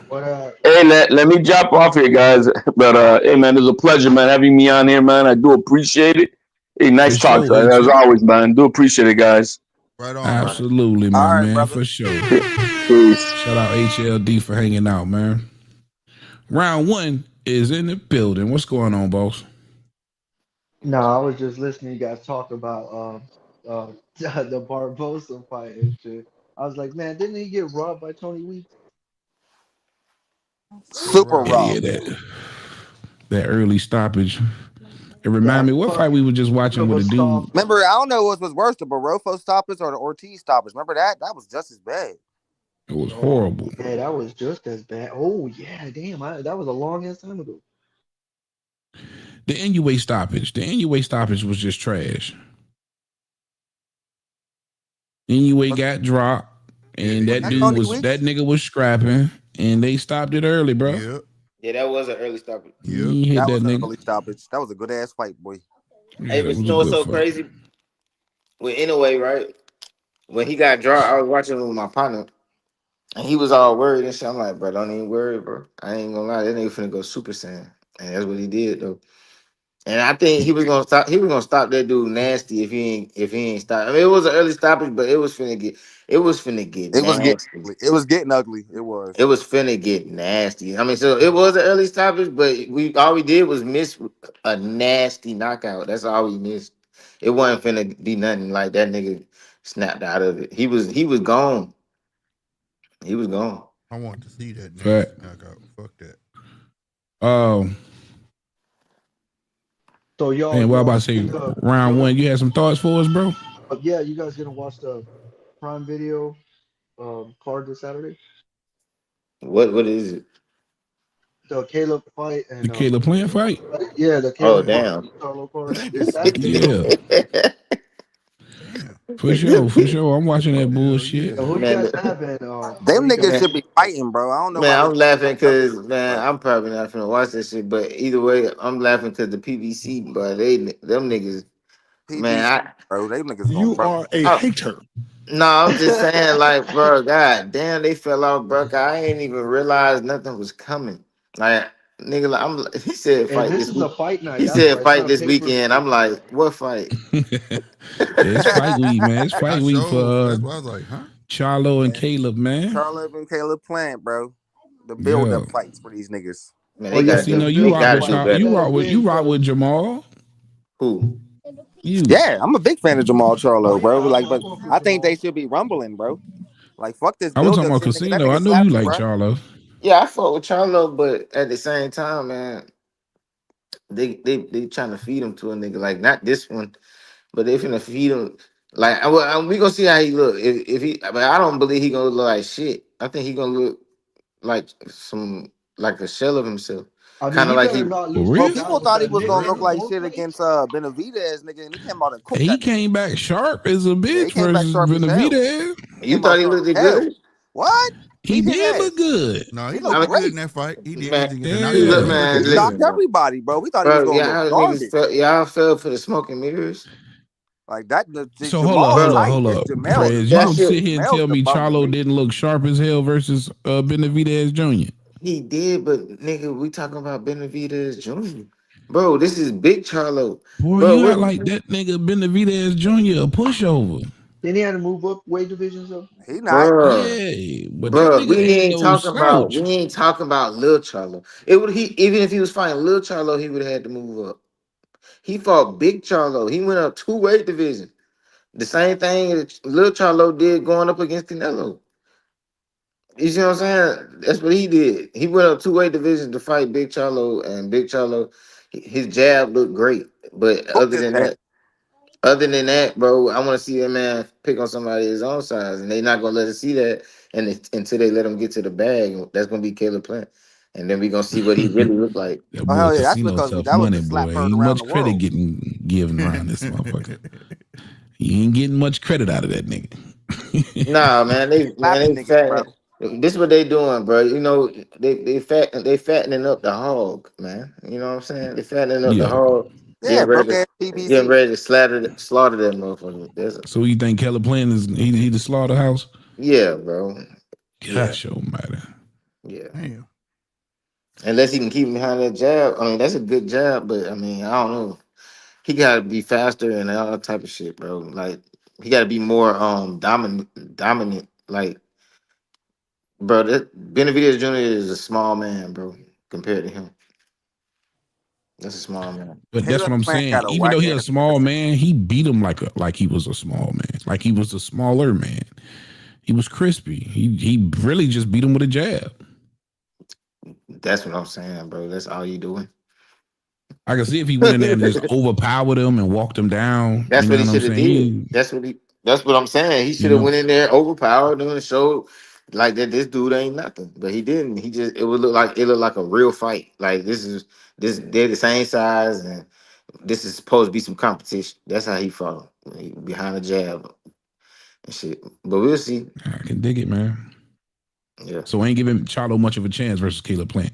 S13: What up?
S16: Hey, let me drop off here, guys. But hey, man, it's a pleasure, man, having me on here, man. I do appreciate it. Hey, nice talk, as always, man. Do appreciate it, guys.
S14: Right on.
S2: Absolutely, my man, for sure. Shout out HLD for hanging out, man. Round 1 is in the building. What's going on, boss?
S13: No, I was just listening to you guys talk about the Barbosa fight and shit. I was like, man, didn't he get robbed by Tony Weeks?
S15: Super robbed.
S2: Yeah, that early stoppage. It reminded me what fight we were just watching with a dude.
S15: Remember, I don't know what was worse, the Barofo stoppage or the Ortiz stoppage. Remember that? That was just as bad.
S2: It was horrible.
S13: Yeah, that was just as bad. Oh yeah, damn, that was a long ass time ago.
S2: The Inoue stoppage. The Inoue stoppage was just trash. Inoue got dropped, and that nigga was scrapping, and they stopped it early, bro.
S14: Yep.
S17: Yeah, that was an early stoppage.
S2: Yep.
S15: That was an early stoppage. That was a good ass fight, boy.
S17: Hey, but you know what's so crazy? With Inoue, right? When he got dropped, I was watching with my partner, and he was all worried and shit. I'm like, bro, don't even worry, bro. I ain't gonna lie, that nigga finna go Super Saiyan, and that's what he did though. And I think he was gonna stop. He was gonna stop that dude nasty if he ain't stop. I mean, it was an early stoppage, but it was finna get. It was finna get.
S15: It was getting ugly. It was.
S17: It was finna get nasty. I mean, so it was an early stoppage, but all we did was miss a nasty knockout. That's all we missed. It wasn't finna be nothing like that nigga snapped out of it. He was gone. He was gone.
S14: I want to see that nasty knockout. Fuck that.
S13: So So
S2: Man, what about to say round one? You had some thoughts for us, bro?
S13: Yeah, you guys gonna watch the Prime Video card this Saturday?
S17: What is it?
S13: The Caleb fight
S2: The
S13: and
S2: Caleb Plant fight?
S13: yeah, the
S17: Oh
S13: Caleb
S17: damn.
S13: Charlo card this Saturday.
S2: Yeah, for sure, for sure. I'm watching that bullshit.
S13: So who you
S17: Man,
S13: guys have and what
S15: Them
S13: do you
S15: niggas
S13: guys?
S15: should be fighting, bro. I don't know why
S17: man,
S15: they
S17: I'm laughing
S15: like other
S17: because
S15: niggas,
S17: man,
S15: bro.
S17: I'm probably not finna watch this shit. But either way, I'm laughing because the PBC, but them niggas, man.
S15: PBC, bro. They niggas going,
S14: You
S15: bro.
S14: are a
S17: I,
S14: hater.
S17: no, I'm just saying, like, bro, god damn, they fell off, bro. I ain't even realized nothing was coming. Like, nigga, he said
S13: And
S17: fight
S13: this
S17: this
S13: is a
S17: week.
S13: fight night.
S17: He
S13: That's
S17: said
S13: why it's
S17: fight
S13: not
S17: this
S13: pay per
S17: weekend.
S13: view.
S17: I'm like, what fight?
S2: It's fight week, man. It's
S14: I
S2: fight week for
S14: showed. That's why I was like, huh?
S2: Charlo and Caleb, man.
S15: Charlotte and Caleb Plant, bro. The build
S2: Yeah.
S15: up fights for these niggas.
S17: Man,
S13: Oh
S17: they
S13: yeah,
S17: gotta
S2: Yes, you
S13: the
S2: know
S17: do.
S2: you
S17: They
S13: build
S2: rock
S17: gotta
S2: with
S13: up
S17: do
S13: fights.
S2: Char-
S13: You
S2: you
S17: better.
S13: better
S2: rock with you
S13: win
S2: rock with
S13: because
S2: Jamal.
S17: Who?
S2: You.
S15: Yeah, I'm a big fan of Jamal
S13: oh
S15: Charlo,
S13: yeah,
S15: bro. Like,
S13: I
S15: but
S13: fuck with
S15: I think
S13: Jamal.
S15: they should be rumbling, bro. Like, fuck this
S2: I was
S15: build
S2: talking
S15: up
S2: about
S15: shit, nigga. That
S2: Casino. I
S15: nigga
S2: know you
S15: slapped you,
S2: like
S15: bro.
S2: Charlo.
S17: Yeah, I fought with Charlo, but at the same time, man, they trying to feed him to a nigga. Like, not this one, but they finna feed him. Like, we gonna see how he look. If he, I mean, I don't believe he gonna look like shit. I think he gonna look like like a shell of himself.
S13: I mean,
S17: Kind of
S13: he
S17: like
S13: better
S17: he.
S13: not
S2: For
S13: lose to
S15: Bro,
S2: real?
S15: people
S13: Gal with
S15: thought he
S13: that
S15: was
S13: Nick
S15: gonna look like
S13: Diamond
S15: shit
S13: fight.
S15: against Benavidez, nigga, and he came out and
S2: Hey,
S15: cooked
S2: he
S15: that nigga.
S2: came back sharp as a
S15: Yeah, he
S2: bitch
S15: came back
S2: versus
S15: sharp as hell.
S2: Benavidez.
S15: He
S17: You
S15: came out
S17: thought he
S15: sharp
S17: looked
S15: as hell.
S17: good?
S15: What?
S2: He
S15: Beat his
S2: did look
S15: ass.
S2: good.
S14: No,
S15: He
S14: he
S15: looked
S17: I
S14: looked good
S15: great.
S14: in that fight. He
S17: mean,
S14: did.
S17: man,
S14: He
S17: he
S14: looked
S17: look,
S2: Yeah.
S14: good.
S17: man.
S15: He
S17: Listen,
S15: shocked
S17: bro.
S15: everybody, bro. We thought he was
S17: Bro,
S15: gonna look
S17: y'all niggas,
S15: garbage.
S17: y'all fell for the smoke and mirrors,
S15: Like that.
S2: So
S15: Jamal
S17: bro.
S15: tight.
S2: hold
S15: It's
S2: up.
S15: Jamel's the
S2: Prez, you
S17: That
S2: gonna
S15: problem.
S2: sit
S17: shit.
S2: here and
S15: Jamel's
S2: tell
S15: the
S2: me
S15: problem to
S2: Charlo
S15: me.
S2: didn't look sharp as hell versus Benavidez Jr.?
S17: He did, but nigga, we talking about Benavidez Jr. Bro, this is big Charlo.
S2: Boy,
S17: Bro,
S2: you act
S17: what?
S2: like that nigga Benavidez Jr. a pushover.
S13: Then he had to move up weight divisions though.
S15: He not.
S17: Bro,
S2: Yeah, but that
S17: bro,
S2: nigga ain't no
S17: we
S2: slouch.
S17: ain't talking about Lil Charlo. It would he even if he was fighting Lil Charlo, he would have had to move up. He fought Big Charlo. He went up 2 weight divisions. The same thing that Lil Charlo did going up against Canelo. You see what I'm saying? That's what he did. He went up 2 weight divisions to fight Big Charlo, and Big Charlo, his jab looked great. But
S15: Cooked his ass.
S17: other than that, bro, I want to see that man pick on somebody his own size, and they not gonna let us see that, until they let him get to the bag. That's gonna be Caleb Plant, and then we gonna see what he really look like.
S2: That
S15: Oh
S2: boy
S15: hell yeah, that's
S2: Casino
S15: because
S2: tough
S15: that was
S2: money,
S15: the slap
S2: boy.
S15: heard
S2: Ain't
S15: around
S2: much
S15: the
S2: credit
S15: world.
S2: getting given around this motherfucker. You ain't getting much credit out of that nigga.
S17: Nah, man,
S15: Slapping
S17: they
S15: niggas, bro.
S17: fat. This is what they doing, bro. You know, they fattening up the hog, man. You know what I'm saying? They fattening up the
S2: Yeah.
S17: hog,
S15: Yeah, broke ass
S17: getting
S15: PBC.
S17: ready to slaughter that motherfucker.
S2: So you think Caleb Plant is he the slaughterhouse?
S17: Yeah, bro.
S2: Gosh, almighty.
S17: Yeah.
S14: Damn.
S17: Unless he can keep him behind that jab. I mean, that's a good jab, but I mean, I don't know. He gotta be faster and all that type of shit, bro. Like he gotta be more dominant. Like, bro, that Benavidez Jr. is a small man, bro, compared to him. That's a small man.
S2: But that's
S15: Caleb
S2: what I'm
S15: Plant
S2: saying.
S15: got a
S2: Even though
S15: whack
S2: he a
S15: ass.
S2: small man, he beat him like he was a small man. Like he was a smaller man. He was crispy. He really just beat him with a jab.
S17: That's what I'm saying, bro. That's all you doing.
S2: I can see if he went in there and just overpowered him and walked him down.
S17: That's
S2: You
S17: what
S2: know
S17: he
S2: what I'm
S17: should have did.
S2: saying?
S17: That's what I'm saying. He
S2: You
S17: should have
S2: know,
S17: went in there, overpowered him, and showed like that this dude ain't nothing. But he didn't. He just it looked like a real fight. Like they're the same size, and this is supposed to be some competition. That's how he fought. Behind the jab and shit. But we'll see.
S2: I can dig it, man.
S17: Yeah.
S2: So I ain't giving Charlo much of a chance versus Caleb Plant.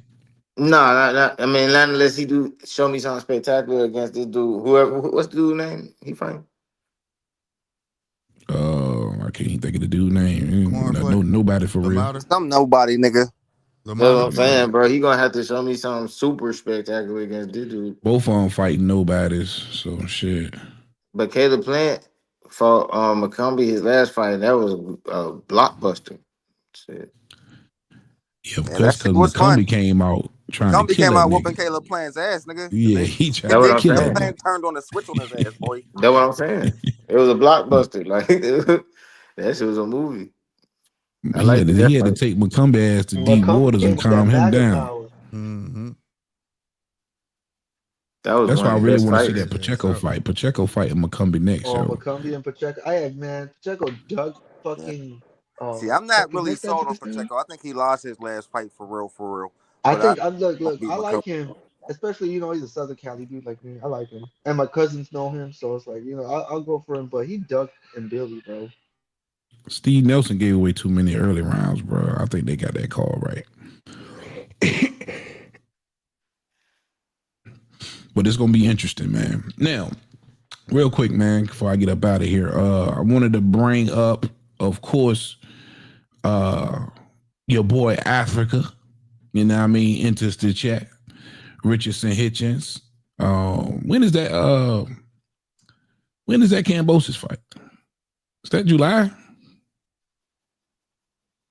S17: No, I mean, not unless he do show me something spectacular against this dude. What's the dude's name? He fighting?
S2: I can't even think of the dude's name. Nobody for real.
S15: Some nobody, nigga.
S17: That's what I'm saying, bro. He gonna have to show me something super spectacular against this dude.
S2: Both of them fighting nobodies. So shit.
S17: But Caleb Plant fought McCombie his last fight. That was a blockbuster. Shit.
S2: Yeah,
S15: that
S2: because
S15: shit was fun.
S2: McCombie came out trying
S15: Gumby
S2: to kill
S15: came
S2: that
S15: out
S2: nigga.
S15: whooping Caleb Plant's ass, nigga.
S2: Yeah, he tried
S17: That's what
S2: to
S17: I'm
S2: kill
S15: Caleb
S2: that
S17: saying.
S2: nigga.
S15: Plant turned on the switch on his ass, boy.
S17: That's what I'm saying. It was a blockbuster. Like that shit was a movie. I
S2: He
S17: like
S2: had
S17: that
S2: to
S17: fight.
S2: take McCombie ass to deep
S13: McCombie
S2: waters
S13: came
S2: and
S13: with that
S2: calm him
S13: MAGA
S2: down.
S13: power.
S14: Mm-hmm.
S17: That was
S2: That's
S17: one
S2: why I
S17: of the
S2: really
S17: best
S2: want to see
S17: fights.
S2: that Pacheco fight. Pacheco fighting Macombi next,
S13: Oh,
S2: yo.
S13: Macombi and Pacheco. Man, Pacheco dug fucking
S15: See, I'm not
S13: fucking
S15: really
S13: hit that
S15: sold on
S13: dude's dude.
S15: Pacheco. I think he lost his last fight for real, for real.
S13: I
S15: But I
S13: think I'm look,
S15: beat
S13: I like
S15: McCoy.
S13: him, especially he's a Southern Cali dude like me. I like him, and my cousins know him, so it's like I'll go for him. But he dug and Billy, bro.
S2: Steve Nelson gave away too many early rounds, bro. I think they got that call right. But it's gonna be interesting, man. Now, real quick, man, before I get up out of here, I wanted to bring up, of course, your boy Africa. You know what I mean? Enters the chat. Richardson Hitchens. When is that Kambosos fight? Is that July?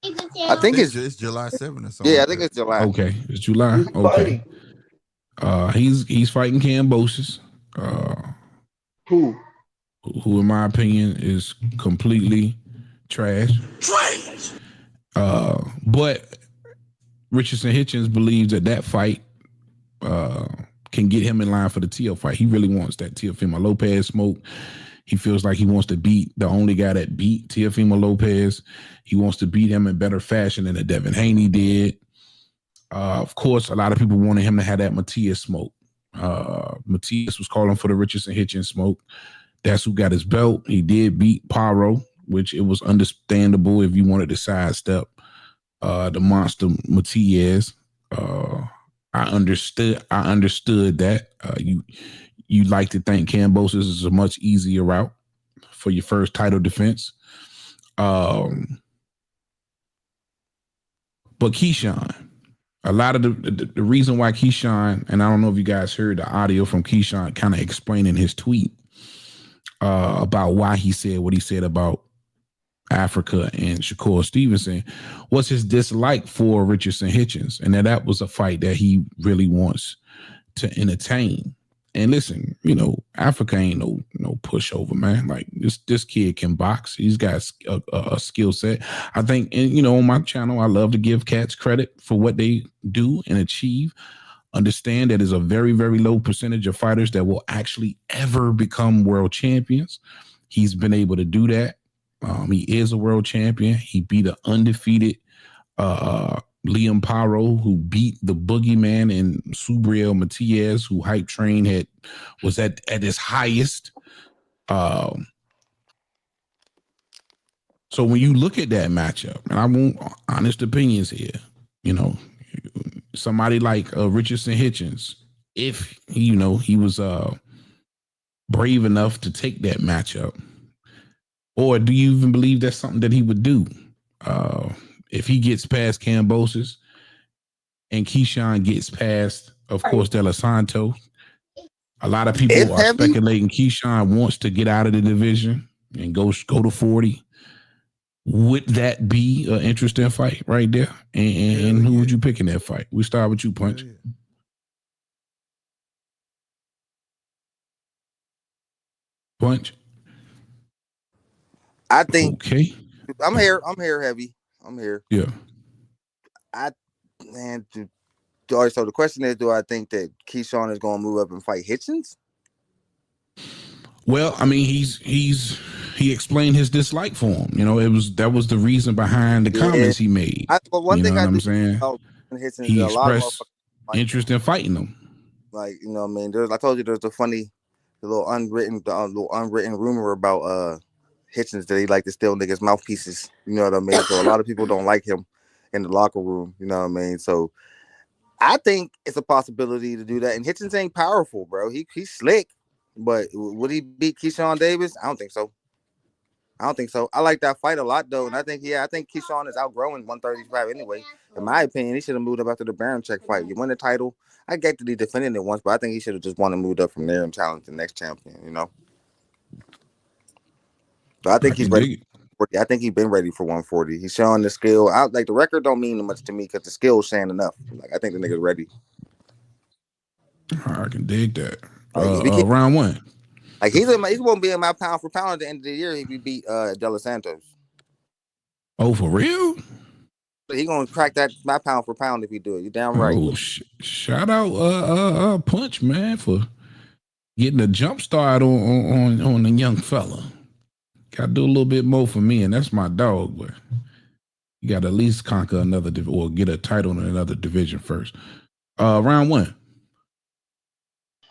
S15: I think it's
S14: July 7th or something.
S15: Yeah, I think it's July.
S2: Okay, it's July.
S13: Who's
S2: Okay.
S13: fighting?
S2: He's fighting Kambosos.
S13: Who?
S2: Who, in my opinion, is completely trash. But Richardson Hitchens believes that fight can get him in line for the Teo fight. He really wants that Teofimo Lopez smoke. He feels like he wants to beat the only guy that beat Teofimo Lopez. He wants to beat him in better fashion than the Devin Haney did. Of course, a lot of people wanted him to have that Matias smoke. Matias was calling for the Richardson Hitchens smoke. That's who got his belt. He did beat Paro, which it was understandable if you wanted to sidestep the monster Matias. I understood that. You like to think Kambosos is a much easier route for your first title defense. But Keyshawn, a lot of the reason why Keyshawn, and I don't know if you guys heard the audio from Keyshawn kind of explaining his tweet about why he said what he said about Africa and Shakur Stevenson, was his dislike for Richardson Hitchens, and that was a fight that he really wants to entertain. And listen, Africa ain't no pushover, man. Like this kid can box. He's got a skill set. I think, and on my channel, I love to give cats credit for what they do and achieve. Understand that is a very, very low percentage of fighters that will actually ever become world champions. He's been able to do that. He is a world champion. He beat an undefeated Liam Paro, who beat the boogeyman, and Subriel Matias, who Hype Train was at his highest. So when you look at that matchup, and I want honest opinions here, somebody like Richardson Hitchens, if he was brave enough to take that matchup, or do you even believe that's something that he would do? If he gets past Kambosos and Keyshawn gets past, of course, De La Santo, a lot of people are speculating Keyshawn wants to get out of the division and go to 40. Would that be an interesting fight right there? And who would you pick in that fight? We start with you, Punch. Punch.
S15: I think.
S2: Okay.
S15: I'm here, heavy. I'm here.
S2: Yeah.
S15: So the question is, do I think that Keyshawn is going to move up and fight Hitchens?
S2: Well, I mean, he explained his dislike for him. That was the reason behind the comments he made.
S15: One thing
S2: I'm saying,
S15: Hitchens,
S2: he
S15: a lot
S2: expressed interest in fighting him.
S15: Like, what I mean, I told you there's the little unwritten rumor about Hitchens that he like to steal niggas' mouthpieces. You know what I mean? So a lot of people don't like him in the locker room. You know what I mean? So I think it's a possibility to do that. And Hitchens ain't powerful, bro. He's slick, but would he beat Keyshawn Davis? I don't think so. I like that fight a lot though, and I think Keyshawn is outgrowing 135 anyway. In my opinion, he should have moved up after the Baranchek fight. You win the title. I get that he defended it once, but I think he should have just won and moved up from there and challenged the next champion. But I think he's ready. I think he's been ready for 140. He's showing the skill. The record don't mean much to me because the skill's saying enough. I think the nigga's ready.
S2: I can dig that. Round one.
S15: He won't be in my pound for pound at the end of the year if he beat De La Santos.
S2: Oh, for real?
S15: He gonna crack my pound for pound if he do it. You damn right.
S2: Oh, shout out Punch, man, for getting a jump start on the young fella. Got to do a little bit more for me, and that's my dog. But you got to at least conquer another or get a title in another division first. Round 1.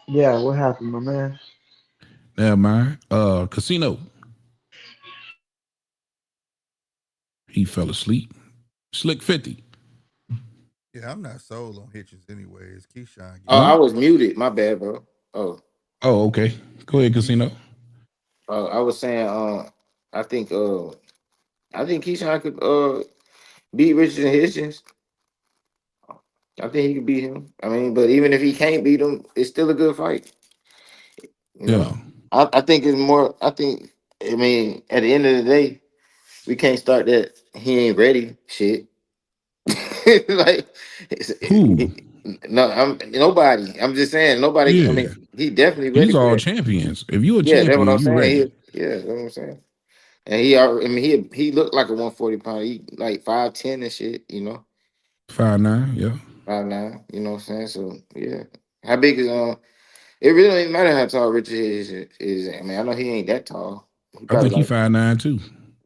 S13: Yeah, what happened, my man?
S2: Never mind. Casino. He fell asleep. Slick 50.
S14: Yeah, I'm not sold on Hitchens anyways. Keyshawn.
S17: Oh, I was muted. My bad, bro. Oh,
S2: okay. Go ahead, Casino.
S17: I was saying, I think Keyshawn could beat Richardson Hitchens. I think he could beat him. I mean, but even if he can't beat him, it's still a good fight. You know, I think it's more. I mean, at the end of the day, we can't start that he ain't ready shit. Like, no, I'm nobody. I'm just saying nobody.
S2: Yeah.
S17: I mean, he definitely ready
S2: These
S17: for
S2: all
S17: that.
S2: champions. If you a
S17: Yeah, that's what
S2: champion,
S17: I'm
S2: you
S17: saying.
S2: ready.
S17: That's what I'm saying. And I mean, he looked like a 140 pounder. He like 5'10" and shit. You know,
S2: 5'9", yeah.
S17: 5'9". You know what I'm saying? So yeah, how big is It really don't even matter how tall Richard is. I mean, I know he ain't that tall. He
S2: I
S17: probably
S2: think he
S17: like
S2: 5'9" too.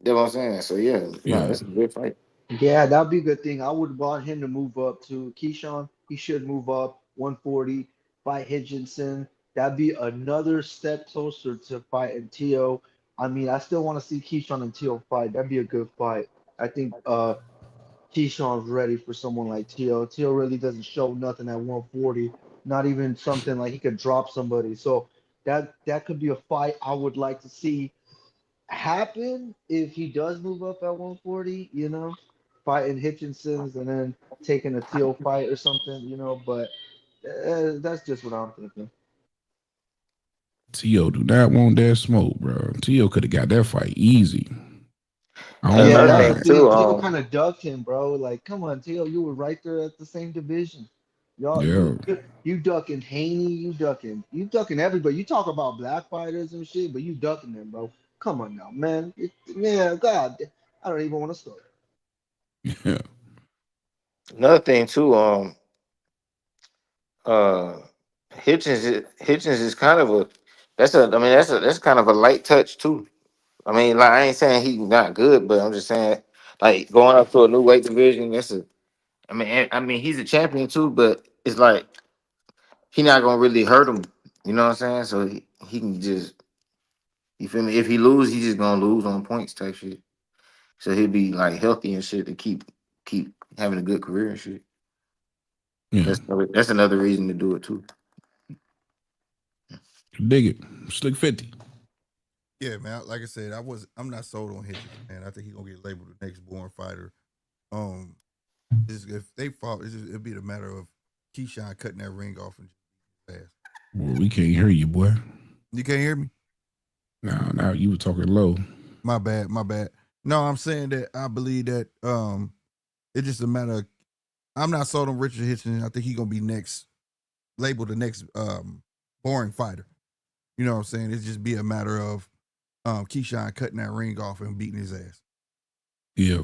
S17: that's what I'm saying. So yeah, no, that's a good fight.
S13: Yeah, that'd be a good thing. I would want him to move up to Keyshawn. He should move up 140, fight Hitchinson. That'd be another step closer to fighting Tio. I mean, I still want to see Keyshawn and Tio fight. That'd be a good fight. I think Keyshawn's ready for someone like Tio. Tio really doesn't show nothing at 140, not even something like he could drop somebody. So that could be a fight I would like to see happen if he does move up at 140, fighting Hitchinson's and then taking a Teal fight or something, but that's just what I'm thinking.
S2: Tio do not want that smoke, bro. Tio could have got that fight easy.
S13: Yeah, that's the thing. Tio kind of ducked him, bro. Like, come on, Tio, you were right there at the same division. Y'all, you ducking Haney, you ducking everybody. You talk about black fighters and shit, but you ducking them, bro. Come on now, man. God, I don't even want to start.
S2: Yeah.
S17: Another thing too, Hitchens is kind of that's kind of a light touch too. I mean, like I ain't saying he's not good, but I'm just saying like going up to a new weight division. I mean he's a champion too, but it's like he not gonna really hurt him. You know what I'm saying? So he can just you feel me? If he lose, he's just gonna lose on points type shit. So he'll be like healthy and shit to keep having a good career and shit.
S2: Yeah.
S17: That's another reason to do it too.
S2: Dig it. Slick 50.
S14: Yeah, man. Like I said, I'm not sold on Hitchens, man. I think he's gonna get labeled the next born fighter. If they fought, it'd be the matter of Keyshawn cutting that ring off and ass.
S2: Well, we can't hear you, boy.
S14: You can't hear me?
S2: No, now you were talking low.
S14: My bad. No, I'm saying that I believe that it's just a matter of I'm not sold on Richard Hitchens. I think he's gonna be labeled the next boring fighter. You know what I'm saying? It's just be a matter of Keyshawn cutting that ring off and beating his ass.
S2: Yeah.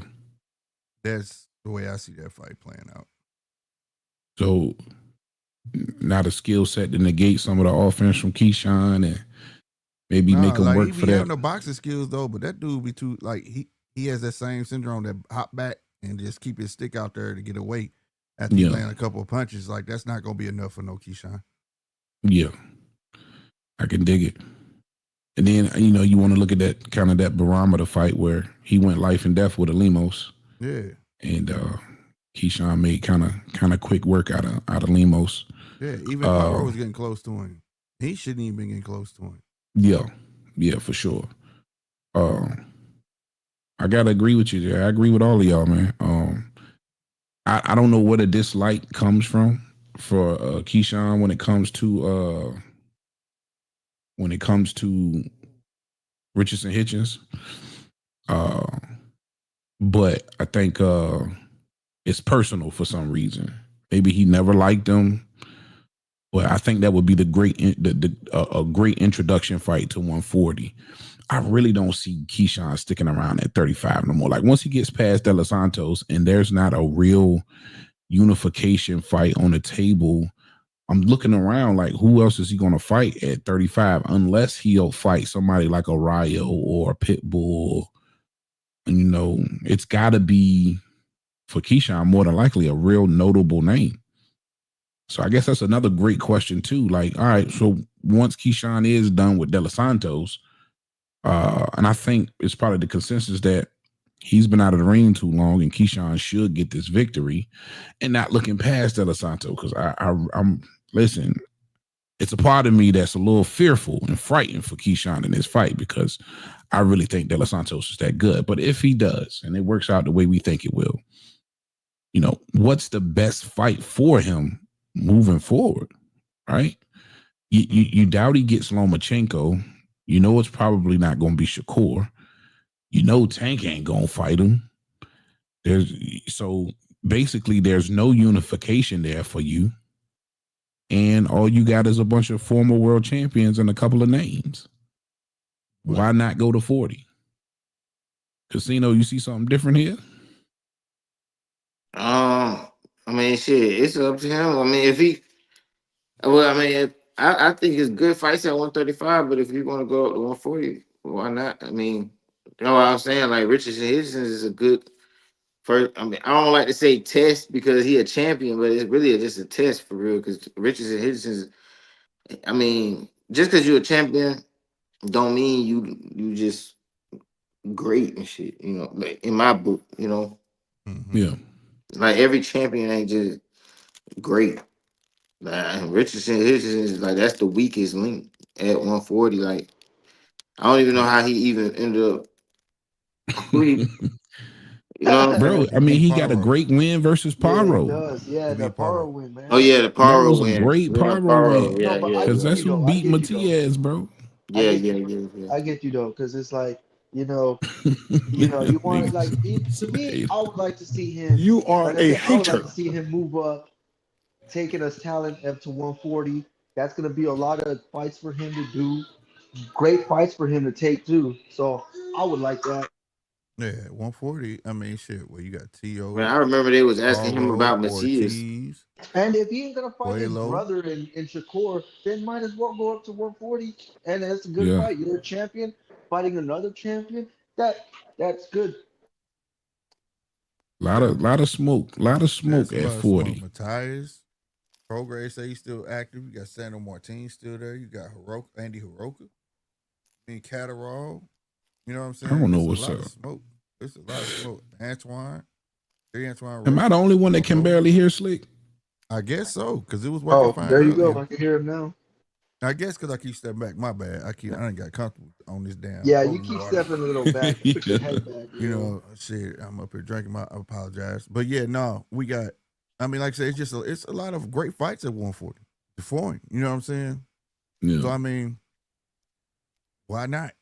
S14: That's the way I see that fight playing out.
S2: So not a skill set to negate some of the offense from Keyshawn and maybe make him work for that.
S14: He have no boxing skills though, but that dude be too like he has that same syndrome that hop back and just keep his stick out there to get away after land a couple of punches. Like that's not gonna be enough for no Keyshawn.
S2: Yeah. I can dig it. And then, you want to look at that kind of that barometer fight where he went life and death with a Lemos.
S14: Yeah.
S2: And Keyshawn made kind of quick work out of Lemos.
S14: Yeah, even Power was getting close to him. He shouldn't even been getting close to him.
S2: Yeah, for sure. I gotta agree with you there. I agree with all of y'all, man. I don't know where the dislike comes from for Keyshawn when it comes to Richardson Hitchens. But I think it's personal for some reason. Maybe he never liked him. But I think that would be a great introduction fight to 140. I really don't see Keyshawn sticking around at 35 no more. Like once he gets past De Los Santos and there's not a real unification fight on the table, I'm looking around like who else is he going to fight at 35 unless he'll fight somebody like a Ryo or a Pitbull. And, you know, it's got to be for Keyshawn more than likely a real notable name. So I guess that's another great question too. Like, all right, so once Keyshawn is done with De Los Santos, and I think it's probably the consensus that he's been out of the ring too long, and Keyshawn should get this victory, and not looking past De Los Santos because I'm listen. It's a part of me that's a little fearful and frightened for Keyshawn in this fight because I really think De Los Santos is that good. But if he does, and it works out the way we think it will, you know, what's the best fight for him moving forward, right? You doubt he gets Lomachenko. You know it's probably not going to be Shakur. You know Tank ain't going to fight him. So basically there's no unification there for you. And all you got is a bunch of former world champions and a couple of names. Why not go to 40? Casino, you see something different here?
S17: I mean, shit, it's up to him. I mean, if he, well, I mean, I think it's good fights at 135, but if you want to go up to 140, why not? I mean, you know what I'm saying? Like Richardson Hitchens is a good first. I mean, I don't like to say test because he a champion, but it's really just a test for real. Because Richardson Hitchens, I mean, just because you're a champion, don't mean you just great and shit. You know, like in my book, you know.
S2: Yeah.
S17: Like every champion ain't just great. Like Richardson is like that's the weakest link at 140. Like I don't even know how he even ended up. You know,
S2: bro. I mean, he got a great win versus
S13: Yeah, he
S2: Paro.
S13: does. Yeah, the Paro win, man.
S17: oh yeah, the
S2: That
S17: Paro
S2: was a
S17: win.
S2: great
S17: Yeah,
S2: Paro win.
S17: Yeah,
S13: No, but I
S2: Because
S13: get
S2: that's
S13: you
S2: who
S13: though. I
S2: beat
S13: get you though.
S2: Matias, bro.
S17: Yeah.
S13: I get you though, because it's like, you want to like to me, I would like to see him.
S14: You are
S13: Like I
S14: a
S13: said, I would like
S14: hater.
S13: to see him move up, taking his talent up to 140. That's gonna be a lot of fights for him to do. Great fights for him to take too. So I would like that.
S14: Yeah, 140. I mean, shit. Well, you got T.O.,
S17: Man, I remember they was asking him
S14: Paro,
S17: about Matias.
S14: Ortiz,
S13: And if he ain't gonna fight his
S14: Coelho.
S13: brother in Shakur, then might as well go up to 140. And that's a good
S2: Yeah.
S13: fight. You're a champion fighting another champion. That's good.
S2: Lot of smoke.
S14: That's a
S2: At
S14: lot of
S2: 40.
S14: smoke. Matthias, Prograis say he's still active. You got Sandro Martin still there. You got Andy Hiroka. Catterall. You know what I'm saying?
S2: I don't know
S14: It's
S2: what's
S14: a lot
S2: up.
S14: of smoke. It's a lot of smoke. Antoine.
S2: Am I the only one that can barely hear Slick?
S14: I guess so, because it was working fine.
S13: There you
S14: earlier.
S13: go. I can hear him now.
S14: I guess because I keep stepping back. My bad. I ain't got comfortable on this damn.
S13: Yeah, you
S14: holy
S13: keep
S14: water.
S13: stepping a little back. Put your head back.
S14: You know, shit. I'm up here drinking. I apologize, but yeah, no, we got. I mean, like I said, it's a lot of great fights at 140. The foreign, you know what I'm saying?
S2: Yeah.
S14: So I mean, why not?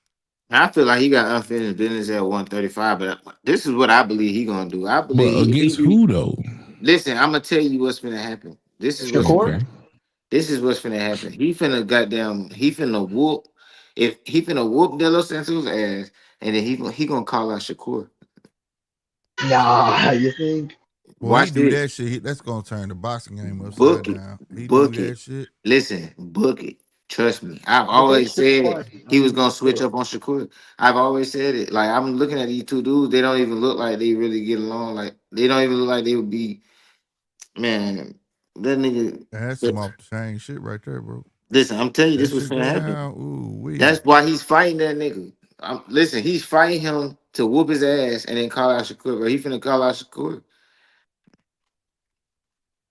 S17: I feel like he got unfinished business at 135, but this is what I believe he gonna do. I
S2: But
S17: believe
S2: against who though?
S17: Listen, I'm gonna tell you what's gonna happen. This is what's
S13: Shakur?
S17: This is what's finna happen. He finna whoop. If he finna whoop De Los Santos' ass, and then he gonna call out Shakur.
S13: Nah, you think?
S14: Well,
S17: Watch
S14: he do
S17: this.
S14: that shit. That's gonna turn the boxing game upside
S17: Book it.
S14: down. He
S17: Book
S14: do
S17: it.
S14: that shit.
S17: Listen, book it. Trust me. I've
S13: But they
S17: always
S13: should
S17: said
S13: fight. I
S17: he was
S13: mean,
S17: gonna
S13: for
S17: switch
S13: sure.
S17: up on Shakur. I've always said it. Like I'm looking at these two dudes, they don't even look like they really get along. Like they don't even look like they would be. Man, that nigga.
S14: That's some off the chain shit right there, bro.
S17: Listen, I'm telling you,
S14: That
S17: this was
S14: shit
S17: finna
S14: go
S17: happen.
S14: down. Ooh, wee.
S17: That's why he's fighting that nigga. Listen, he's fighting him to whoop his ass and then call out Shakur. Bro, he finna call out Shakur.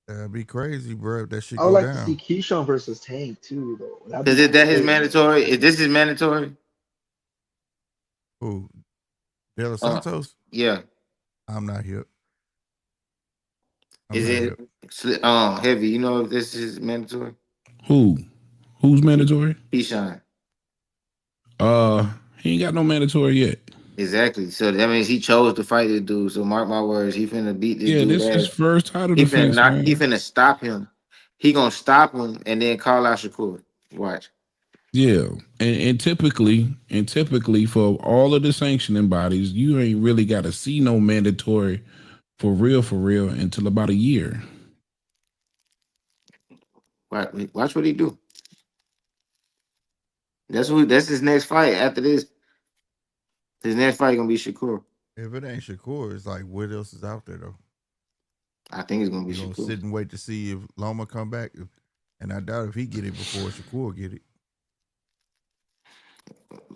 S14: That'd be crazy, bro. If that shit
S13: I would
S14: go
S13: like to see
S14: down.
S13: Keyshawn versus Tank too, though. That'd
S17: Is
S13: be
S17: it that his
S13: crazy.
S17: mandatory? Is this his mandatory?
S14: Who? De Los Santos?
S17: Yeah.
S14: I'm not here.
S17: Is it heavy? You know if this is mandatory?
S2: Who's mandatory?
S17: Keyshawn.
S2: He ain't got no mandatory yet.
S17: Exactly. So that means he chose to fight this dude. So mark my words, he finna beat this
S2: Yeah,
S17: dude
S2: this is his
S17: ass.
S2: first title
S17: He
S2: defense, man.
S17: he finna stop him. He gonna stop him and then call out Shakur. Watch.
S2: Yeah, and typically for all of the sanctioning bodies, you ain't really got to see no mandatory for real until about a year.
S17: Watch what he do. That's his next fight after this. His next fight gonna be Shakur.
S14: If it ain't Shakur, it's like what else is out there though?
S17: I think it's gonna be
S14: You're
S17: Shakur.
S14: gonna sit and wait to see if Loma come back, and I doubt if he get it before Shakur get it.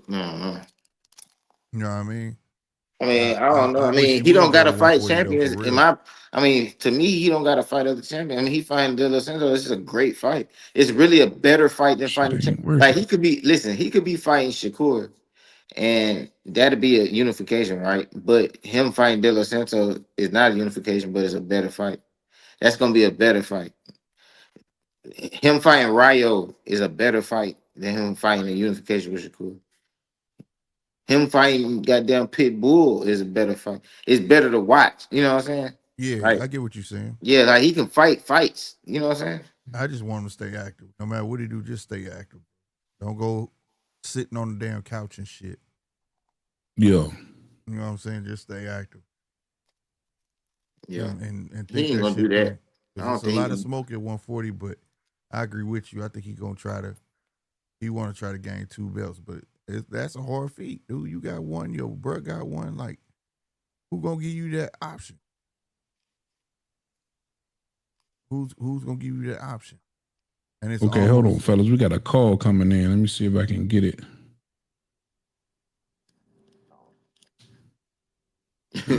S17: No.
S14: You know what I mean?
S17: I mean, I don't know. I
S14: wish
S17: mean, he
S14: would
S17: don't
S14: go
S17: gotta
S14: to
S17: fight
S14: 140 though,
S17: champions.
S14: for real.
S17: I mean, to me, he don't gotta fight other champions. I mean, he fighting De La Santos. This is a great fight. It's really a better fight than fighting. Like he could be. Listen, he could be fighting Shakur, and that'd be a unification, right? But him fighting De La Santos is not a unification, but it's a better fight. That's gonna be a better fight. Him fighting Rayo is a better fight than him fighting a unification with Shakur. Him fighting goddamn Pit Bull is a better fight. It's better to watch. You know what I'm saying?
S14: Yeah,
S17: Like,
S14: I get what you're saying.
S17: yeah, like he can fight fights. You know what I'm saying?
S14: I just want him to stay active. No matter what he do, just stay active. Don't go sitting on the damn couch and shit.
S2: Yeah.
S14: You know what I'm saying? Just stay active.
S17: Yeah.
S14: And think
S17: He ain't
S14: that
S17: gonna
S14: shit
S17: do that.
S14: through.
S17: I don't
S14: There's a
S17: think
S14: lot
S17: he-
S14: of smoke at 140, but I agree with you. I think he want to try to gain 2 belts, but that's a hard feat, dude. You got one, your bro got one. Like, who gonna give you that option? Who's gonna give you that option? And it's
S2: Okay, hold on, fellas. We got a call coming in. Let me see if I can get it.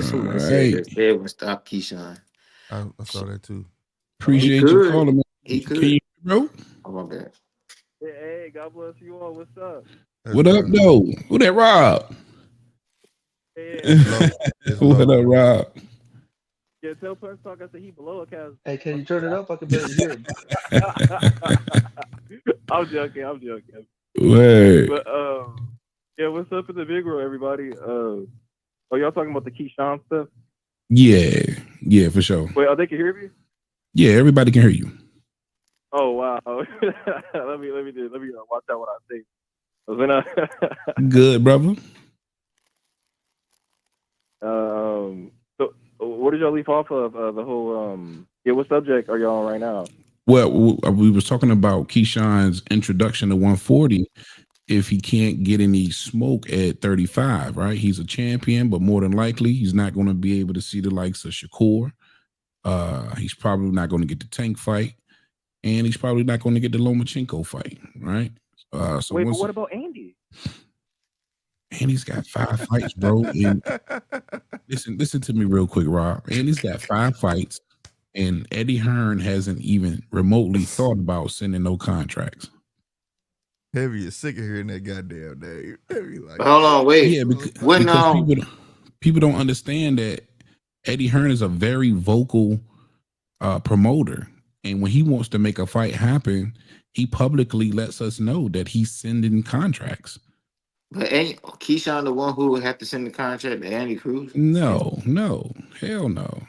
S17: Somebody
S2: All
S17: said
S2: right.
S17: that Edwin stop Keyshawn.
S14: I saw that too.
S2: Appreciate
S17: He
S2: you
S17: could.
S2: calling, man.
S17: He
S2: Can
S17: could.
S2: you, bro?
S17: Oh my bad.
S18: Hey, God bless you all. What's up?
S2: What up, though? Who that, Rob? What up, Rob?
S18: Yeah, tell Punch Talk I said he below a cast.
S13: Hey, can you turn it up? I can barely hear him.
S18: I'm joking.
S2: Wait.
S18: But yeah, what's up in the big room, everybody? Are y'all talking about the Keyshawn stuff?
S2: Yeah, for sure.
S18: Wait, they can hear me?
S2: Yeah, everybody can hear you.
S18: Oh wow. let me watch out what I say.
S2: Good, brother.
S18: So what did y'all leave off of the whole what subject are y'all on right now?
S2: Well, we was talking about Keyshawn's introduction to 140. If he can't get any smoke at 35, right? He's a champion, but more than likely he's not going to be able to see the likes of Shakur. He's probably not going to get the Tank fight, and he's probably not going to get the Lomachenko fight, right? So
S18: wait, but what about Andy?
S2: Andy's got 5 fights, bro. And listen to me real quick, Rob. Andy's got 5 fights, and Eddie Hearn hasn't even remotely thought about sending no contracts.
S14: Heavy is sick of hearing that goddamn name. Heavy like,
S17: Hold on, wait.
S2: Yeah, because people don't understand that Eddie Hearn is a very vocal promoter, and when he wants to make a fight happen, he publicly lets us know that he's sending contracts.
S17: But ain't Keyshawn the one who would have to send the contract to Andy Cruz?
S2: No, hell no.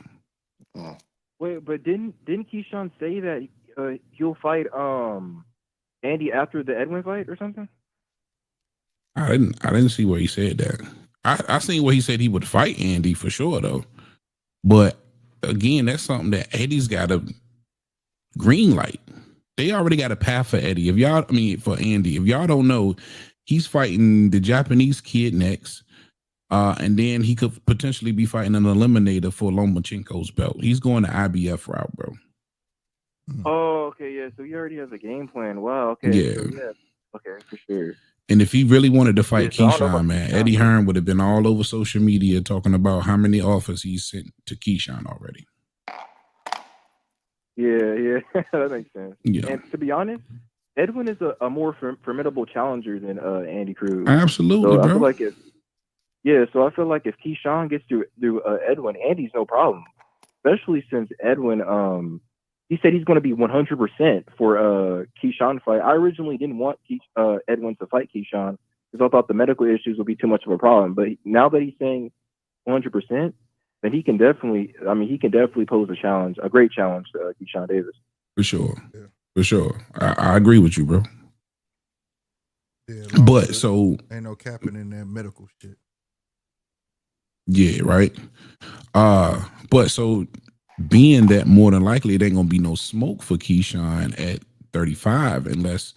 S17: Oh.
S18: Wait, but didn't Keyshawn say that he'll fight Andy after the Edwin fight or something?
S2: I didn't see where he said that. I seen where he said he would fight Andy for sure though. But again, that's something that Eddie's got a green light. They already got a path for Eddie. For Andy. If y'all don't know, he's fighting the Japanese kid next. And then he could potentially be fighting an eliminator for Lomachenko's belt. He's going the IBF route, bro.
S18: Oh, okay, yeah. So he already has a game plan. Wow, okay.
S2: Yeah.
S18: So, okay, for sure.
S2: And if he really wanted to fight
S18: Yeah, so I don't know
S2: Keyshawn,
S18: about
S2: man,
S18: Keyshawn.
S2: Eddie Hearn would have been all over social media talking about how many offers he's sent to Keyshawn already.
S18: Yeah, that makes sense.
S2: Yeah.
S18: And to be honest, Edwin is a more formidable challenger than Andy Cruz.
S2: Absolutely,
S18: so
S2: bro.
S18: I feel like if Keyshawn gets to Edwin, Andy's no problem. Especially since Edwin, he said he's going to be 100% for Keyshawn fight. I originally didn't want Edwin to fight Keyshawn because I thought the medical issues would be too much of a problem. But now that he's saying 100%, then he can definitely pose a challenge, a great challenge to Keyshawn Davis.
S2: For sure. For sure. I agree with you, bro.
S14: Yeah,
S2: but so
S14: ain't no capping in that medical shit.
S2: Yeah, right. But so being that more than likely it ain't gonna be no smoke for Keyshawn at 135 unless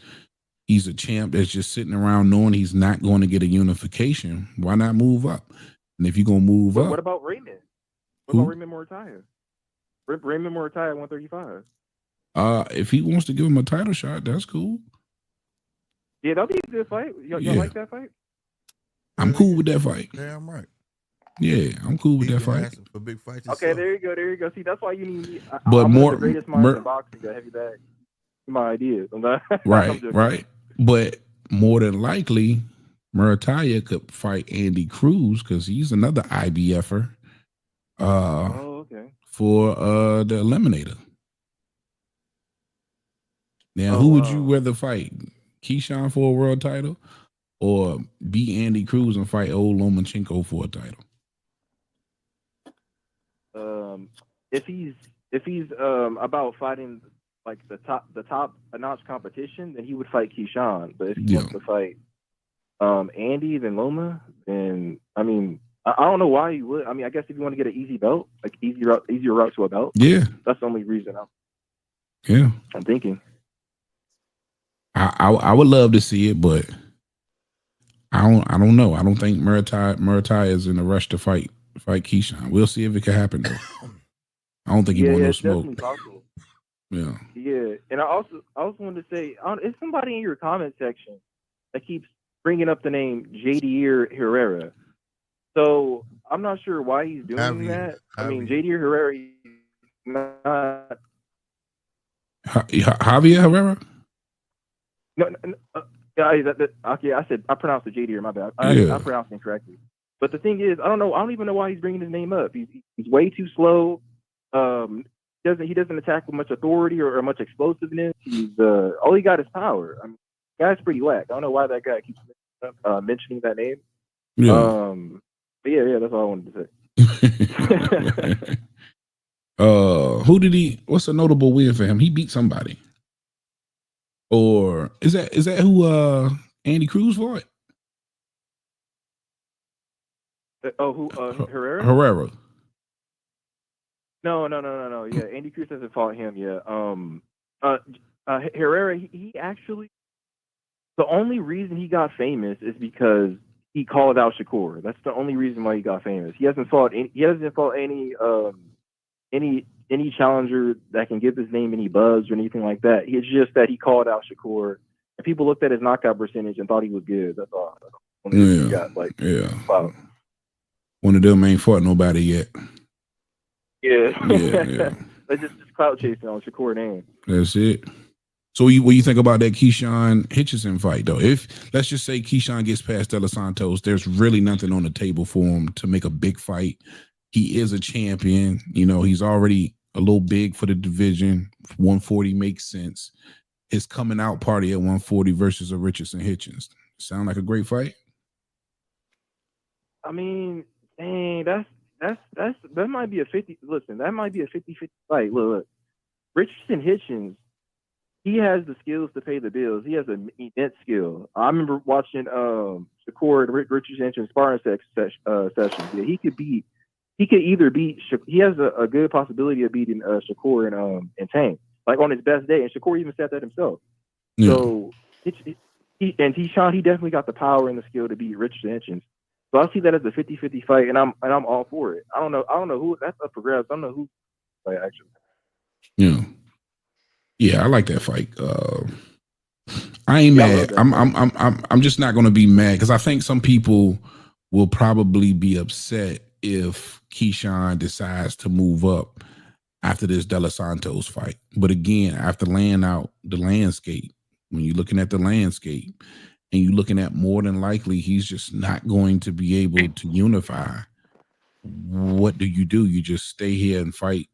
S2: he's a champ that's just sitting around knowing he's not going to get a unification. Why not move up? And if you're going to move up.
S18: What about Raymond? What about Raymond Moritaya? Raymond Moritaya 135.
S2: If he wants to give him a title shot, that's cool.
S18: Yeah, that'll be a good fight. Y'all like that fight?
S2: I'm cool with that fight.
S14: Damn right.
S2: Yeah, I'm cool with that fight.
S14: For big fights.
S18: Okay, there you go. See, that's why you need me.
S2: But
S18: I'm
S2: more
S18: the greatest minds in boxing, the heavy bag. My ideas.
S2: Right. But more than likely, Murataya could fight Andy Cruz because he's another IBFer.
S18: Okay.
S2: For the Eliminator. Now, who would you rather fight? Keyshawn for a world title, or beat Andy Cruz and fight old Lomachenko for a title?
S18: If he's about fighting like the top notch competition, then he would fight Keyshawn. But if he wants to fight Andy, then Loma, then I mean, I don't know why he would. I mean, I guess if you want to get an easy belt, like easier route to a belt, that's the only reason. I'm thinking.
S2: I would love to see it, but I don't know. I don't think Murataya is in a rush to fight Keyshawn. We'll see if it can happen though. I don't think he wants no smoke.
S18: Possible.
S2: Yeah.
S18: Yeah, and I also wanted to say, is somebody in your comment section that keeps bringing up the name Jadier Herrera? So I'm not sure why he's doing that. I mean, Jadier Herrera, he's not.
S2: Javier Herrera?
S18: No, okay, I pronounced it Jadier. My bad. I pronounced it incorrectly. But the thing is, I don't even know why he's bringing his name up. He's way too slow. He doesn't attack with much authority or much explosiveness. He's all he got is power. I mean, the guy's pretty whack. I don't know why that guy keeps mentioning that name.
S2: Yeah.
S18: But yeah, that's all I wanted to say.
S2: What's a notable win for him? He beat somebody. Or is that who Andy Cruz fought?
S18: Herrera?
S2: Herrera.
S18: No. Yeah, Andy Cruz hasn't fought him yet. Herrera, he actually, the only reason he got famous is because he called out Shakur. That's the only reason why he got famous. He hasn't fought any challenger that can give his name any buzz or anything like that. It's just that he called out Shakur, and people looked at his knockout percentage and thought he was good. That's all. Wow.
S2: One of them ain't fought nobody yet.
S18: Yeah.
S2: Yeah.
S18: They're just clout chasing on Shakur name.
S2: That's it. So what you think about that Keyshawn Hitchison fight, though? If, let's just say Keyshawn gets past De Los Santos, there's really nothing on the table for him to make a big fight. He is a champion. You know, he's already a little big for the division. 140 makes sense. His coming out party at 140 versus a Richardson Hitchens. Sound like a great fight?
S18: I mean, dang, that might be a 50. Listen, that might be a 50-50 fight. Look, Richardson Hitchens, he has the skills to pay the bills. He has an immense skill. I remember watching Shakur and Richardson Hitchens sparring sessions. Yeah, he could either beat. He has a good possibility of beating Shakur and Tank, like on his best day. And Shakur even said that himself. Yeah. So he definitely got the power and the skill to beat Richardson Hitchens. So I see that as a 50-50 fight, and I'm all for it. I don't know who that's up for grabs. I don't know who fight actually.
S2: Yeah, I like that fight. I ain't mad. I'm just not gonna be mad because I think some people will probably be upset if Keyshawn decides to move up after this De Los Santos fight. But again, after laying out the landscape, when you're looking at the landscape and you're looking at more than likely he's just not going to be able to unify, what do? You just stay here and fight,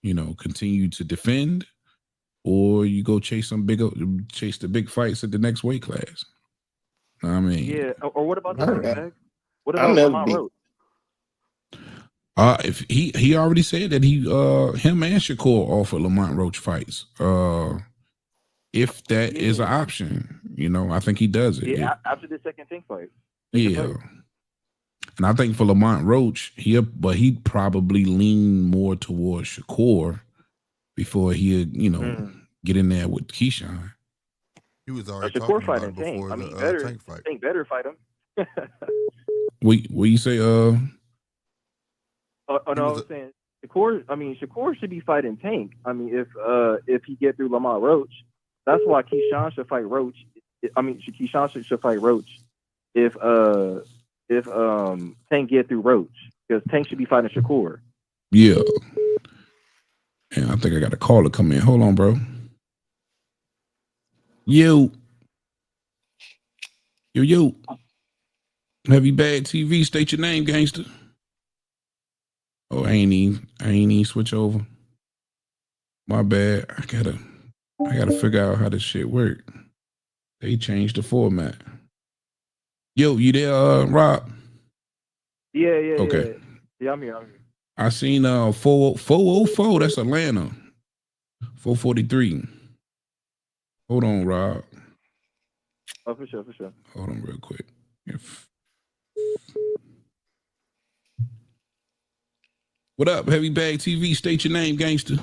S2: continue to defend, or you go chase the big fights at the next weight class. I mean,
S18: yeah. Or what about the what about Lamont Roach?
S2: If he already said that him and Shakur offered Lamont Roach fights. If that is an option, I think he does it.
S18: Yeah, after the second Tank fight.
S2: And I think for Lamont Roach, he'd probably lean more towards Shakur before he get in there with Keyshawn.
S14: He was already
S18: Shakur
S14: talking
S18: fight
S14: about it
S18: Tank.
S14: before
S18: I mean,
S14: the Tank fight.
S18: Tank better fight him.
S2: What you say?
S18: No, I was saying Shakur should be fighting Tank. I mean, if he get through Lamar Roach, that's why Keyshawn should fight Roach. Keyshawn should fight Roach if Tank get through Roach, because Tank should be fighting Shakur.
S2: Yeah. And I think I got a caller come in. Hold on, bro. Yo. Heavy Bag TV, state your name, gangster. Oh, I ain't even switch over. My bad. I gotta figure out how this shit work. They changed the format. Yo, you there, Rob?
S18: Yeah.
S2: Okay.
S18: Yeah, I'm here.
S2: I seen 404. That's Atlanta. 443. Hold on, Rob.
S18: Oh, for sure.
S2: Hold on real quick. What up, Heavy Bag TV? State your name, gangster.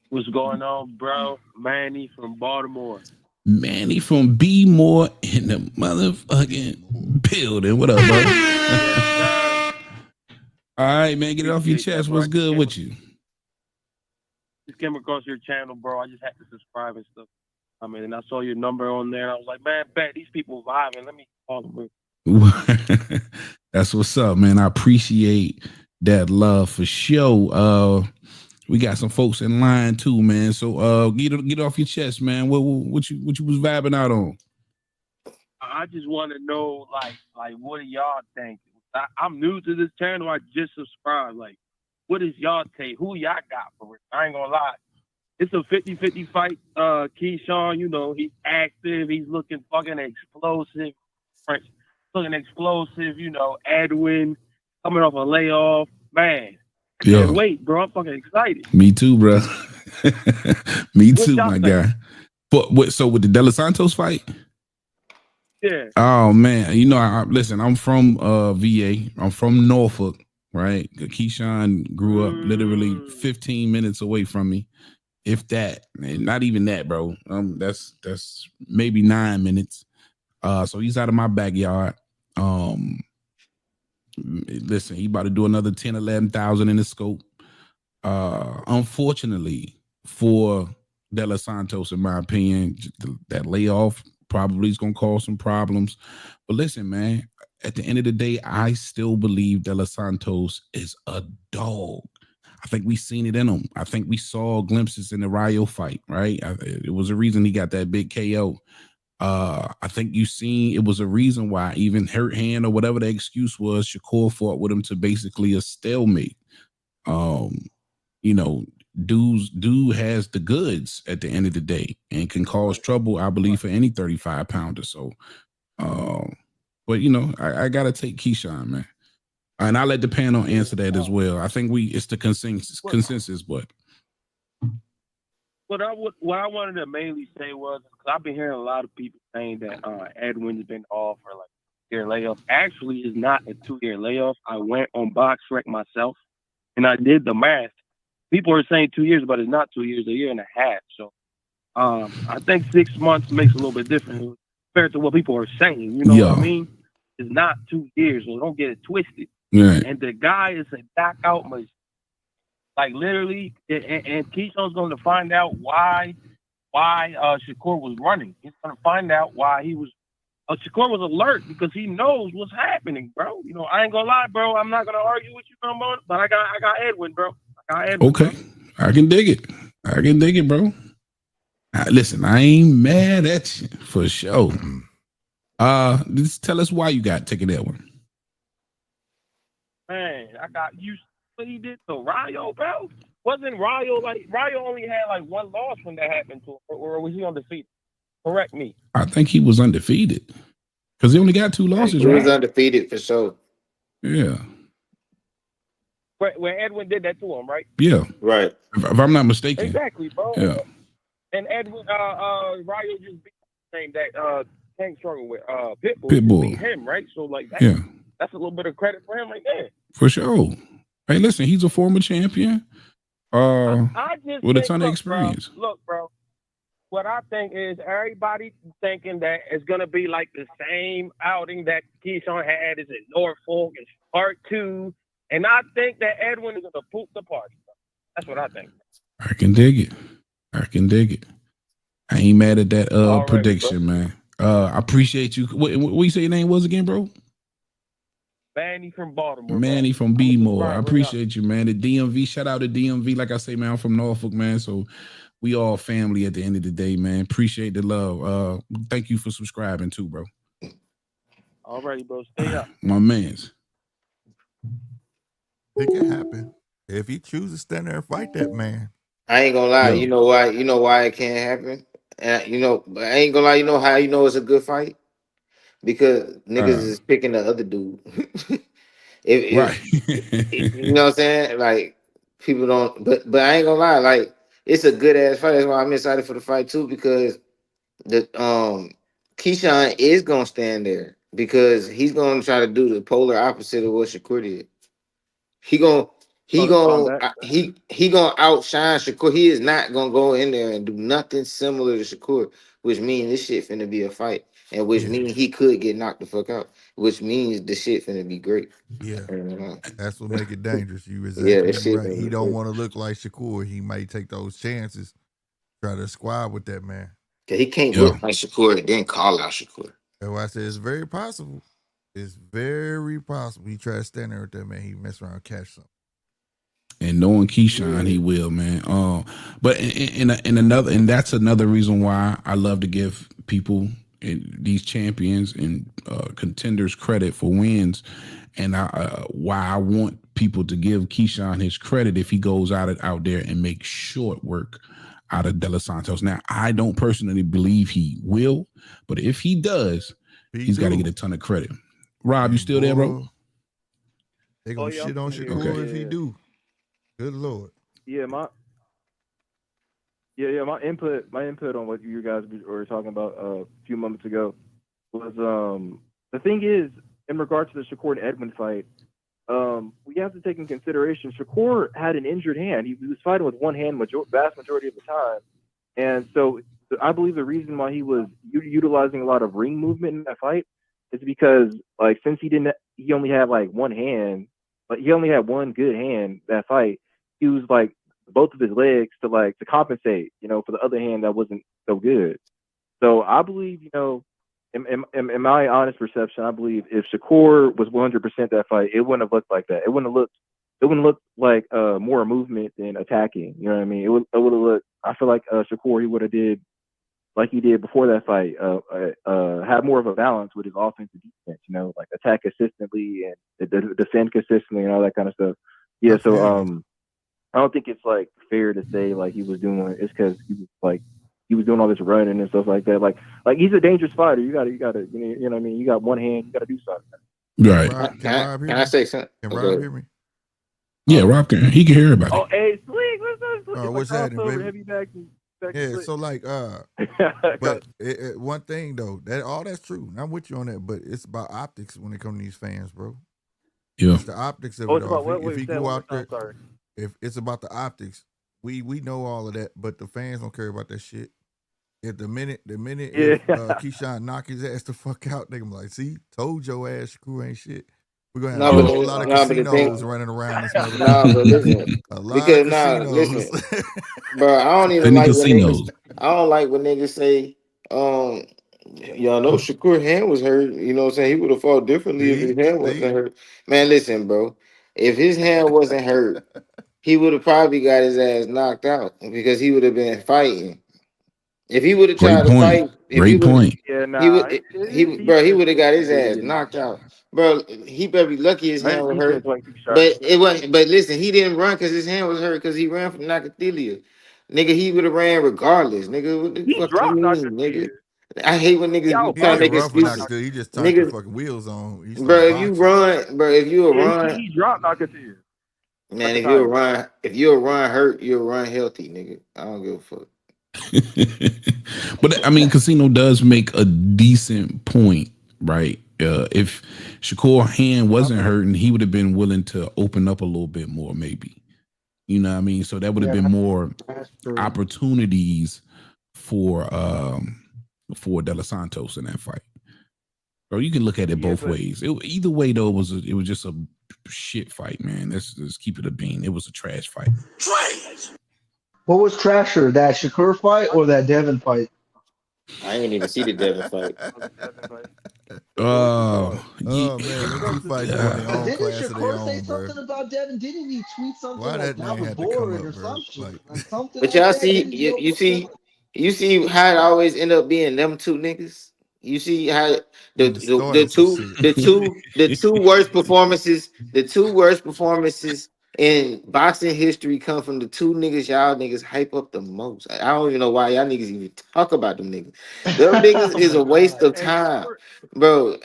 S4: What's going on, bro? Manny from Baltimore.
S2: Manny from B More in the motherfucking building. What up, bro? All right, man, get it off your chest. What's good with you?
S4: Just came across your channel, bro. I just had to subscribe and stuff. I mean, and I saw your number on there. And I was like, man, bet these people vibing. Let me call them.
S2: That's what's up, man. I appreciate that love for sure. We got some folks in line too, man. So get it off your chest, man. What you was vibing out on?
S4: I just want to know, like, what do y'all think? I'm new to this channel. I just subscribed. Like, what is y'all take? Who y'all got for it? I ain't gonna lie. It's a 50-50 fight. Keyshawn, you know, he's active. He's looking fucking explosive. Looking explosive, you know. Edwin coming off a layoff. Man, I can't wait, bro. I'm fucking excited.
S2: Me too, bro. Me too, my guy. But so with the De Los Santos fight?
S4: Yeah.
S2: Oh man, you know, listen, I'm from VA. I'm from Norfolk, right? Keyshawn grew up literally 15 minutes away from me. If that, not even that, bro. That's maybe 9 minutes. So he's out of my backyard. Listen, he about to do another 10, 11,000 in the scope. Unfortunately for De Los Santos, in my opinion, that layoff probably is gonna cause some problems. But listen, man, at the end of the day, I still believe De Los Santos is a dog. I think we seen it in him. I think we saw glimpses in the Rayo fight, right? It was a reason he got that big KO. I think you seen it was a reason why, even hurt hand or whatever the excuse was, Shakur fought with him to basically a stalemate. You know, dude has the goods at the end of the day and can cause trouble, I believe, for any 35 pounder. So, but you know, I gotta take Keyshawn, man. And I'll let the panel answer that as well. I think it's the consensus, but
S4: what I wanted to mainly say was, because I've been hearing a lot of people saying that Edwin's been off for like a 2-year layoff. Actually, it's not a 2-year layoff. I went on BoxRec myself and I did the math. People are saying 2 years, but it's not 2 years, a year and a half. So I think 6 months makes a little bit different compared to what people are saying. You know what I mean? It's not 2 years, so don't get it twisted.
S2: Right.
S4: And the guy is a knockout machine. Like literally, and Keyshawn's going to find out why Shakur was running. He's going to find out why he was. Shakur was alert because he knows what's happening, bro. You know, I ain't gonna lie, bro. I'm not gonna argue with you no more. But I got Edwin, bro.
S2: Okay, bro. I can dig it, bro. Listen, I ain't mad at you for sure. Just tell us why you got taking that one.
S4: Man, I got you. What he did to Rayo, bro? Wasn't Rayo only had like one loss when that happened to him, or was he undefeated? Correct me.
S2: I think he was undefeated because he only got 2 losses.
S17: He was undefeated for sure.
S2: Yeah.
S4: Where Edwin did that to him, right?
S2: Yeah.
S17: Right.
S2: If I'm not mistaken.
S4: Exactly, bro.
S2: Yeah.
S4: And Edwin, Rayo just beat the same that Tank struggled with. Pitbull.
S2: Pitbull.
S4: Beat him, right? So like that,
S2: yeah,
S4: that's a little bit of credit for him right there.
S2: For sure. Hey, listen, he's a former champion.
S4: I just
S2: with a
S4: think,
S2: ton of
S4: look,
S2: experience.
S4: bro. What I think is everybody thinking that it's gonna be like the same outing that Keyshawn had is in Norfolk. It's part 2, and I think that Edwin is gonna poop the party. Bro. That's what I think.
S2: I can dig it. I ain't mad at that
S4: Already,
S2: prediction,
S4: bro.
S2: man. I appreciate you. What you say your name was again, bro?
S4: Manny from Baltimore.
S2: Manny
S4: bro.
S2: from B-More. I
S4: right now.
S2: appreciate you, man. The DMV, shout out to DMV. Like I say, man, I'm from Norfolk, man. So we all family at the end of the day, man. Appreciate the love. Thank you for subscribing too, bro.
S4: Alrighty, bro. Stay up.
S2: My man's.
S14: It can happen. If he chooses to stand there and fight that man.
S17: I ain't gonna lie.
S2: Yo.
S17: You know why? You know why it can't happen? But I ain't gonna lie. You know how you know it's a good fight? Because niggas is picking the other dude.
S2: Right.
S17: You know what I'm saying? Like people don't. But I ain't gonna lie. Like it's a good ass fight. That's why I'm excited for the fight too. Because the Keyshawn is gonna stand there because he's gonna try to do the polar opposite of what Shakur did. He gonna outshine Shakur. He is not gonna go in there and do nothing similar to Shakur, which means this shit finna be a fight, and which means he could get knocked the fuck out, which means the shit finna be great.
S14: Yeah, that's what make it dangerous. You
S17: Yeah,
S14: exactly right. He don't want to look like Shakur. He might take those chances, try to squad with that man.
S17: He can't look like Shakur and then call out Shakur.
S14: That's why I said it's very possible. It's very possible he try to stand there with that man. He mess around and catch something.
S2: And knowing Keyshawn, he will, man. But and that's another reason why I love to give people these champions and contenders credit for wins, and why I want people to give Keyshawn his credit if he goes out there and makes short work out of De Los Santos. Now, I don't personally believe he will, but if he does, he's got to get a ton of credit. Rob, you still there, bro?
S14: They gonna shit on Shakur if he do. Good Lord.
S18: Yeah, my input on what you guys were talking about a few moments ago was the thing is, in regards to the Shakur and Edwin fight, we have to take in consideration Shakur had an injured hand. He was fighting with one hand vast majority of the time, and so I believe the reason why he was utilizing a lot of ring movement in that fight is because, like, since he only had like one hand, but he only had one good hand that fight. He used like both of his legs to compensate, for the other hand that wasn't so good. So I believe, in my honest perception, I believe if Shakur was 100% that fight, it wouldn't have looked like that. It wouldn't look like more movement than attacking. You know what I mean? It would have looked. I feel like Shakur, he would have did like he did before that fight. Had more of a balance with his offensive defense. Like attack consistently and defend consistently and all that kind of stuff. Yeah. So I don't think it's like fair to say like he was doing it's because he was doing all this running and stuff like that. Like he's a dangerous fighter. You gotta you know what I mean? You got one hand, you gotta do something.
S2: Right.
S17: Can I say something?
S14: Can Rob hear me?
S2: Yeah, Rob can. He can hear everybody.
S18: Oh, hey, Slick, what's up?
S14: What's happening, baby?
S18: Heavy back
S14: yeah, so like but one thing though, that's true. I'm with you on that, but it's about optics when it comes to these fans, bro.
S2: Yeah.
S14: It's the optics of it all. If he go out there, if it's about the optics, we know all of that, but the fans don't care about that shit. If the minute if Keyshawn knock his ass the fuck out, they gonna be like, see, told your ass Shakur ain't shit. We're gonna have a whole lot of casinos running around this motherfucker.
S17: But listen,
S14: a lot of casinos.
S17: Listen, bro, I don't even like when niggas. I don't like when niggas say, y'all know Shakur hand was hurt. You know what I'm saying? He would have fought differently if his hand wasn't hurt. Man, listen, bro. If his hand wasn't hurt, he would have probably got his ass knocked out because he would have been fighting. If he would have tried to fight,
S2: Great point.
S17: He would have got his ass knocked out. Bro, he better be lucky his hand was hurt. But it wasn't. But listen, he didn't run because his hand was hurt because he ran from Nakathelia. Nigga, he would have ran regardless. Nigga, what the fuck you mean, nigga? I hate when niggas try to make excuses.
S14: He just turned the fucking wheels on.
S17: Bro, if you run,
S18: he dropped Nakathelia.
S17: Man, if you'll run hurt, you'll run healthy, nigga. I don't give a fuck.
S2: But I mean, Casino does make a decent point, right? If Shakur hand wasn't hurting, he would have been willing to open up a little bit more, maybe. You know what I mean? So that would have been more opportunities for De Los Santos in that fight. Bro, you can look at it both ways. Either way, though, it was just a shit fight, man. Let's keep it a bean. It was a trash fight.
S13: Trash. What was trasher, that Shakur fight or that Devin fight?
S17: I ain't even see the Devin fight.
S14: Man, them two fights on their own
S13: Didn't
S14: class of their
S13: Shakur say
S14: own, bro.
S13: something about Devin? Didn't he tweet something
S14: Why
S13: like
S14: that man
S13: Devin
S14: had to come
S13: bored
S14: up,
S13: or
S14: bro?
S13: something?
S14: Like,
S13: Something
S17: But
S13: like
S17: y'all
S13: that?
S17: see,
S13: Didn't he
S17: you see how it always end up being them two niggas. You see how the two worst performances, in boxing history come from the two niggas y'all niggas hype up the most. I don't even know why y'all niggas even talk about them niggas. Them niggas is a waste of time, bro.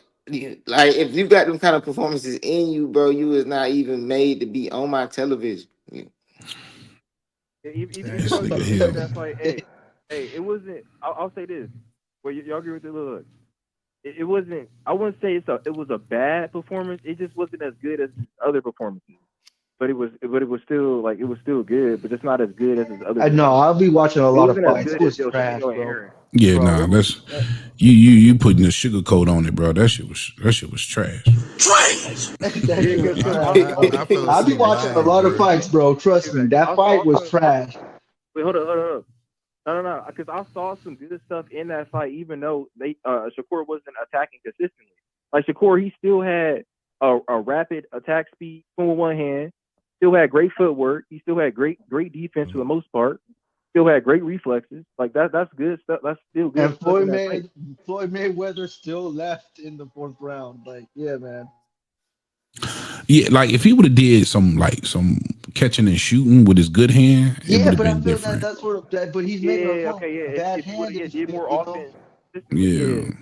S17: Like if you got them kind of performances in you, bro, you is not even made to be on my television.
S18: Even though you said that fight, hey, it wasn't. I'll say this. Well, y'all agree with it? Look, it wasn't. I wouldn't say it was a bad performance. It just wasn't as good as his other performances. But it was still like it was still good, but it's not as good as his other.
S13: I know. I'll be watching a lot of
S18: It wasn't as
S13: fights. It
S18: good as
S13: was trash,
S18: Yoshino and
S13: bro.
S18: Aaron.
S2: Yeah,
S13: Bro,
S2: that's you putting the sugar coat on it, bro. That shit was trash.
S13: Trash. That shit was trash,
S14: I fell
S13: bro. I'll be
S14: asleep
S13: watching a
S14: live,
S13: lot of
S14: bro.
S13: fights, bro. Trust me. That fight was trash.
S18: Wait, hold up. No. Because I saw some good stuff in that fight, even though Shakur wasn't attacking consistently. Like Shakur, he still had a rapid attack speed with one hand. Still had great footwork. He still had great defense for the most part. Still had great reflexes. Like that's good stuff. That's still good.
S13: And Floyd Mayweather still left in the 4th round. Like, yeah, man.
S2: Yeah, like if he would have did some catching and shooting with his good hand, it would have been different.
S13: That's sort of that. But he's making a bad
S18: If he
S13: hand.
S18: would have did more offense,
S2: Yeah.
S18: it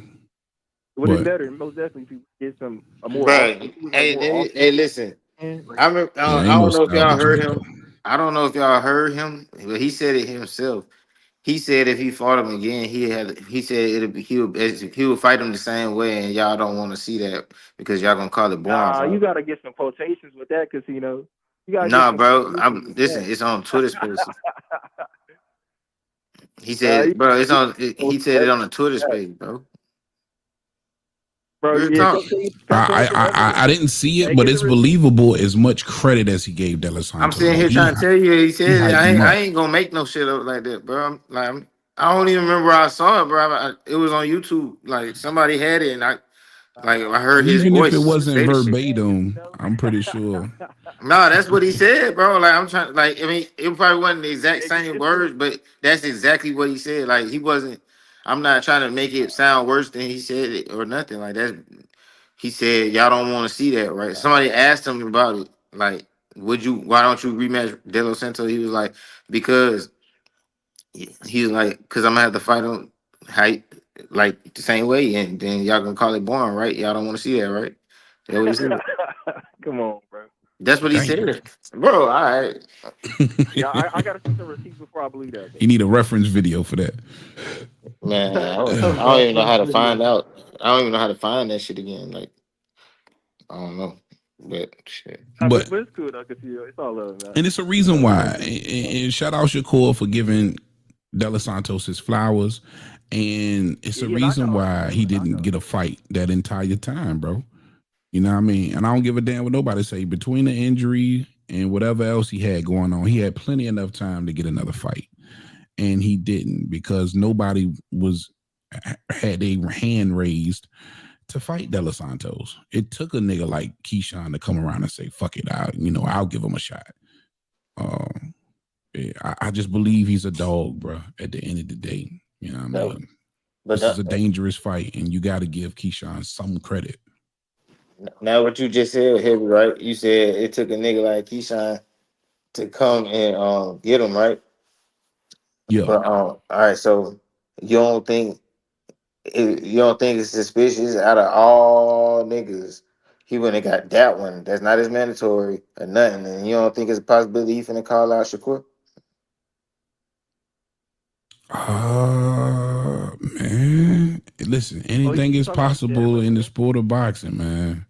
S18: would have been better. Most definitely, if he did a more.
S17: Right. Hey, listen. I remember, I don't know if y'all heard him. I don't know if y'all heard him, but he said it himself. He said if he fought him again, he said he would fight him the same way, and y'all don't want to see that because y'all gonna call it boring.
S18: You gotta get some quotations with that, cause you gotta.
S17: Nah, bro. Listen. It's on Twitter Spaces. He said, bro. It's on. He said it on the Twitter Space, bro.
S18: Bro,
S2: I didn't see it, but it's believable as much credit as he gave De Los Santos.
S17: I'm sitting here trying to tell you, he said I ain't gonna make no shit up like that, bro. I don't even remember where I saw it, bro. It was on YouTube. Like somebody had it, and I heard his voice.
S2: Even if it wasn't verbatim, I'm pretty sure.
S17: No, that's what he said, bro. Like I'm trying, like I mean, it probably wasn't the exact same words, but that's exactly what he said. Like he wasn't. I'm not trying to make it sound worse than he said it or nothing like that. He said, y'all don't want to see that, right? Somebody asked him about it. Like, why don't you rematch De Los Santos? He was like, because he was like, because I'm gonna have to fight him like the same way, and then y'all gonna call it boring, right? Y'all don't want to see that, right? That's what he said.
S18: Come on, bro.
S17: That's what he said. Bro, all right.
S18: Yeah, I gotta see some receipts before I believe that.
S2: You need a reference video for that.
S17: Man, I don't even know how to find out. I don't even know how to find that shit again. Like, I don't know. But shit.
S2: But
S18: it's cool though, cause it's all love, man.
S2: And it's a reason why. And shout out Shakur for giving De Los Santos his flowers. And it's a reason why he didn't get a fight that entire time, bro. You know what I mean? And I don't give a damn what nobody say. Between the injury and whatever else he had going on, he had plenty enough time to get another fight. And he didn't because nobody had a hand raised to fight De Los Santos. It took a nigga like Keyshawn to come around and say, fuck it, I'll give him a shot. I just believe he's a dog, bro, at the end of the day. You know what I mean? But this is a dangerous fight, and you got to give Keyshawn some credit.
S17: Now, what you just said, Heavy, right? You said it took a nigga like Keyshawn to come and get him, right?
S2: Yeah.
S17: But all right, so you don't think it's suspicious out of all niggas? He wouldn't have got that one. That's not his mandatory or nothing. And you don't think it's a possibility he finna call out Shakur?
S2: Man, listen, anything is possible in the sport of boxing, man.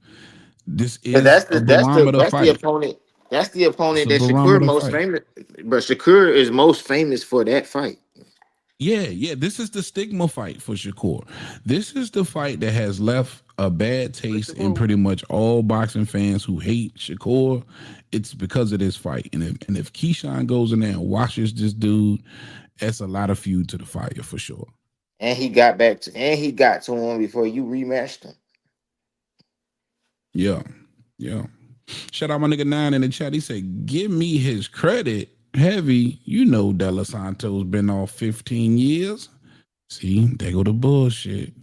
S2: This is
S17: that's
S2: a barometer fight.
S17: the opponent. That's the opponent
S2: It's a
S17: that Shakur
S2: barometer
S17: most
S2: fight.
S17: famous. But Shakur is most famous for that fight.
S2: Yeah. This is the stigma fight for Shakur. This is the fight that has left a bad taste in pretty much all boxing fans who hate Shakur. It's because of this fight. And if Keyshawn goes in there and watches this dude, that's a lot of fuel to the fire for sure.
S17: And he got to him before you rematched him.
S2: Yeah. Shout out my nigga 9 in the chat. He said, give me his credit. Heavy, you know De Los Santos been off 15 years. See, there go the bullshit.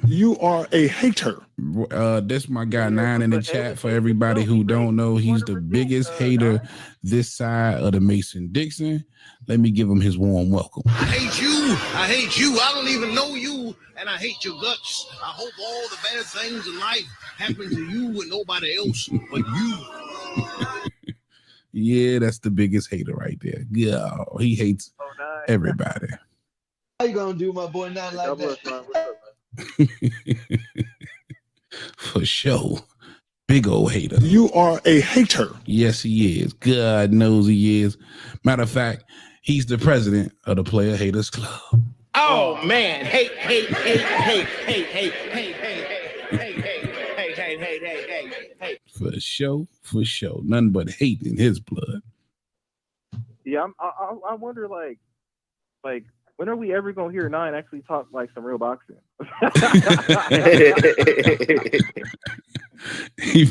S14: You are a hater.
S2: This my guy 9 in the chat. For everybody who don't know, he's the biggest hater this side of the Mason-Dixon. Let me give him his warm welcome.
S8: I hate you. I hate you. I don't even know you, and I hate your guts. I hope all the bad things in life happen to you and nobody else but you.
S2: Yeah, that's the biggest hater right there. Yeah, he hates everybody.
S13: How you gonna do, my boy? Not like that.
S2: For sure. Big old hater.
S14: You are a hater.
S2: Yes, he is. God knows he is. Matter of fact, he's the president of the Player Haters Club.
S8: Oh man, hate.
S2: For sure. Nothing but hate in his blood.
S18: Yeah, I wonder, like, when are we ever gonna hear 9 actually talk like some real boxing?
S2: he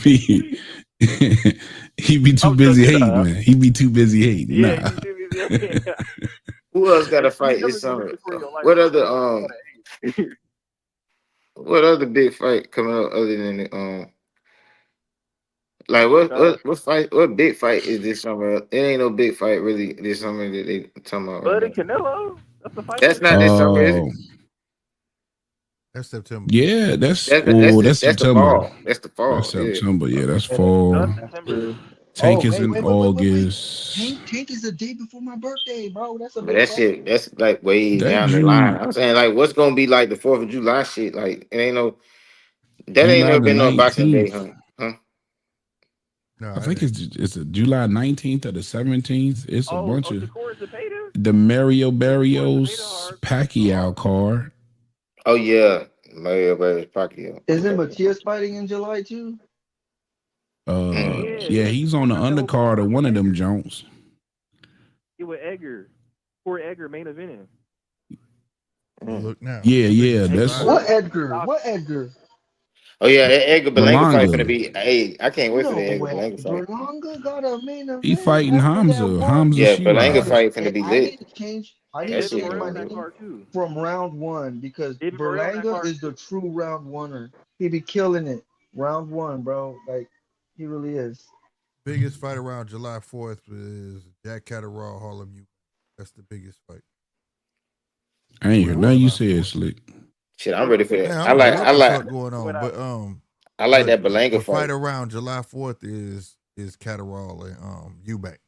S2: be too busy hating, man. He be too busy hating.
S18: Yeah,
S2: nah.
S17: Who else got a fight this summer? What other big fight coming up other than the like what big fight is this summer? It ain't no big fight really this summer that they talking about.
S18: Bud and Canelo. That's the fight.
S17: That's not this summer, is it?
S14: That's September.
S2: Yeah, that's
S17: September.
S2: September.
S17: The fall. That's the fall.
S2: That's September. Yeah, that's fall. Tank is in August.
S13: Tank is the day before my birthday, bro. That's a
S17: But that shit, that's like way down the line. I'm saying, like, what's gonna be like the 4th of July shit? Like, it ain't no. That ain't never been no boxing day, huh?
S14: No,
S2: I think it's a July 19th or the 17th. It's a bunch of the Mario Barrios Pacquiao card.
S17: Oh yeah, Mario Barrios Pacquiao.
S13: Isn't Matias fighting in July too?
S2: Yeah, he's on the undercard of one of them Jones.
S18: Yeah, with Edgar. Poor Edgar main eventing.
S14: Look now.
S2: Yeah. That's
S13: What Edgar?
S17: Oh yeah, that Edgar Berlanga fight
S2: Berlanga.
S17: gonna be. Hey, I can't wait for the Edgar Berlanga fight.
S13: Berlanga got a main event.
S2: He fighting Hamza.
S17: Yeah,
S2: Shiraz.
S17: Berlanga fight gonna be
S13: I
S17: lit.
S13: need to change my name from round one because Berlanga is the true round oneer. He be killing it. Round one, bro. Like, he really is.
S14: Biggest fight around July 4th is Jack Catterall, Harlem U. That's the biggest fight.
S2: I ain't hear nothing you said, Slick.
S17: Shit, I'm ready for that.
S14: Man,
S17: I like
S14: what's going on, but
S17: I like that Berlanga
S14: the
S17: fight.
S14: fight around July 4th is Catterall and Eubank.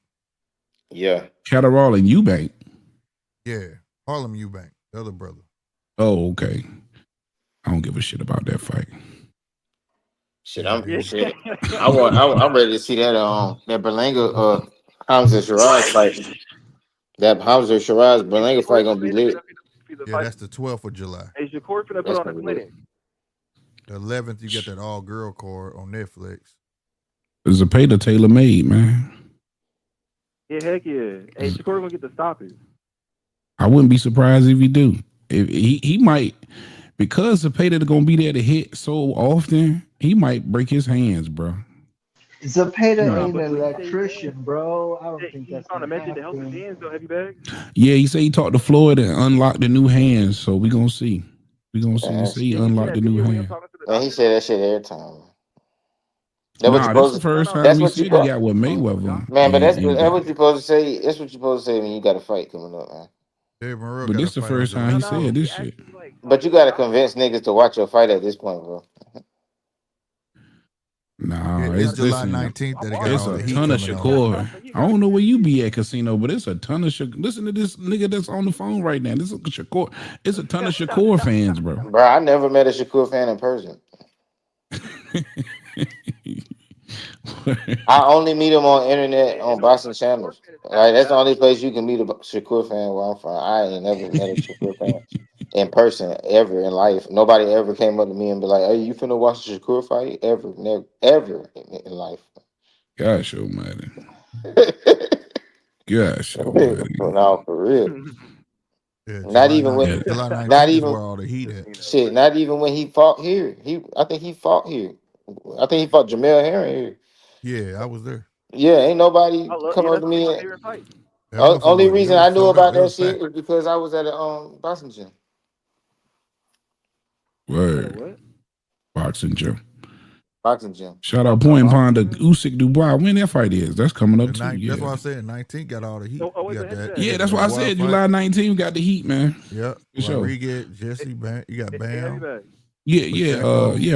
S17: Yeah.
S2: Catterall and Eubank.
S14: Yeah. Harlem Eubank, the other brother.
S2: Oh, okay. I don't give a shit about that fight.
S17: Shit, I'm ready to see that that Berlanga Hamza Shiraz fight. That Hamza Shiraz Berlanga fight gonna be lit.
S14: Yeah, that's the 12th of July.
S18: Hey, Shakur finna put on a clinic.
S14: The 11th, you get that all-girl card on Netflix.
S2: Zapata tailor made, man.
S18: Yeah, heck yeah. Hey, Shakur gonna get the stoppage.
S2: I wouldn't be surprised if he do. If he might, because Zapata gonna be there to hit so often, he might break his hands, bro.
S13: Zapata ain't an electrician, bro. I don't think that's
S18: gonna mention the health of hands though, heavy bag.
S2: Yeah, he said he talked to Floyd and unlocked the new hands, so we gonna see. We gonna see. He said he unlocked the new hands.
S17: Man, he said that shit every time.
S2: That's the first time we see he got with Mayweather.
S17: Man, but that's what you're supposed to say. That's what you're supposed to say when you got a fight coming up, man.
S2: But this the first time he said this shit.
S17: But you gotta convince niggas to watch your fight at this point, bro.
S2: Nah,
S14: it's July 19th.
S2: It's a ton of Shakur. I don't know where you be at, Casino, but it's a ton of Shakur. Listen to this nigga that's on the phone right now. This is Shakur. It's a ton of Shakur fans, bro.
S17: Bro, I never met a Shakur fan in person. I only meet him on internet on Boston channels. Like that's the only place you can meet a Shakur fan where I'm from. I ain't never met a Shakur fan in person ever in life. Nobody ever came up to me and be like, "Hey, you finna watch the Shakur fight?" Ever, never, ever in life.
S2: Gosh, almighty. Gosh, almighty.
S17: No, for real.
S14: Yeah,
S17: Not even when,
S14: July
S17: not
S14: 19th is
S17: even
S14: where all the heat at.
S17: shit. Not even when he fought here. I think he fought here. I think he fought Jamel Herring here.
S14: Yeah, I was there.
S17: Yeah, ain't nobody come up
S18: That's
S17: to
S18: one of
S17: me.
S18: my favorite fights.
S14: That motherfucker
S17: Only
S14: was, it
S17: reason
S14: was
S17: I knew
S14: sold out.
S17: about
S14: It
S17: that
S14: was
S17: shit
S14: packed.
S17: is because I was at a boxing gym.
S2: Word.
S18: What?
S2: Boxing gym.
S17: Boxing gym.
S2: Shout out Point Pond to Usyk Dubois. When that fight is? That's coming up too. Yeah.
S14: That's why I said 19th got all the heat.
S18: Wait,
S14: You got that.
S2: Yeah, that's why I said July 19th got the heat, man.
S14: Yep.
S2: For sure.
S14: Rodriguez, Jesse, you got Bam.
S2: Yeah,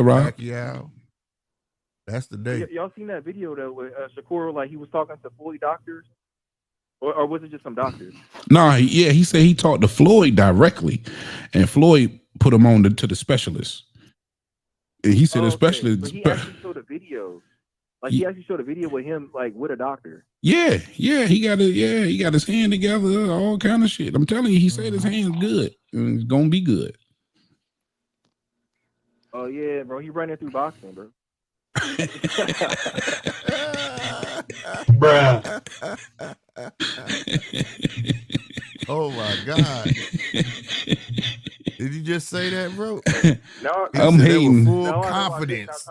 S2: Rob.
S14: Pacquiao. That's the day.
S18: Y'all seen that video though with Shakur, like he was talking to Floyd doctors, or was it just some doctors?
S2: No, he said he talked to Floyd directly, and Floyd put him on to the specialist. And he said the specialist.
S18: But he actually showed a video. Like he actually showed a video with him, like with a doctor.
S2: Yeah, he got his hand together, all kind of shit. I'm telling you, he said his hand's good, and it's gonna be good.
S18: Oh yeah, bro, he running through boxing, bro.
S14: Bruh. Oh my God. Did you just say that, bro?
S18: No,
S2: I'm hating.
S14: Full confidence.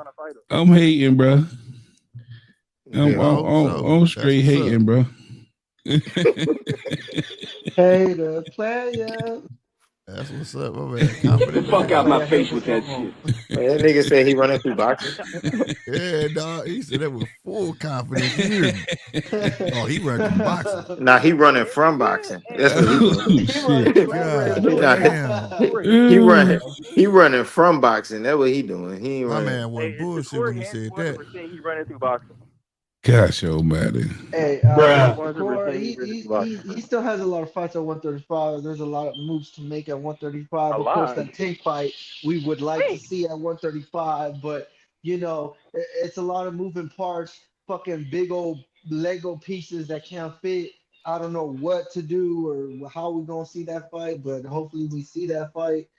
S2: I'm hating, bro. I'm straight hating, bro.
S13: Hater player.
S14: That's what's up, my man. Confident.
S17: Fuck out my face with that shit. That nigga said he running through boxing.
S14: Yeah, dog. He said that with full confidence. You hear me? Oh, he running through boxing.
S17: Nah, he running from boxing. That's what he doing. He running from boxing. That's what he doing. He ain't running.
S14: My man wasn't bullshit when he said that.
S18: He running through boxing.
S2: Gosh, almighty.
S13: Hey, he still has a lot of fights at 135. There's a lot of moves to make at 135. Of course, that Tank fight we would like to see at 135, but you know, it's a lot of moving parts, fucking big old Lego pieces that can't fit. I don't know what to do or how we're gonna see that fight, but hopefully we see that fight.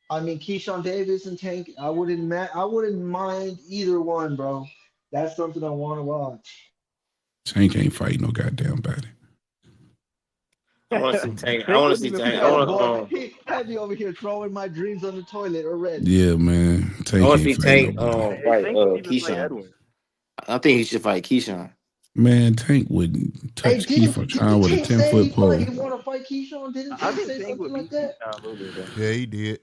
S13: I mean, Keyshawn Davis and Tank, I wouldn't mind either one, bro. That's something I want to watch.
S2: Tank ain't fighting no goddamn body.
S17: I want to see Tank. I want to see Tank. I want to.
S13: He had me over here throwing my dreams on the toilet already.
S2: Yeah, man. Tank
S17: I want to see
S2: ain't
S17: Tank.
S2: fighting
S17: Fight Keyshawn. I think he should fight Keyshawn.
S2: Man, Tank wouldn't touch Keyshawn with a 10-foot pole.
S13: He want to fight Keyshawn? Didn't Tank say something like that?
S14: Yeah, he did.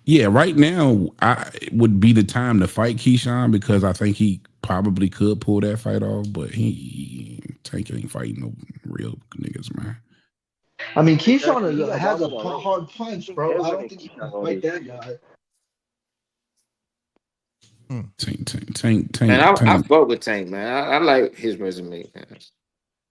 S2: Yeah, right now it would be the time to fight Keyshawn because I think he probably could pull that fight off, but Tank ain't fighting no real niggas, man.
S13: I mean, Keyshawn has a hard punch, bro. I don't think he can fight that guy.
S2: Tank.
S17: Man, I fuck with Tank, man. I like his resume, man.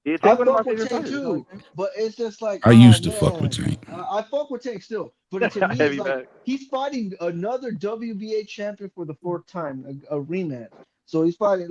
S18: Yeah,
S13: I fuck with Tank too, but it's just like
S2: I used to fuck with Tank.
S13: I fuck with Tank still, but to me, it's like he's fighting another WBA champion for the fourth time, a rematch. So he's fighting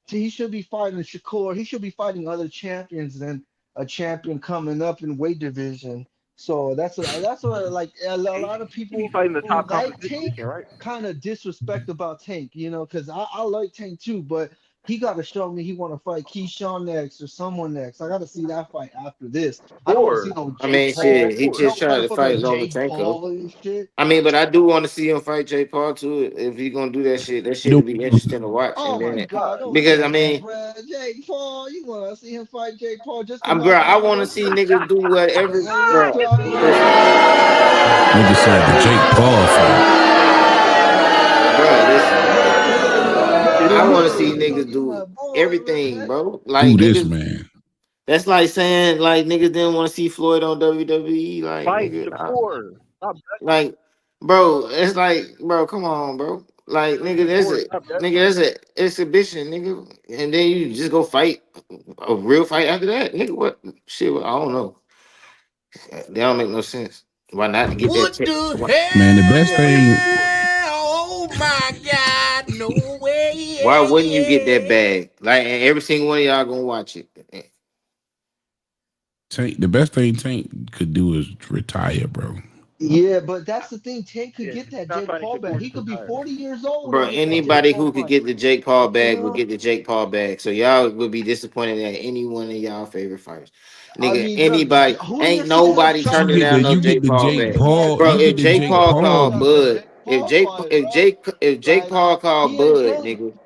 S13: he should be fighting Shakur. He should be fighting other champions than a champion coming up in weight division. So that's what like a lot of people
S18: fighting the top
S13: like Tank,
S18: right?
S13: Kind of disrespect about Tank, you know, because I like Tank too, but he got to show me he want to fight Keyshawn next or someone next. I got to see that fight after this. I don't want to see no Jake Paul.
S17: Shit, he just tried to fight Lomachenko. I mean, but I do want to see him fight Jake Paul too. If he's gonna do that shit would be interesting to watch.
S13: Oh my God!
S17: Because I mean,
S13: Jake Paul, you want to see him fight Jake Paul?
S17: I want to see niggas do whatever.
S2: Nigga said the Jake Paul fight.
S17: I want to see niggas do everything, bro. Like
S2: do this,
S17: niggas,
S2: man.
S17: That's like saying like niggas didn't want to see Floyd on WWE. Like,
S18: fight
S17: nigga, like, bro, it's like, bro, come on, bro. Like, nigga, that's an exhibition, nigga, and then you just go fight a real fight after that, nigga. What shit? I don't know. That don't make no sense. Why not get
S8: what
S17: that?
S8: The hell?
S2: Man, the best thing.
S8: Oh my God! No way!
S17: Why wouldn't you get that bag? Like, and every single one of y'all gonna watch it.
S2: Tank, the best thing Tank could do is retire, bro.
S13: Yeah, but that's the thing. Tank could
S18: Yeah,
S13: get that
S18: not
S13: Jake
S18: fighting
S13: Paul back.
S18: Shakur
S13: He
S18: to
S13: could be
S18: retire.
S13: 40 years old
S17: Bro,
S13: and get that Jake
S17: anybody
S13: Paul
S17: who could
S13: fight.
S17: get the Jake Paul bag
S13: You
S17: would
S13: know?
S17: get the Jake Paul bag. So y'all would be disappointed at any one of y'all favorite fighters.
S13: I
S17: Nigga,
S13: mean, look,
S17: anybody
S13: Julio
S17: ain't
S13: Cesar
S17: nobody
S2: You
S17: turning
S2: get
S13: Chavez
S2: the
S17: down no
S2: you get
S17: Jake
S2: the
S17: Paul
S2: Jake
S17: bag.
S2: Paul.
S17: Bro,
S2: You
S17: if
S2: get the
S17: Jake
S2: Jake
S17: Paul
S13: Chavez
S17: called
S2: Paul.
S13: got the
S17: Bud,
S13: Jake Paul fight, bro.
S17: if Jake
S13: Like
S17: Paul called
S13: he and
S17: Bud,
S13: Tank.
S17: nigga,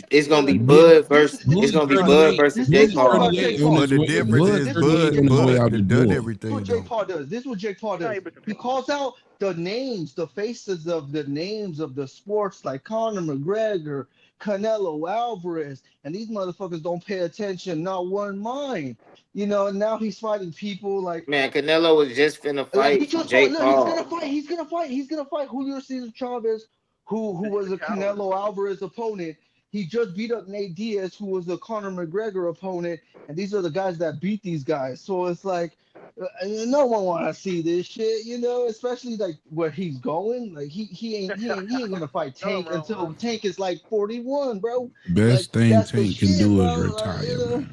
S17: it's
S13: Hey,
S17: gonna be
S13: look,
S2: Bud,
S17: Bud
S13: this
S17: versus it's
S13: this
S2: Bud
S17: gonna be
S13: look, look,
S17: Bud
S2: 38.
S17: versus
S13: this
S17: Jake
S13: is
S2: Bud
S13: what
S17: Paul.
S2: 38
S13: Jake
S2: on
S13: Paul.
S14: But
S2: his
S14: the
S2: way.
S13: Look, look,
S14: difference
S2: Bud
S14: is
S13: this is what
S2: 38
S14: Bud
S2: on
S13: Jake
S2: his
S13: Paul
S2: way
S14: Bud
S13: does.
S2: out the
S14: done
S2: door.
S13: This is what
S14: everything
S13: Jake
S14: though.
S13: Paul does. This is what Jake Paul does. He calls out the names, the faces of the names of the sports, like Conor McGregor, Canelo Alvarez, and these motherfuckers don't pay attention, not one mind. You know, and now he's fighting people
S17: Man, Canelo was just finna
S13: like he
S17: fight
S13: just fought.
S17: Jake
S13: Look, he's gonna
S17: Paul.
S13: fight. He's gonna fight. He's gonna fight Julio Cesar Chavez, who was a Canelo Alvarez opponent. He just beat up Nate Diaz, who was a Conor McGregor opponent, and these are the guys that beat these guys. So it's like, no one want to see this shit, you know. Especially like where he's going. Like he ain't gonna fight
S18: Nothing
S13: Tank
S18: wrong with
S13: until Tank is like 41, bro. Like
S2: Best thing
S13: that's the
S2: Tank can
S13: shit,
S2: do is
S13: bro. Like,
S2: retire,
S13: you know.
S2: man.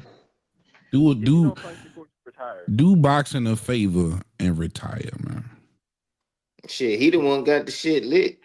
S2: Do
S18: if you
S2: do
S18: don't fight Shakur to retire.
S2: do boxing a favor and retire, man.
S17: Shit, he the one got the shit lit.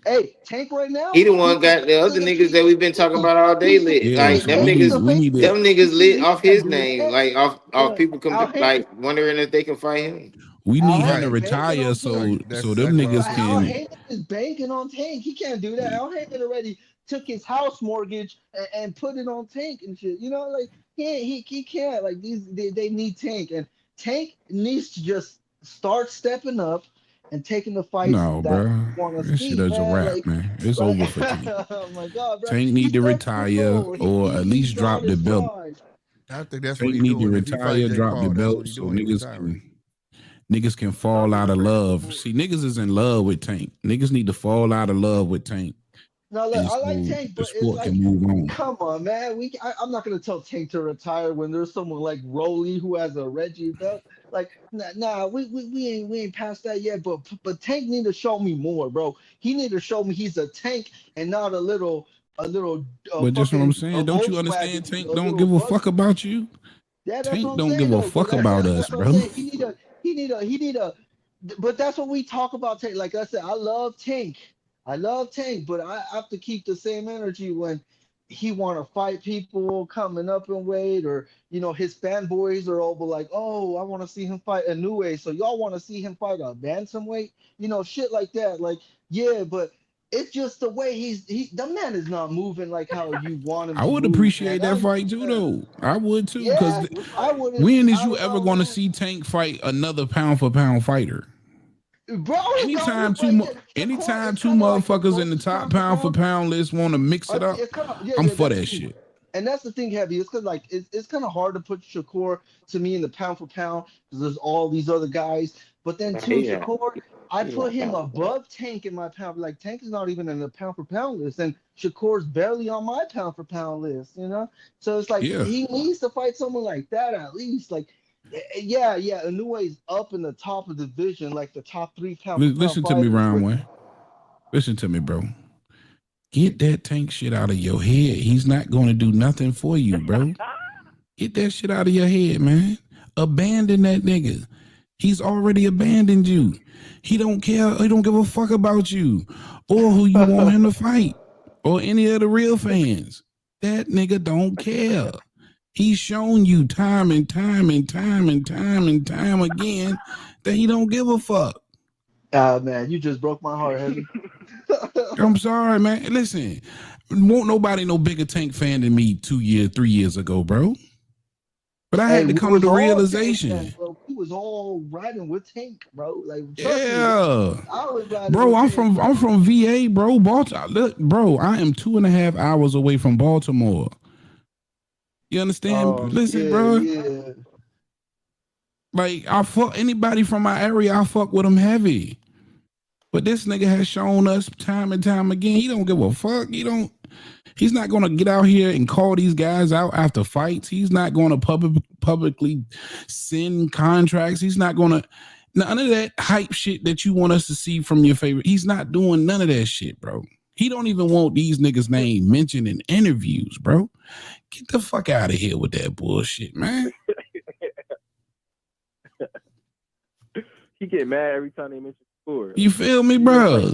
S13: Hey, Tank right now,
S17: He the one got the other niggas that we've been talking about all day lit.
S2: Yeah,
S17: Like
S2: so
S17: them
S2: we
S17: niggas,
S2: need to
S17: them niggas lit off his
S13: dude.
S17: name. Like off people
S13: Al Haymon,
S17: like wondering if they can fight him.
S2: we
S13: Al
S2: need him to
S13: Heyman
S14: Right.
S13: banking
S2: retire
S13: on Tank.
S14: That's
S2: so them
S14: exactly what I
S13: But
S2: niggas
S14: was
S13: Al
S14: saying.
S2: can.
S13: Heyman is banking on Tank. He can't do that. Al Heyman already took his house mortgage and put it on Tank and shit. You know, like he can't. Like they need Tank, and Tank needs to just start stepping up and taking the fights
S2: No,
S13: that
S2: bro.
S13: we want to
S2: This shit
S13: see,
S2: is a
S13: man.
S2: wrap, man. It's over for Tank.
S13: Oh my God, bro,
S2: Tank need
S13: he's
S2: to
S13: 30 years
S2: retire
S13: old.
S2: or at least
S13: He's
S2: drop
S13: on
S2: the
S13: his
S2: belt.
S13: prime.
S14: I think that's what
S2: Tank
S14: he
S2: need to
S14: doing. If he fight
S2: retire,
S14: Jake
S2: drop the
S14: Paul, that's what
S2: belt
S14: he
S2: so
S14: doing. He retiring.
S2: niggas can fall out of love. See, niggas is in love with Tank. Niggas need to fall out of love with Tank.
S13: No, look,
S2: And
S13: I
S2: so
S13: like Tank,
S2: the
S13: but it's
S2: sport
S13: like,
S2: can move on.
S13: come on, man. I'm not gonna tell Tank to retire when there's someone like Rolly who has a Reggie belt. Like, nah, we ain't past that yet. But Tank need to show me more, bro. He need to show me he's a tank and not a little
S2: But just what I'm
S13: fucking
S2: saying, don't you understand?
S13: Volkswagen,
S2: Tank
S13: a
S2: don't
S13: little
S2: give a
S13: bus.
S2: fuck about you.
S13: Yeah, that's what
S2: Tank
S13: I'm
S2: don't
S13: saying
S2: give a
S13: though. But
S2: fuck about us,
S13: that's what I'm
S2: bro.
S13: saying. He need a. But that's what we talk about Tank. Like I said, I love Tank. I love Tank, but I have to keep the same energy when he want to fight people coming up in weight, or his fanboys are over like, oh, I want to see him fight a new way. So y'all want to see him fight a bantamweight, shit like that. Like, yeah, but it's just the way the man is not moving like how you want him
S2: I
S13: to
S2: would
S13: move, man.
S2: appreciate that fight too, though. I would too, because
S13: Yeah, I wouldn't.
S2: when is
S13: I
S2: you
S13: don't
S2: ever
S13: know,
S2: going to
S13: man.
S2: see Tank fight another pound for pound fighter?
S13: Bro, it's
S2: Anytime
S13: almost
S2: two,
S13: like
S2: anytime
S13: it's
S2: two
S13: kind of like the
S2: motherfuckers in the
S13: closest
S2: top
S13: pound for
S2: pound for
S13: pound.
S2: pound list want to mix it up,
S13: It's kind of, yeah,
S2: I'm
S13: yeah.
S2: for
S13: That's the
S2: that
S13: thing,
S2: shit.
S13: and that's the thing, Heavy. It's because like it's kind of hard to put Shakur to me in the pound for pound because there's all these other guys. But then too,
S17: Yeah.
S13: Shakur, I put him above Tank in my pound. Like Tank is not even in the pound for pound list, and Shakur's barely on my pound for pound list. So it's like
S2: Yeah.
S13: he needs to fight someone like that at least. Like, yeah. Inouye's up in the top of the division, like the top 3 pound for pound
S2: Listen to me,
S13: fighters.
S2: round one. Listen to me, bro. Get that Tank shit out of your head. He's not going to do nothing for you, bro. Get that shit out of your head, man. Abandon that nigga. He's already abandoned you. He don't care. He don't give a fuck about you or who you want him to fight or any of the real fans. That nigga don't care. He's shown you time and time and time and time and time again that he don't give a fuck.
S13: Ah, man, you just broke my heart, Heavy.
S2: I'm sorry, man. Listen, won't nobody no bigger Tank fan than me 3 years ago, bro. But I had to come to the realization.
S13: We was all riding with Tank, bro. Like, trust me,
S2: Yeah,
S13: I was riding
S2: bro.
S13: with
S2: I'm
S13: Tank,
S2: from VA, bro. Baltimore, look, bro. I am 2.5 hours away from Baltimore. You understand? Listen,
S13: yeah,
S2: bro.
S13: Yeah.
S2: Like I fuck anybody from my area, I fuck with them heavy. But this nigga has shown us time and time again, he don't give a fuck. He's not gonna get out here and call these guys out after fights. He's not gonna publicly send contracts. He's not gonna none of that hype shit that you want us to see from your favorite. He's not doing none of that shit, bro. He don't even want these niggas' name mentioned in interviews, bro. Get the fuck out of here with that bullshit, man.
S18: He get mad every time they mention Shakur.
S2: You feel me, bro?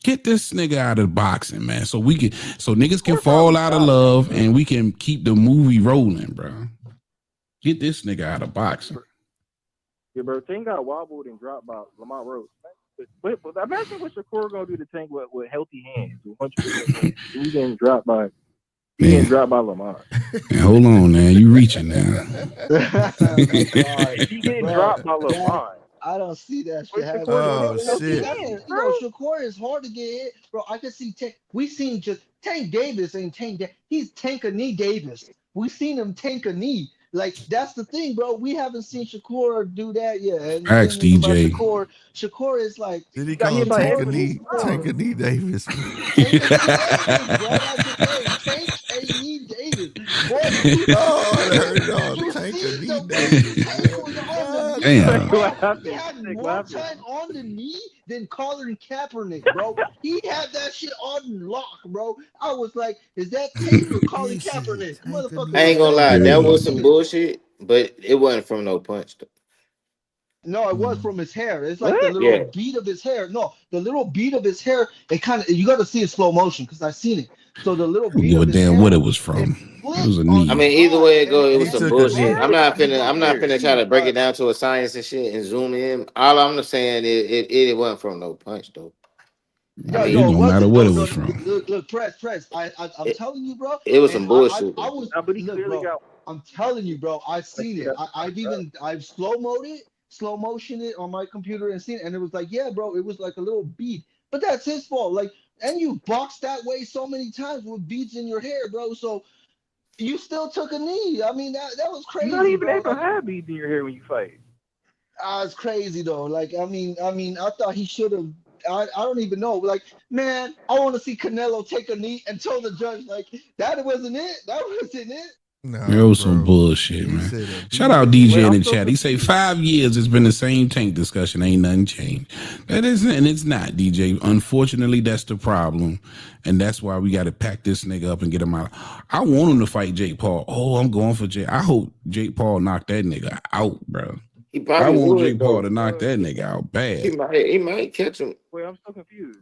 S2: Get this nigga out of boxing, man. So niggas can fall out of love and we can keep the movie rolling, bro. Get this nigga out of boxing.
S18: Yeah, bro. Tank got wobbled and dropped by Lamont Rhodes. But imagine what Shakur gonna do to Tank with healthy hands. 100%. He getting dropped by Lamont.
S2: Man, hold on, man. You reaching now.
S18: He getting dropped by Lamont.
S13: I don't see that shit happening.
S14: Oh, shit.
S13: Shakur is hard to get hit, bro. I can see Tank. We seen just Tank Davis ain't Tank. He's Tank a knee Davis. We seen him tank a knee. Like that's the thing, bro. We haven't seen Shakur do that yet. And
S2: Facts, DJ.
S13: Shakur is like.
S14: Did he call him Tank a knee Davis?
S13: Tank a knee Davis. Boy,
S14: I heard it all. Tank a knee Davis.
S2: Damn.
S13: He had more time on the knee than Colin Kaepernick, bro. He had that shit on lock, bro. I was like, is that Tank or Colin Kaepernick? Motherfucker.
S17: I ain't gonna lie, that was some bullshit, but it wasn't from no punch though.
S13: No, it was from his hair. It's like the little beat of his hair. No, the little beat of his hair. It kind of you got to see it slow motion because I've seen it. So the little beat of his hair.
S2: What it was from. It was a knee.
S17: I mean, either way it goes, it was some bullshit. I'm not finna try to break it down to a science and shit and zoom in. All I'm just saying is it wasn't from no punch though.
S2: I mean, it don't matter what it was from.
S13: Look, press. I'm telling you, bro.
S17: It was some bullshit.
S13: I'm telling you, bro. I've seen it. I've slow motion it on my computer and seen it, and it was like, yeah, bro, it was like a little bead. But that's his fault. Like, and you boxed that way so many times with beads in your hair, bro. So you still took a knee. I mean, that was crazy.
S18: You're not even
S13: bro.
S18: able to have beads in your hair when you fight.
S13: It's crazy though. Like, I mean, I thought he should have. I don't even know. Like, man, I want to see Canelo take a knee and tell the judge like that wasn't it. That wasn't it.
S2: Nah, it was some bullshit, man. Shout out DJ in the chat. He say 5 years it's been the same Tank discussion. Ain't nothing changed. That isn't, and it's not, DJ. Unfortunately, that's the problem. And that's why we got to pack this nigga up and get him out. I want him to fight Jake Paul. Oh, I'm going for Jake. I hope Jake Paul knock that nigga out, bro. I want Jake Paul to knock that nigga out bad.
S17: He might catch him.
S18: Wait, I'm so confused.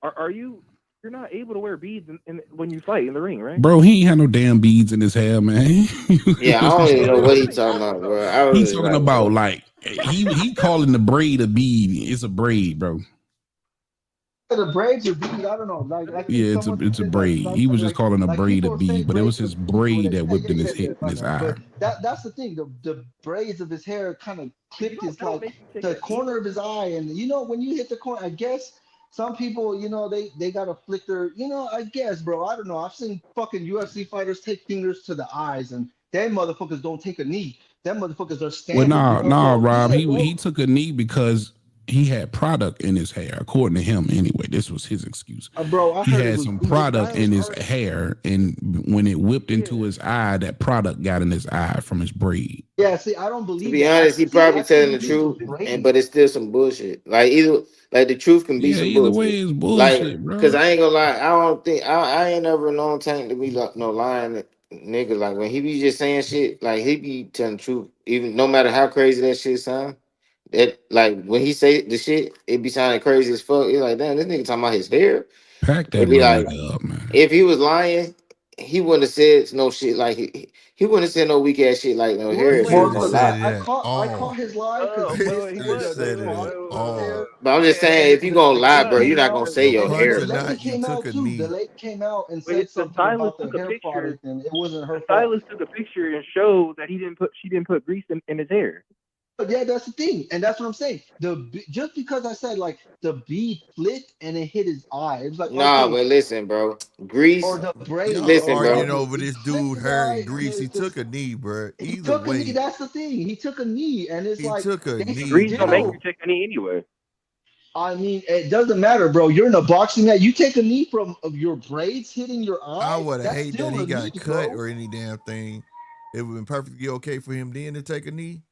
S18: Are you? You're not able to wear beads when you fight in the ring, right?
S2: Bro, he ain't had no damn beads in his hair, man.
S17: Yeah, I don't even know what he's talking about, bro.
S2: He's talking about like he calling the braid a bead. It's a braid, bro.
S13: The braids are bead. I don't know. Like
S2: yeah, it's a braid. He was just calling a braid a bead, but it was his braid that whipped in his head, in his eye.
S13: That's the thing. The braids of his hair kind of clipped his like the corner of his eye, and you know when you hit the corner, I guess. Some people, you know, they got a flicker, you know, I guess, bro. I don't know. I've seen fucking UFC fighters take fingers to the eyes, and them motherfuckers don't take a knee. Them motherfuckers are standing.
S2: Well, nah, Rob. He took a knee because he had product in his hair, according to him. Anyway, this was his excuse.
S13: Bro,
S2: he had some product in his hair, and when it whipped into his eye, that product got in his eye from his braid.
S13: Yeah, see, I don't believe.
S17: To be honest, he probably telling the truth, but it's still some bullshit. Like the truth can be some
S2: either
S17: bullshit.
S2: Way is bullshit, bro.
S17: Because I ain't gonna lie, I don't think I ain't never known Tank to be like no lying nigga. Like when he be just saying shit, like he be telling the truth, even no matter how crazy that shit sound. That like when he say the shit, it be sounding crazy as fuck. It's like, damn, this nigga talking about his hair.
S2: Pack that nigga up, man.
S17: If he was lying, he wouldn't have said no shit like he wouldn't have said no weak ass shit like no hair.
S13: I caught his lie because
S17: but I'm just saying, if you gonna lie, bro, you're not gonna say your hair.
S13: The lady came out and said something about the hair product, and it wasn't her fault.
S18: Stylist took a picture and showed that she didn't put grease in his hair.
S13: But yeah, that's the thing, and that's what I'm saying. Just because I said like the bead flicked and it hit his eye, it was like
S17: nah. But listen, bro, grease.
S13: Or the braid.
S17: Listen, bro.
S14: Arguing over this dude hair and grease. He took a knee, bro. Either way,
S13: that's the thing. He took a knee, and it's like
S14: he took a knee.
S18: Grease don't make you take a knee anyway.
S13: I mean, it doesn't matter, bro. You're in a boxing match. You take a knee of your braids hitting your eye.
S14: I would have hated that he got cut or any damn thing. It would have been perfectly okay for him then to take a knee.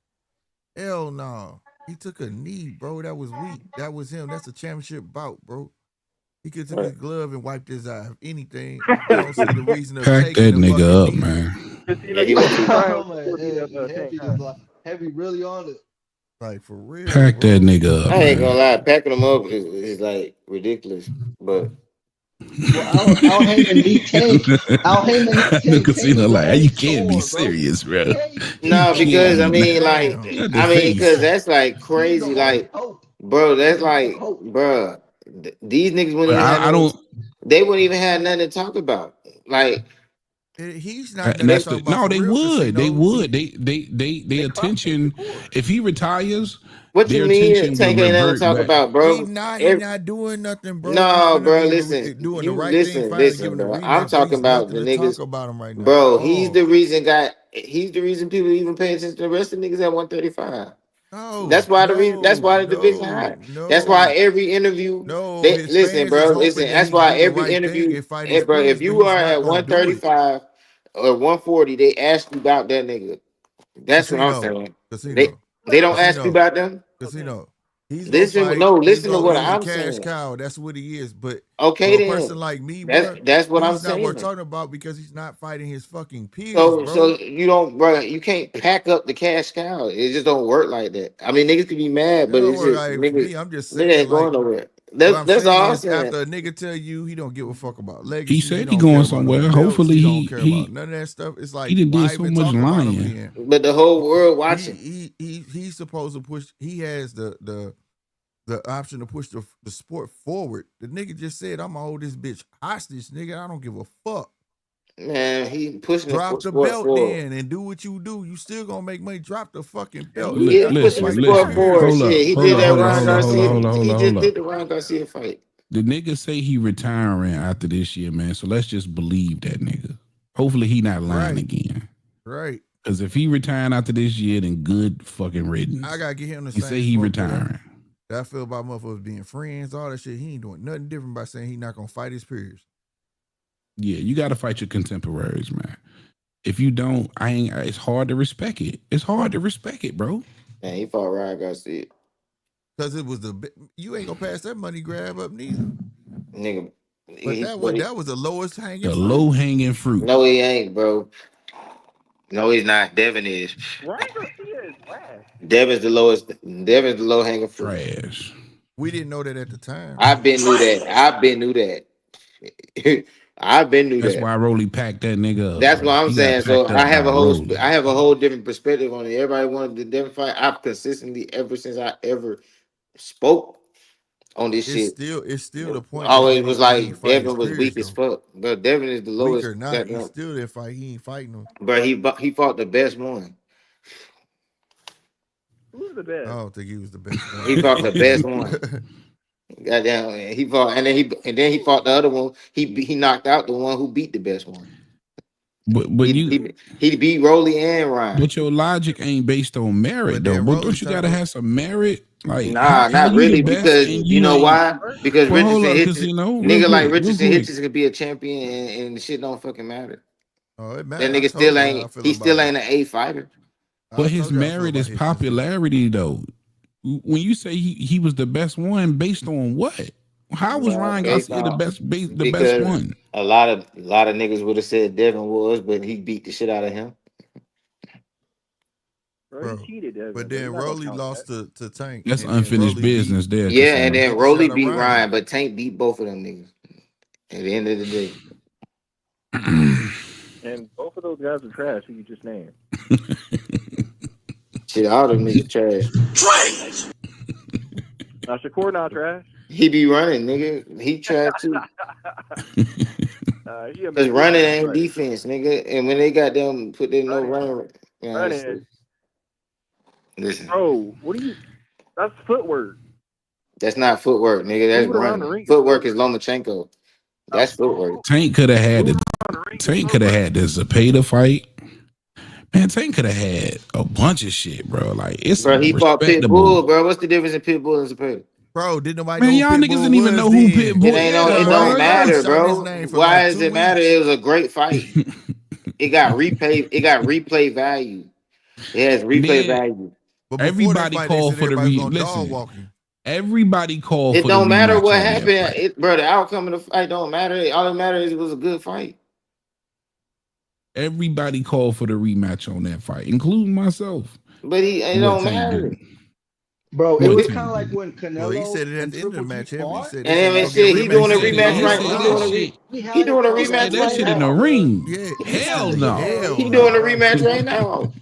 S14: Hell no. He took a knee, bro. That was weak. That was him. That's a championship bout, bro. He could took his glove and wiped his eye. If anything, I don't see the reason of
S2: Pack
S14: taking
S2: that
S14: the
S2: nigga
S14: fucking
S2: up,
S14: needle.
S2: man.
S18: Yeah, he went to trial.
S13: Oh, man, heavy really on it.
S14: Like for real,
S2: Pack
S14: bro.
S2: that nigga up,
S17: I ain't gonna
S2: man.
S17: lie, packing them up is like ridiculous. But
S13: Well, I'll hang a neat tank. I'll hang a neat tank.
S2: Casino
S13: Tank
S2: like,
S13: already
S2: you can't be
S13: torn, bro.
S2: serious, bro.
S13: He
S17: no,
S2: can't
S17: because I
S2: be,
S17: mean,
S2: man.
S17: like,
S14: Damn.
S2: Not the face.
S17: because that's like
S13: He need the
S17: crazy.
S13: Holy
S17: Like,
S13: Pope.
S17: bro, that's
S13: He need the
S17: like,
S13: Pope.
S17: bro, these niggas wouldn't
S2: But
S17: even have
S2: I
S17: no,
S2: don't.
S17: they wouldn't even have nothing to talk about. Like,
S14: He's not
S2: And
S14: nothing to
S2: that's
S14: talk
S2: the
S14: about
S2: no.
S14: for
S2: They
S14: real,
S2: would. They
S14: Casino.
S2: would. They attention. If he retires,
S17: what you
S2: their
S17: mean
S2: attention will
S17: Tank ain't nothing to
S2: revert
S17: talk
S2: back.
S17: about,
S14: He
S17: bro?
S14: not doing nothing, bro. He's
S17: No,
S14: finna
S17: bro,
S14: be
S17: listen.
S14: doing the
S17: You
S14: right thing,
S17: listen,
S14: finally
S17: listen,
S14: giving a
S17: bro. I'm
S14: rematch, but
S17: talking
S14: he's
S17: about
S14: nothing
S17: the
S14: to talk
S17: niggas.
S14: about him right now at
S17: Bro, he's
S14: all.
S17: the reason people even pay attention to the rest of the niggas at 135.
S14: No,
S17: That's why the reason. That's
S14: no,
S17: why the division high.
S14: no,
S17: That's why
S14: no,
S17: every interview.
S14: no.
S17: They
S14: His
S17: listen,
S14: fans is
S17: bro. Listen.
S14: hoping that
S17: That's
S14: he
S17: why
S14: do the
S17: every
S14: right thing
S17: interview.
S14: and fight
S17: Hey,
S14: his
S17: bro. If
S14: peers, but
S17: you
S14: he's
S17: are
S14: not
S17: at
S14: gonna do it.
S17: 135 or 140, they ask you about that nigga. That's what I'm
S14: Casino,
S17: saying. They
S14: casino,
S17: they don't ask you
S14: casino,
S17: about them.
S14: casino. He's gonna
S17: Listen,
S14: fight.
S17: no. Listen to what
S14: He's a
S17: I'm
S14: cash
S17: saying.
S14: cow. That's what he is. But
S17: Okay,
S14: for a person
S17: then.
S14: like me,
S17: That's
S14: bro,
S17: that's what I'm
S14: he's not worth
S17: saying.
S14: talking about because he's not fighting his fucking peers,
S17: So
S14: bro.
S17: you don't, bro. You can't pack up the cash cow. It just don't work like that. I mean, niggas can be mad,
S14: It
S17: but
S14: don't
S17: it's
S14: work
S17: just
S14: like for
S17: niggas.
S14: me. I'm just
S17: Nigga
S14: saying,
S17: ain't going
S14: like,
S17: nowhere.
S14: what
S17: That's
S14: I'm
S17: that's
S14: saying
S17: all I'm
S14: is,
S17: saying.
S14: after a nigga tell you he don't give a fuck about
S2: He
S14: legacy, he
S2: said he
S14: don't care
S2: going
S14: about no
S2: somewhere.
S14: belts,
S2: Hopefully
S14: he don't care about
S2: he
S14: none of that stuff. It's
S2: he
S14: like,
S2: done did
S14: why
S2: so
S14: even
S2: much
S14: talk about him
S2: lying.
S14: then?
S17: But the whole world watching.
S14: He's supposed to push. He has the option to push the sport forward. The nigga just said, "I'm gonna hold this bitch hostage, nigga. I don't give a fuck."
S17: Man, he pushing the
S14: Drop the
S17: sport
S14: belt
S17: forward.
S14: then and do what you do. You still gonna make money. Drop the fucking belt. You
S17: Yeah,
S14: ain't
S17: he
S14: got to go
S17: pushing the
S14: fight
S2: Listen,
S14: his
S17: sport
S2: listen.
S17: forward.
S14: peers.
S2: Hold up,
S17: Shit, he
S2: hold
S17: did
S2: up,
S17: that
S2: hold up,
S17: Ryan
S2: hold up, hold up,
S17: Garcia.
S2: hold up, hold
S17: He
S2: up,
S17: just
S2: hold up.
S17: did the Ryan Garcia fight.
S2: The nigga say he retiring after this year, man. So let's just believe that nigga. Hopefully he not lying
S14: Right.
S2: again.
S14: Right.
S2: Because if he retiring after this year, then good fucking riddance.
S14: I gotta get him the
S2: He
S14: same
S2: say he
S14: smoke that
S2: retiring.
S14: I feel about motherfuckers being friends, all that shit. He ain't doing nothing different by saying he not gonna fight his peers.
S2: Yeah, you got to fight your contemporaries, man. If you don't, it's hard to respect it. It's hard to respect it, bro.
S17: Man, he fought Ryan Garcia.
S14: Cause it was you ain't gonna pass that money grab up neither.
S17: Nigga.
S14: But that was the lowest hanging
S2: The
S14: fruit.
S2: low hanging fruit.
S17: No, he ain't, bro. No, he's not. Devin is.
S18: Ryan Garcia is trash.
S17: Devin's the lowest. Devin's the low hanging fruit.
S2: Trash.
S14: We didn't know that at the time.
S17: I've been knew that. I've been knew that.
S2: That's why Rolly packed that nigga up.
S17: That's what I'm
S2: He got
S17: saying. So
S2: packed up by Rolly.
S17: I have a whole different perspective on it. Everybody wanted the Devin fight. I've consistently, ever since I ever spoke on this shit,
S14: It's still the point that
S17: always
S14: he
S17: was
S14: ain't
S17: like
S14: fight his
S17: Devin was
S14: peers
S17: weak as
S14: though.
S17: fuck. But Devin is the
S14: Weak
S17: lowest.
S14: or not, he still didn't fight. He ain't fighting them.
S17: But he fought the best one.
S18: Who's the best?
S14: I don't think he was the best one.
S17: He fought the best one. Goddamn, he fought, and then he fought the other one. He knocked out the one who beat the best one.
S2: But
S17: he beat Rolly and Ryan.
S2: But your logic ain't based on merit though. But don't you gotta have some merit? Like
S17: Nah, not really, because you know why? Because
S2: Well,
S17: Richardson
S2: hold up,
S17: Hitchens,
S2: real
S17: nigga like
S2: quick,
S17: Richardson
S2: real quick.
S17: Hitchens could be a champion and the shit don't fucking matter.
S14: Oh, it
S17: That
S14: matters.
S17: nigga still ain't. He still ain't an A fighter.
S2: But his merit is popularity though. When you say he was the best one, based on what? How was Ryan Garcia the best one?
S17: A lot of niggas would have said Devin was, but he beat the shit out of him.
S18: Bro, he cheated, Devin.
S14: But then Rolly lost to Tank.
S2: That's
S14: and then
S2: unfinished
S14: Rolly
S2: business there.
S17: Yeah, and then Rolly
S14: shot of
S17: beat
S14: Ryan.
S17: Ryan, but Tank beat both of them niggas. At the end of the day.
S18: And both of those guys are trash who you just named.
S17: Shit, all them niggas trash.
S18: Trash! Now, Shakur not trash.
S17: He be running, nigga. He trash too. Cause running ain't defense, nigga. And when they got them put their no running,
S18: running.
S17: Listen,
S18: Bro, what do you? That's footwork.
S17: that's not footwork, nigga. That's
S18: Moving around the
S17: running.
S18: ring.
S17: Footwork is Lomachenko. That's footwork.
S2: Tank could have had the Zapata fight. Man, Tank could have had a bunch of shit, bro. Like it's
S17: Bro, he fought Pitbull, bro. What's the difference in Pitbull and Zapata?
S14: Bro, didn't nobody
S2: Man,
S14: know
S2: y'all
S14: who
S2: niggas
S14: Pitbull
S2: didn't even
S14: was
S2: know who
S14: then.
S2: Pitbull
S17: It ain't
S2: is.
S17: it don't matter, bro. Why does it matter? It was a great fight. It got replay value. It has replay value.
S14: But
S2: everybody called for the Everybody called
S17: It
S2: for the
S17: don't matter
S2: rematch
S17: what
S2: on that
S17: happened,
S2: fight.
S17: bro. The outcome of the fight don't matter. All that matters is it was a good fight.
S2: Everybody called for the rematch on that fight, including myself.
S17: But it
S2: What
S17: don't
S2: Tank
S17: matter.
S2: do?
S13: Bro, it
S2: What
S13: was
S2: Tank
S13: kind of like
S2: do?
S13: when
S14: Well, he
S13: Canelo
S14: said it at
S13: and
S14: the end of the
S13: Triple G
S14: match. He
S13: fought.
S14: said they
S17: And
S14: said
S17: then
S14: y'all get a
S17: shit, he doing
S14: rematch.
S17: a
S14: He said it
S17: rematch
S14: on
S17: right.
S2: He
S14: Live.
S17: He doing a
S13: We
S2: said
S17: rematch
S2: that
S17: right
S2: shit in the
S17: now.
S2: ring.
S14: Yeah,
S2: Hell no.
S17: He
S14: hell
S17: doing a
S14: no.
S17: rematch right now.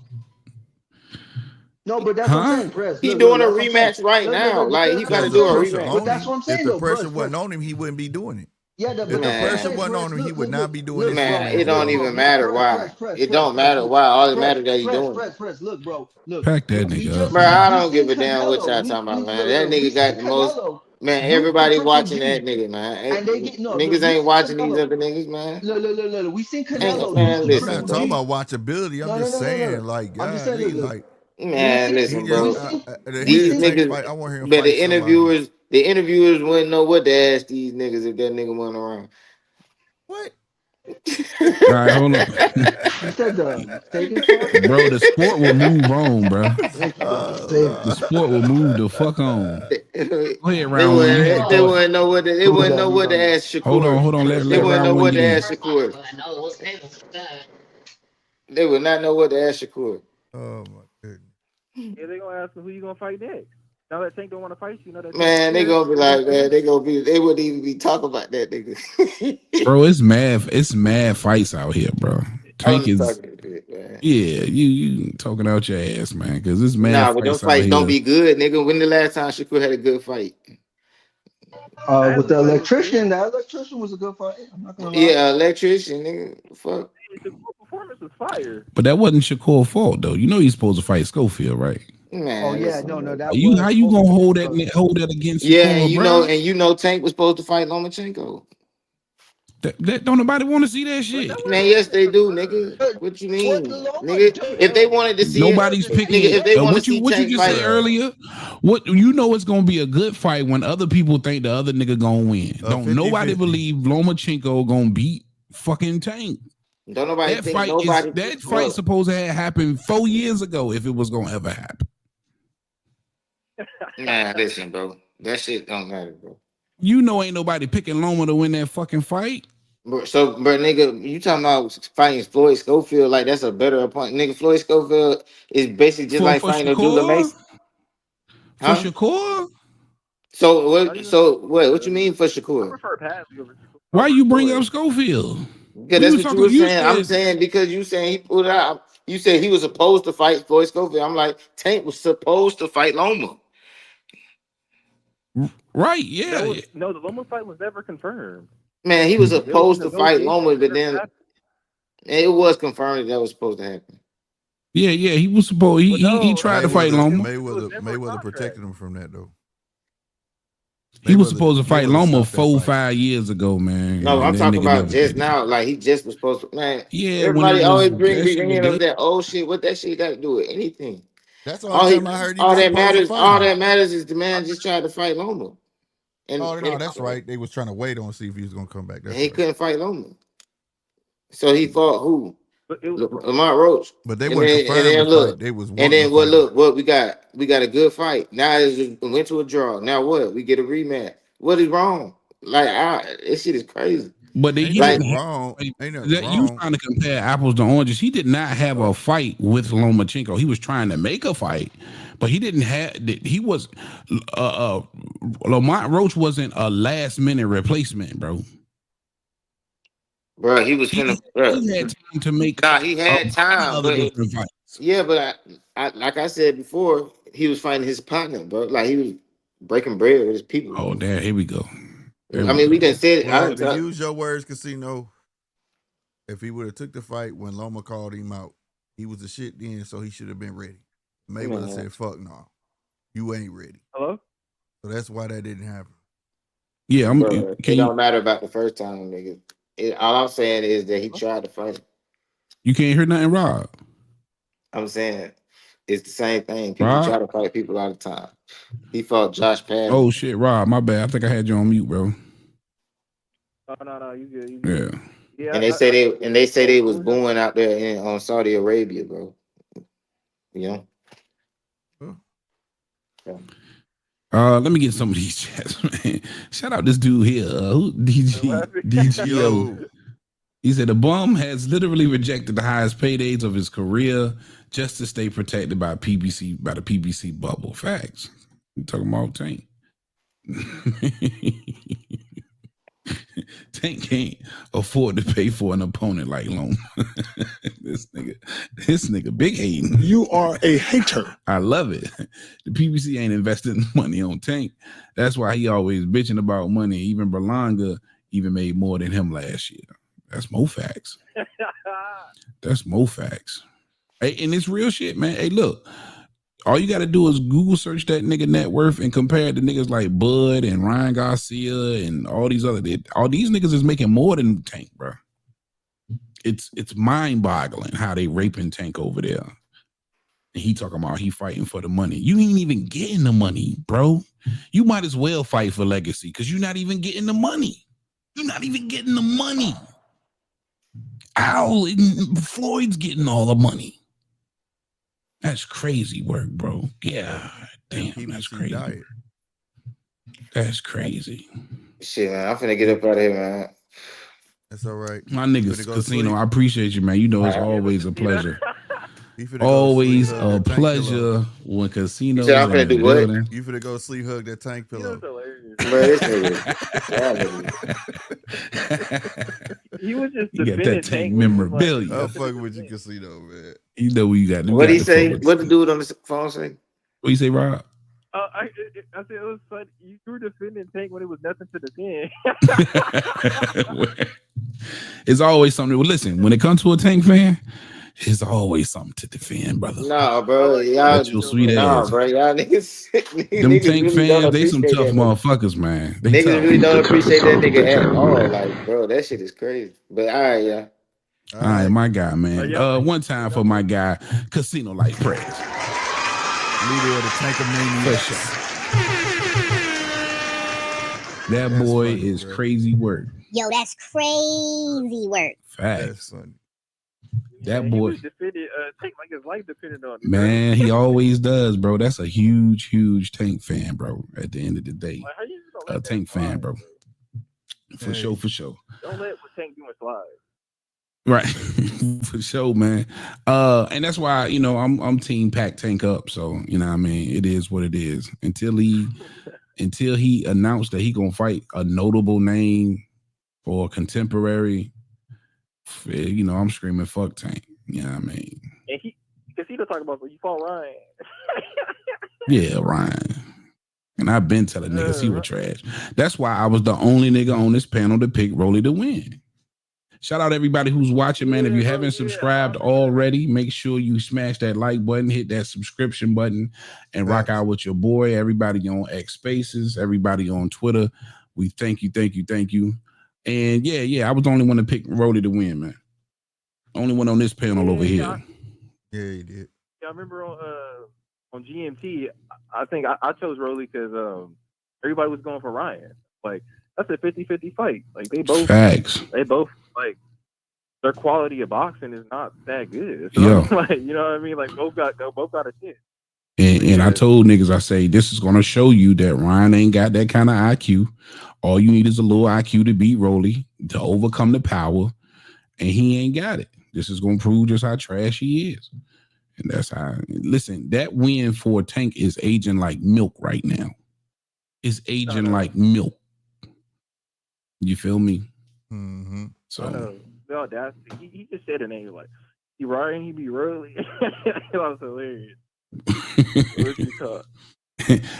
S13: No, but that's what I'm
S2: Huh?
S13: saying, Press.
S17: He
S13: Look,
S17: doing a
S13: that's what I'm saying.
S17: rematch right now.
S13: Look,
S17: Like
S13: Press,
S17: he
S13: that's
S17: about
S13: what
S17: to
S13: I'm
S14: Because the
S17: do a
S13: saying.
S14: pressure
S17: rematch.
S13: But
S14: on
S13: that's
S14: him,
S13: what I'm
S14: if
S13: saying,
S14: the
S13: though,
S14: pressure
S13: Press.
S14: wasn't on him, he wouldn't be doing it.
S13: Yeah,
S14: If
S13: but
S14: the
S13: that's what I'm
S14: pressure
S17: Man,
S13: saying,
S14: wasn't
S13: Press.
S14: on him, he would not be doing
S13: Look,
S14: this shit
S17: man,
S14: on
S17: it
S13: look,
S17: don't
S14: live.
S13: bro,
S17: even matter why. It don't matter why. All that matter that he doing it.
S13: Press. Look, bro, look.
S2: Pack that nigga up,
S17: Bro,
S2: man.
S17: I
S13: We
S17: don't give
S13: seen
S17: a damn what
S13: Canelo.
S17: y'all talking about, man. That
S13: We
S17: nigga
S13: seen
S17: got the most.
S13: Canelo
S17: Man,
S13: lose to
S17: everybody
S13: Triple
S17: watching that
S13: G,
S17: nigga, man.
S13: and they get
S17: Niggas
S13: we
S17: ain't
S13: seen
S17: watching these
S13: Canelo.
S17: other niggas, man.
S13: Look. We seen
S17: Ain't
S13: Canelo lose
S17: man,
S13: to
S14: I'm
S17: listen,
S14: Not
S13: Triple
S14: talking
S17: bro.
S13: G.
S14: about watchability. I'm just saying, like,
S13: I'm just
S14: God,
S13: saying, look.
S14: like
S13: We
S17: Man,
S13: seen,
S14: he
S17: listen,
S14: just
S13: we
S17: bro.
S13: seen,
S14: to
S13: we
S14: hear
S17: These
S13: seen.
S14: Tank
S17: niggas,
S14: fight. I want to hear him
S17: but
S14: fight somebody.
S17: the interviewers wouldn't know what to ask these niggas if that nigga went around.
S14: What?
S2: All right, hold on.
S13: You said the Sagan fought.
S2: Bro, the sport will move on, bro. The
S14: Oh,
S2: sport will move the fuck on. Go ahead,
S17: They
S2: round one. You had
S17: wouldn't.
S2: your
S17: They
S2: thought.
S17: wouldn't know what. They
S13: Who was
S17: wouldn't
S13: that?
S17: know what to ask
S2: Hold
S17: Shakur.
S2: on.
S17: They
S2: Let
S17: wouldn't know
S2: round one
S17: what to
S2: get in.
S17: ask Shakur. They would not know what to ask Shakur.
S14: oh my goodness.
S18: Yeah, they gonna ask him who you gonna fight next. Now that Tank don't want to fight you, know that Tank
S17: Man, they
S18: scared.
S17: gonna be like, man, they gonna be. They wouldn't even be talking about that nigga.
S2: Bro, it's mad. It's mad fights out here, bro.
S17: I'm
S2: Tank
S17: just
S2: is,
S17: talking shit, man.
S2: yeah, you talking out your ass, man, because it's mad
S17: Nah, but them
S2: fights out
S17: fights don't
S2: here.
S17: be good, nigga. When the last time Shakur had a good fight?
S13: With
S18: Last
S13: the
S18: fight was good.
S13: electrician, was a good fight. I'm not gonna lie.
S17: Yeah, electrician, nigga. Fuck.
S18: The performance was fire.
S2: But that wasn't Shakur's fault, though. You know he's supposed to fight Schofield, right?
S13: Oh
S17: Man,
S13: yeah,
S17: listen, bro.
S13: that
S2: How
S13: was
S2: you
S13: supposed
S2: gonna
S13: to be
S2: hold
S13: because
S2: that against
S17: Yeah,
S2: Shakur,
S17: and you know Tank was supposed to fight Lomachenko.
S2: That don't nobody want to see that
S18: But that
S2: shit.
S17: Man,
S18: wasn't
S17: yes
S18: even
S17: they do,
S18: confirmed.
S17: nigga. What you
S13: what
S17: mean,
S13: Loma
S17: nigga?
S13: do?
S17: If they wanted to see it,
S2: Nobody's
S17: nigga,
S2: picking
S17: if they want to see
S2: what you
S17: Tank
S2: just said
S17: fight,
S2: earlier. What you know it's gonna be a good fight when other people think the other nigga gonna win. Don't
S14: 50-50.
S2: nobody believe Lomachenko gonna beat fucking Tank.
S17: don't nobody think nobody.
S2: That fight
S17: Look,
S2: supposed to have happened 4 years ago if it was gonna ever happen.
S17: man, listen, bro. That shit don't matter, bro.
S2: You know ain't nobody picking Loma to win that fucking fight.
S17: So, but nigga, you talking about fighting Floyd Schofield like that's a better opponent? Nigga, Floyd Schofield is basically just
S2: For
S17: like
S2: for
S17: fighting Abdullah
S2: Shakur?
S17: Mason,
S2: For
S17: huh?
S2: Shakur?
S17: So
S18: Not
S17: what?
S18: even.
S17: So what? What you mean for
S18: I
S17: Shakur?
S18: prefer Patsy
S2: Why
S18: over
S2: you bring up
S18: Floyd.
S2: Schofield?
S17: Yeah,
S2: We
S17: that's
S2: was
S17: what you
S2: talking.
S17: were
S2: You
S17: saying. I'm
S2: said
S17: saying because you saying he pulled it out. You said he was supposed to fight Floyd Schofield. I'm like, Tank was supposed to fight Loma.
S2: right,
S18: That
S2: yeah.
S18: was no. The Loma fight was never confirmed.
S17: Man, he was
S18: There was
S17: supposed to fight
S18: negotiation.
S17: Loma, but
S18: It never
S17: then
S18: happened.
S17: it was confirmed that was supposed to happen.
S2: Yeah, he was supposed.
S18: But
S2: He
S18: no,
S2: tried to fight Loma.
S18: it was never a
S14: Mayweather
S18: contract.
S14: protected him from that though.
S2: He was supposed to fight
S14: Mayweather
S2: Loma
S14: stopped that fight.
S2: 5 years ago, man,
S17: No,
S2: and
S17: I'm
S2: that
S17: talking
S2: nigga
S17: about
S2: never
S17: just
S2: did it.
S17: now. Like he just was supposed to. Man,
S2: Yeah, when it
S17: everybody
S2: was
S17: always bring
S2: that shit was
S17: up
S2: dead.
S17: that old shit. What that shit got to do with anything?
S14: That's the only time I heard he was supposed to fight
S17: All
S14: him.
S17: that matters is the man just tried to fight Loma, and,
S14: Oh no, that's right. They was trying to wait on see if he was gonna come back.
S17: and
S14: That's
S17: he
S14: right.
S17: couldn't fight Loma. So he fought who?
S18: But it,
S17: Lamont Roach.
S14: But they
S17: And
S14: wouldn't confirm
S17: then
S14: the fight.
S17: look.
S14: They was
S17: And
S14: wanting to
S17: then what
S14: fight him.
S17: look, what we got a good fight. Now it went to a draw. Now what? We get a rematch. What is wrong? Like this shit is crazy.
S2: But he
S14: Ain't
S2: didn't
S14: nothing
S2: have
S14: wrong. Ain't nothing
S2: that. You
S14: wrong.
S2: trying to compare apples to oranges? He did not have a fight with Lomachenko. He was trying to make a fight, but he didn't have. He was Lamont Roach wasn't a last minute replacement, bro.
S17: Bro, he was
S2: He
S17: finna. Bro.
S2: had time to make
S17: Nah, he had time,
S2: other
S17: but
S2: different fights.
S17: yeah, but I like I said before, he was fighting his partner, bro. Like he was breaking bread with his people.
S2: Oh, damn! Here we go.
S17: I mean, we didn't say it. I
S14: Well,
S17: didn't
S14: to
S17: tell.
S14: use your words, Casino, if he would have took the fight when Loma called him out, he was the shit then, so he should have been ready. Mayweather said, "Fuck no, you ain't ready."
S18: hello.
S14: So that's why that didn't happen.
S2: Yeah,
S17: Bro, it
S2: can you?
S17: don't matter about the first time, nigga. All I'm saying is that he tried to fight him.
S2: You can't hear nothing, Rob.
S17: I'm saying it's the same thing. People
S2: Rob.
S17: try to fight people all the time. He fought Josh Patton.
S2: Oh shit, Rob. My bad. I think I had you on mute, bro.
S18: Oh no, you good, you
S2: Yeah.
S18: good. Yeah,
S17: And they say they was booing out there on Saudi Arabia, bro. You know?
S14: Huh.
S17: Yeah.
S2: Let me get some of these chats, man. Shout out this dude here. Who DGO. He said the bum has literally rejected the highest paydays of his career just to stay protected by the PBC bubble. Facts. You talking about Tank? Tank can't afford to pay for an opponent like Loma. This nigga big hating.
S1: You are a hater.
S2: I love it. The PBC ain't investing money on Tank. That's why he always bitching about money. Even Berlanga even made more than him last year. That's more facts. That's more facts. Hey, and it's real shit, man. Hey, look. All you got to do is Google search that nigga net worth and compare it to niggas like Bud and Ryan Garcia and all these niggas is making more than Tank, bro. It's mind boggling how they raping Tank over there. And he talking about he fighting for the money. You ain't even getting the money, bro. You might as well fight for legacy because you're not even getting the money. You're not even getting the money. Al and Floyd's getting all the money. That's crazy work, bro. Yeah, damn, that's crazy. Diet. That's crazy.
S17: Shit, man, I'm finna get up out of here, man.
S14: That's all right.
S2: My niggas, Casino, I appreciate you, man. You know it's always a pleasure. Always a pleasure when Casino.
S17: I'm finna do what?
S14: You finna go sleep, hug that Tank pillow.
S18: He was just
S2: you got that Tank memorabilia.
S14: I'm fucking with you, Casino, man.
S2: You know what you got.
S17: What did he say? What the dude on the phone say?
S2: What you say, Rob?
S18: I said it was fun. You were defending Tank when it was nothing to defend.
S2: It's always something. Well, listen, when it comes to a Tank fan, it's always something to defend, brother.
S17: Nah, bro. Y'all,
S2: sweet
S17: ass. Bro. Y'all niggas.
S2: Them
S17: niggas
S2: Tank
S17: really
S2: fans, they some tough motherfuckers, man. They
S17: niggas
S2: tough.
S17: really don't appreciate that nigga at all. Like, bro, that shit is crazy. But all right, yeah.
S2: All right, my guy, man. One time for my guy, Casino Life Prayers.
S14: Leader of the Tankamania.
S2: That boy is
S14: bro.
S2: Crazy work.
S6: Yo, that's crazy work.
S2: Facts. That
S18: He
S2: boy,
S18: was defended, Tank like his life depended on it.
S2: man, he always does, bro. That's a huge Tank fan, bro. At the end of the day,
S18: Like, how you just don't
S2: a
S18: let that
S2: Tank fan,
S18: slide,
S2: bro. For sure.
S18: Don't let what Tank doing slide.
S2: Right, for sure, man. And that's why I'm team pack Tank up. So you know what I mean, it is what it is. Until he announced that he gonna fight a notable name or contemporary, I'm screaming fuck Tank. You know what I mean?
S18: And because he talking about you fought Ryan.
S2: Yeah, Ryan. And I've been telling niggas he was trash. That's why I was the only nigga on this panel to pick Rolly to win. Shout out everybody who's watching, man. If you haven't subscribed already, make sure you smash that like button, hit that subscription button, and rock out with your boy. Everybody on X Spaces, everybody on Twitter. We thank you. And yeah, I was the only one to pick Rolly to win, man. Only one on this panel over here.
S14: Yeah, he did.
S18: Yeah, I remember on GMT, I think I chose Rolly because everybody was going for Ryan. Like, that's a 50-50 fight. Like, they both like, their quality of boxing is not that good. So like, you know what I mean? Like, both got a chance.
S2: And I told niggas, I say, this is gonna show you that Ryan ain't got that kind of IQ. All you need is a little IQ to beat Rolly, to overcome the power, and he ain't got it. This is gonna prove just how trash he is. And that's how, listen, that win for Tank is aging like milk right now. It's aging like milk. You feel me?
S14: Mm-hmm.
S2: So
S18: the audacity. He just said a name like, he Ryan, he be Rolly. That was hilarious.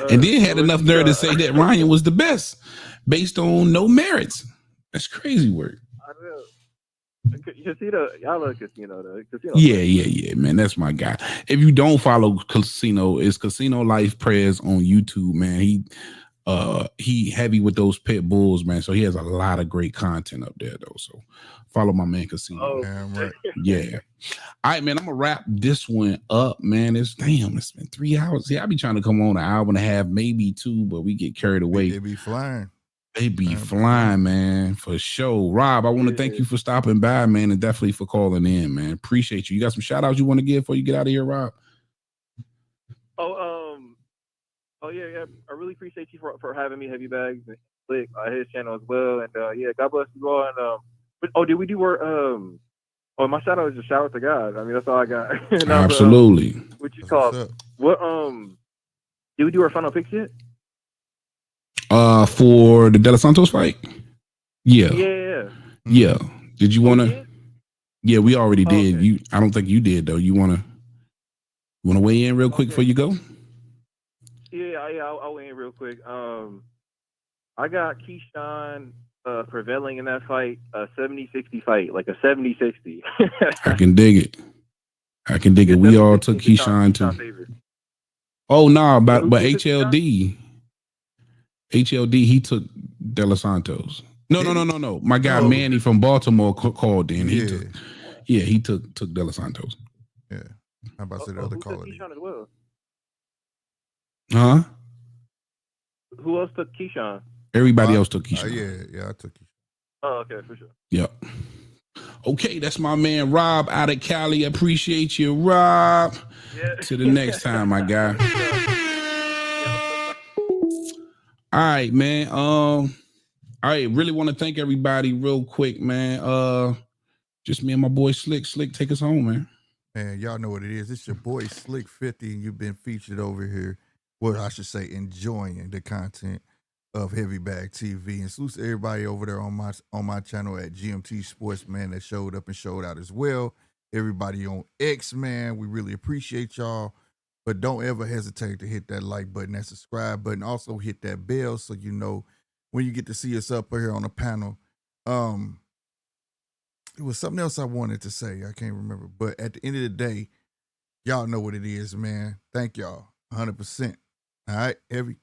S2: And then had enough nerve to say that Ryan was the best based on no merits. That's crazy work.
S18: I know. Casino, y'all love Casino though. Casino.
S2: Yeah, man. That's my guy. If you don't follow Casino, it's Casino Life Prayers on YouTube, man. He heavy with those pit bulls, man. So he has a lot of great content up there though. So follow my man Casino.
S18: Oh,
S14: right.
S2: Yeah. All right, man. I'm gonna wrap this one up, man. It's been 3 hours. Yeah, I be trying to come on an hour and a half, maybe 2, but we get carried away.
S14: They be flying.
S2: They be flying, man, for sure. Rob, I want to thank you for stopping by, man, and definitely for calling in, man. Appreciate you. You got some shout outs you want to give before you get out of here, Rob?
S18: Oh, Oh yeah. I really appreciate you for having me, Heavy Bags, and Slick, his channel as well. And yeah, God bless you all. And did we do our my shout out is just shout out to God. I mean, that's all I got. Now,
S2: Absolutely.
S18: What you call what? Did we do our final picks yet?
S2: For the De Los Santos fight. Yeah.
S18: Yeah.
S2: Did you want to? Yeah, we already did. Okay. I don't think you did though. You want to weigh in real quick before you go?
S18: Yeah. I'll weigh in real quick. I got Keyshawn prevailing in that fight, a 70-60 fight, like a 70-60.
S2: I can dig it. We all took Keyshawn too. Oh no, but HLD, he took De Los Santos. No. My guy Manny from Baltimore called in. He took De Los Santos.
S14: Yeah. How about the other caller?
S18: Keyshawn as well.
S2: Huh?
S18: Who else took Keyshawn?
S2: Everybody else took Keyshawn.
S14: Yeah, I took Keyshawn.
S18: Oh, okay, for sure.
S2: Yep. Okay, that's my man Rob out of Cali. Appreciate you, Rob. Yeah. To the next time, my guy. All right, man. All right, really want to thank everybody real quick, man. Just me and my boy Slick. Slick, take us home, man.
S14: Man, y'all know what it is. It's your boy Slick 50, and you've been featured over here. Well, I should say enjoying the content of Heavy Bag TV, and salute to everybody over there on my channel at GMT Sports, man, that showed up and showed out as well. Everybody on X, man, we really appreciate y'all. But don't ever hesitate to hit that like button, that subscribe button. Also hit that bell so you know when you get to see us up here on the panel. It was something else I wanted to say. I can't remember. But at the end of the day, y'all know what it is, man. Thank y'all 100%. All right, Heavy.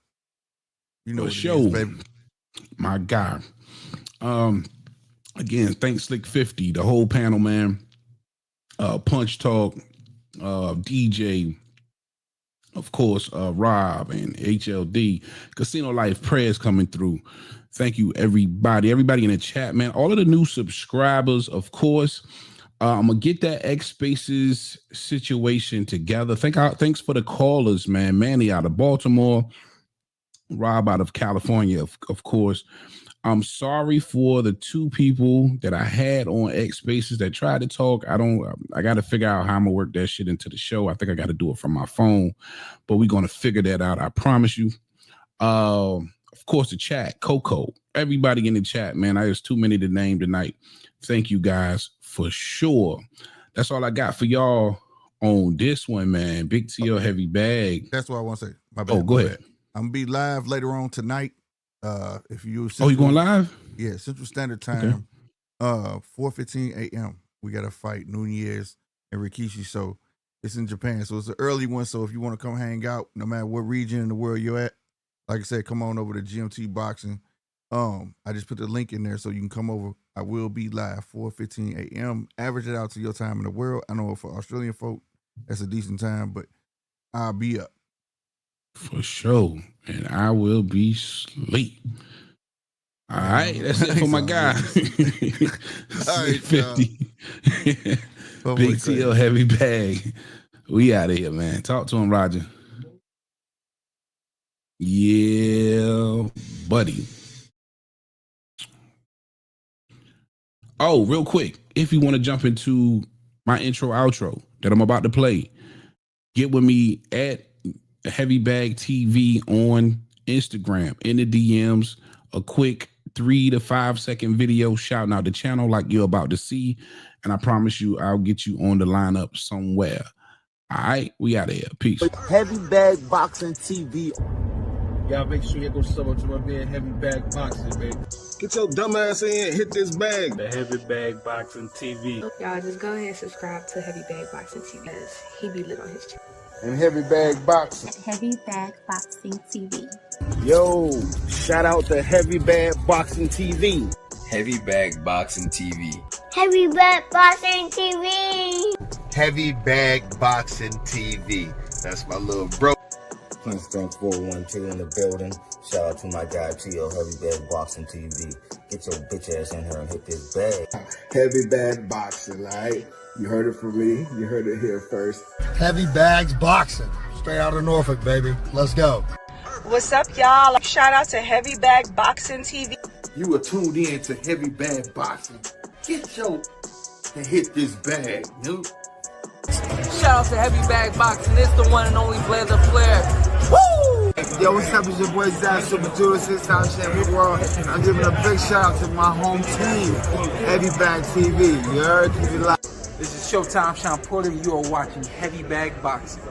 S14: You know what it is, baby.
S2: My guy. Again, thanks Slick 50, the whole panel, man. Punch Talk, DJ, of course, Rob and HLD. Casino Life prayers coming through. Thank you, everybody. Everybody in the chat, man. All of the new subscribers, of course. I'm gonna get that X Spaces situation together. Thanks for the callers, man. Manny out of Baltimore. Rob out of California, of course. I'm sorry for the two people that I had on X Spaces that tried to talk. I got to figure out how I'm gonna work that shit into the show. I think I got to do it from my phone, but we're gonna figure that out. I promise you. Of course, the chat, Coco, everybody in the chat, man. There's too many to name tonight. Thank you guys for sure. That's all I got for y'all on this one, man. Big TL Heavy Bag.
S14: That's what I want to say. My bad.
S2: Go ahead.
S14: I'm gonna be live later on tonight. If you
S2: you going live?
S14: Yeah, Central Standard Time, 4:15 a.m. We got to fight Nunez and Rikishi. So it's in Japan. So it's an early one. So if you want to come hang out, no matter what region in the world you're at, like I said, come on over to GMT Boxing. I just put the link in there so you can come over. I will be live 4:15 a.m. Average it out to your time in the world. I know for Australian folk, that's a decent time, but I'll be up.
S2: For sure. And I will be asleep. All right. That's it for my guy.
S14: All right,
S2: 50. Big TL Heavy Bag. We out of here, man. Talk to him, Roger. Yeah, buddy. Oh, real quick. If you want to jump into my intro, outro that I'm about to play, get with me at Heavy Bag TV on Instagram in the DMs. A quick 3 to 5 second video shouting out the channel like you're about to see, and I promise you I'll get you on the lineup somewhere. All right, we out of here. Peace.
S1: Heavy Bag Boxing TV. Y'all make sure you go sub up to my man Heavy Bag Boxing, baby. Get your dumb ass in, hit this bag. The Heavy Bag Boxing TV.
S5: Y'all just go ahead and subscribe to Heavy Bag Boxing TV because he be lit on his channel.
S1: And Heavy Bag Boxing.
S6: Heavy Bag Boxing TV.
S1: Yo, shout out to Heavy Bag Boxing TV.
S7: Heavy Bag Boxing TV.
S6: Heavy Bag Boxing TV.
S8: Heavy Bag Boxing TV. That's my little bro.
S9: Princeton 412 in the building. Shout out to my guy T.O. Heavy Bag Boxing TV. Get your bitch ass in here and hit this bag.
S3: Heavy Bag Boxing, right? You heard it from me. You heard it here first.
S8: Heavy Bags Boxing. Straight out of Norfolk, baby. Let's go.
S11: What's up, y'all? Shout out to Heavy Bag Boxing TV.
S1: You are tuned in to Heavy Bag Boxing. Get your and hit this bag, dude.
S12: Shout out to Heavy Bag Boxing. It's the one and only Blazer Flair. Woo!
S10: Yo, what's up? It's your boy Zach, Super Judah, 6-time champion world. I'm giving a big shout out to my home team, Heavy Bag TV. You heard? Keep it live.
S19: This is Showtime Sean Porter. You are watching Heavy Bag Boxing.